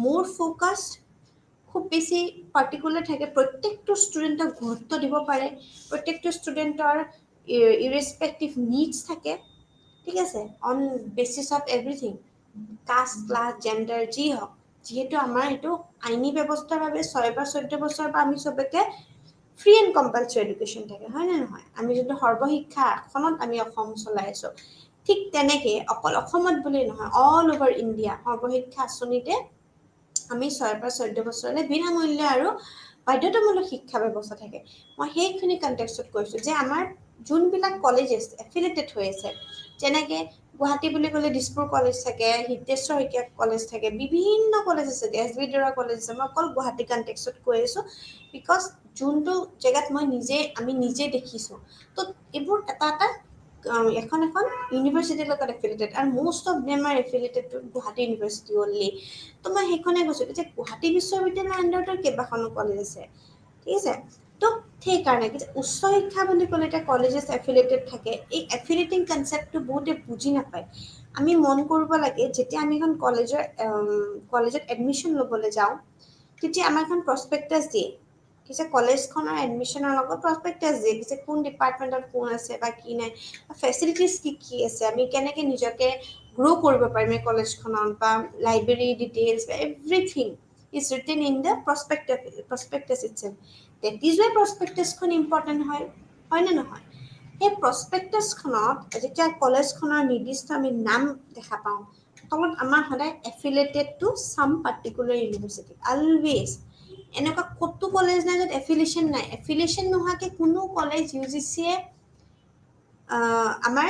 more focused, খুব বেছি পাৰ্টিকুলাৰ থাকে, প্ৰত্যেকটো ষ্টুডেণ্টক গুৰুত্ব দিব পাৰে, প্ৰত্যেকটো ষ্টুডেণ্টৰ ইৰেছপেক্টিভ নিডছ থাকে, ঠিক আছে, অন বেচিছ অফ এভৰিথিং, কাষ্ট, ক্লাছ, জেণ্ডাৰ যি হওক, যিহেতু আমাৰ এইটো আইনী ব্যৱস্থাৰ বাবে 6 বা 14 বছৰ পৰা আমি চবকে ফ্ৰী এণ্ড কম্পালচৰি এডুকেশ্যন থাকে, হয় নে নহয়? আমি যোনটো সৰ্বশিক্ষা আসনত আমি অসম চলাই আছোঁ, ঠিক তেনেকৈ অকল অসমত বুলি নহয়, অল অভাৰ ইণ্ডিয়া সৰ্বশিক্ষা আঁচনিতে আমি 6 পৰা 14 বছৰলৈ বিনামূল্য আৰু বাধ্যতামূলক শিক্ষা ব্যৱস্থা থাকে। মই সেইখিনি কনটেক্সটত কৈছোঁ যে আমাৰ যোনবিলাক কলেজেছ এফিলেটেড হৈ আছে, যেনেকৈ গুৱাহাটী বুলি ক'লে দিছপুৰ কলেজ থাকে, হিতেশ্বৰ শইকীয়া কলেজ থাকে, বিভিন্ন কলেজ আছে, এছ বি দেউৰা কলেজ আছে, মই অকল গুৱাহাটী কনটেক্সটত কৈ আছোঁ বিকজ যোনটো জেগাত আমি নিজে দেখিছোঁ, তো এইবোৰ এটা এখন ইউনিভাৰ্চিটিৰ লগত এফিলেটেড, আৰু most of them are affiliated to Guwahati university only. তো মই সেইখনে কৈছোঁ যে গুৱাহাটী বিশ্ববিদ্যালয়ৰ আণ্ডাৰতো কেইবাখনো কলেজ আছে, ঠিক আছে। তো সেইকাৰণে উচ্চ শিক্ষা বুলি ক'লে এতিয়া কলেজেছ এফিলেটেড থাকে, এই এফিলেটিং কনচেপ্টটো বহুতে বুজি নাপায়। আমি মন কৰিব লাগে, যেতিয়া আমি এখন কলেজত এডমিশ্যন ল'বলৈ যাওঁ, তেতিয়া আমাৰ এখন প্ৰস্পেক্টাছ দিয়ে, ঠিক আছে, কলেজখনৰ এডমিশ্যনৰ লগত প্ৰস্পেক্টাছ দিয়ে, যে কোন ডিপাৰ্টমেণ্টত কোন আছে বা কি নাই, ফেচিলিটিছ কি আছে, আমি কেনেকৈ নিজকে গ্ৰ' কৰিব পাৰিম এই কলেজখনত, বা লাইব্ৰেৰী ডিটেইলছ বা everything is written in the prospectus itself. That is why প্ৰস্পেক্টাছখন ইম্পৰ্টেণ্ট হয় নে নহয়? সেই প্ৰস্পেক্টাছখনত যেতিয়া কলেজখনৰ নিৰ্দিষ্ট আমি নাম দেখা পাওঁ, তলত আমাৰ সদায় এফিলেটেড টু চাম পাৰ্টিকুলাৰ ইউনিভাৰ্চিটি, অলৱেজ। এনেকুৱা ক'তো কলেজ নাই য'ত এফিলিয়েশ্যন নাই। এফিলিয়েশ্যন নোহোৱাকৈ কোনো কলেজ UGC-য়ে আমাৰ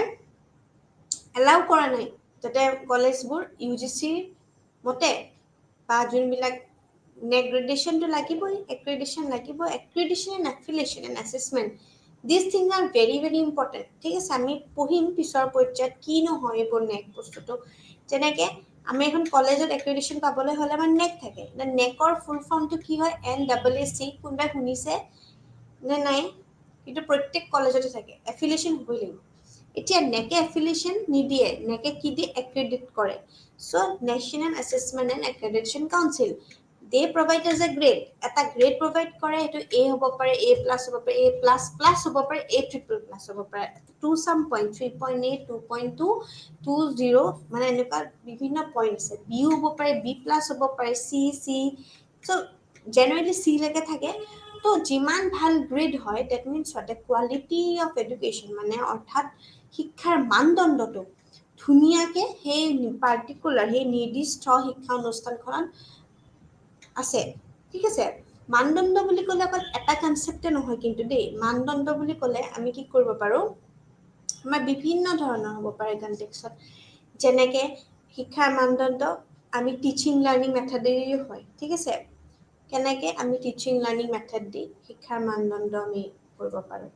এলাউ কৰা নাই যাতে কলেজবোৰ UGC-ৰ মতে বা যোনবিলাক গ্ৰেডেশ্যনটো লাগিবই, এক্ৰেডিশ্যন লাগিবই, accreditation and affiliation and assessment, this thing are very very important, ঠিক আছে। আমি পঢ়িম পিছৰ পৰ্যায়ত কিনো হয় এইবোৰ বস্তুটো। যেনেকৈ আমি এখন কলেজত এক্ৰেডিশ্যন পাবলৈ হ'লে আমাৰ নেক থাকে, নেকৰ ফুল ফৰ্মটো কি হয়, NAAC, কোনোবাই শুনিছে নে নাই? কিন্তু প্ৰত্যেক কলেজতে থাকে, এফিলিয়েশ্যন হ'বই লাগিব। এতিয়া নেকে এফিলিয়েশ্যন নিদিয়ে, নেকে কি দিয়ে, এক্ৰেডিট কৰে। So' national assessment and accreditation council, they provide as A grade, এটা গ্ৰেড প্ৰভাইড কৰে, সেইটো A হ'ব পাৰে, A+ হ'ব পাৰে, A++ হ'ব পাৰে, A++ হ'ব পাৰে, 2 some point, 3.8, 2.2, 2.0, মানে এনেকুৱা বিভিন্ন পইণ্ট আছে। B হ'ব পাৰে, B+ হ'ব পাৰে, C। চ' জেনেৰেলি C লৈকে থাকে। তো যিমান ভাল গ্ৰেড হয়, that means what, quality of education, মানে অৰ্থাৎ শিক্ষাৰ মানদণ্ডটো ধুনীয়াকৈ সেই পাৰ্টিকুলাৰ, সেই নিৰ্দিষ্ট শিক্ষা অনুষ্ঠানখনত আছে, ঠিক আছে। মানদণ্ড বুলি ক'লে অকল এটা কনচেপ্টে নহয় কিন্তু দেই। মানদণ্ড বুলি ক'লে আমি কি কৰিব পাৰোঁ, আমাৰ বিভিন্ন ধৰণৰ হ'ব পাৰে কনটেক্সট। যেনেকৈ শিক্ষাৰ মানদণ্ড আমি টিচিং লাৰ্ণিং মেথডেৰেও হয়, ঠিক আছে। কেনেকৈ আমি টিচিং লাৰ্ণিং মেথড দি শিক্ষাৰ মানদণ্ড আমি কৰিব পাৰোঁ।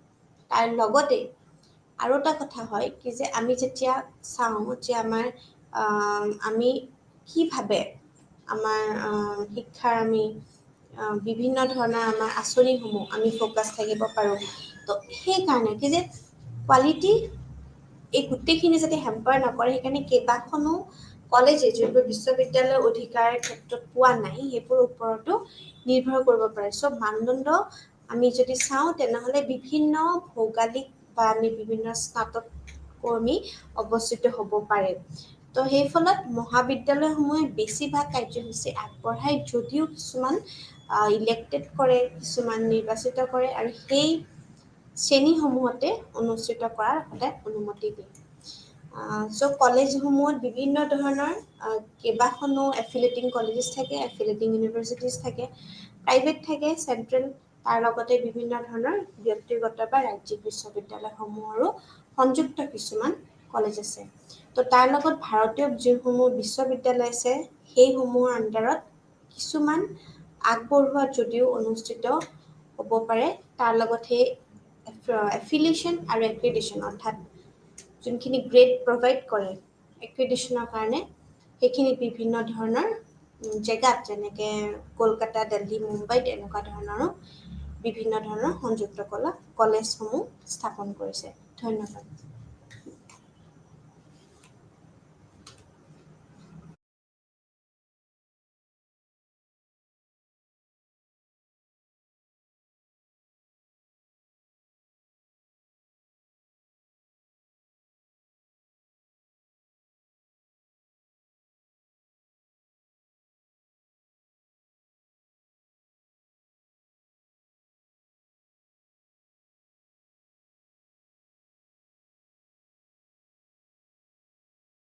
তাৰ লগতে আৰু এটা কথা হয় কি, যে আমি যেতিয়া চাওঁ যে আমি কিভাৱে আমাৰ শিক্ষাৰ আমি বিভিন্ন ধৰণৰ আমাৰ আঁচনিসমূহ আমি ফ'কাছ থাকিব পাৰোঁ। তো সেইকাৰণে কি যে কোৱালিটি এই গোটেইখিনি যাতে হেম্পাৰ নকৰে, সেইকাৰণে কেইবাখনো কলেজে যোনবোৰ বিশ্ববিদ্যালয়ৰ অধিকাৰ ক্ষেত্ৰত পোৱা নাই, সেইবোৰৰ ওপৰতো নিৰ্ভৰ কৰিব পাৰে। চ' মানদণ্ড আমি যদি চাওঁ, তেনেহ'লে বিভিন্ন ভৌগোলিক বা আমি বিভিন্ন স্নাতককৰ্মী অৱস্থিত হ'ব পাৰে। তো সেই ফলত মহাবিদ্যালয়সমূহে বেছিভাগ কাৰ্যসূচী আগবঢ়ায়, যদিও কিছুমান ইলেক্টেড কৰে, কিছুমান নিৰ্বাচিত কৰে, আৰু সেই শ্ৰেণীসমূহতে অনুষ্ঠিত কৰাৰ সদায় অনুমতি দিয়ে। চ' কলেজসমূহত বিভিন্ন ধৰণৰ কেইবাখনো এফিলেটিং কলেজেছ থাকে, এফিলেটিং ইউনিভাৰ্চিটিজ থাকে, প্ৰাইভেট থাকে, চেণ্ট্ৰেল, তাৰ লগতে বিভিন্ন ধৰণৰ ব্যক্তিগত বা ৰাজ্যিক বিশ্ববিদ্যালয়সমূহৰো সংযুক্ত কিছুমান কলেজ আছে। তো তাৰ লগত ভাৰতীয় যিসমূহ বিশ্ববিদ্যালয় আছে, সেইসমূহৰ আণ্ডাৰত কিছুমান আগবঢ়োৱা যদিও অনুষ্ঠিত হ'ব পাৰে, তাৰ লগত সেই এফিলিয়েশ্যন আৰু এক্ৰেডিশ্যন, অৰ্থাৎ যোনখিনি গ্ৰেড প্ৰভাইড কৰে এক্ৰেডিশ্যনৰ কাৰণে, সেইখিনি বিভিন্ন ধৰণৰ জেগাত, যেনেকৈ কলকাতা, দিল্লী, মুম্বাইত এনেকুৱা ধৰণৰো বিভিন্ন ধৰণৰ সংযুক্ত কলেজসমূহ স্থাপন কৰিছে। ধন্যবাদ।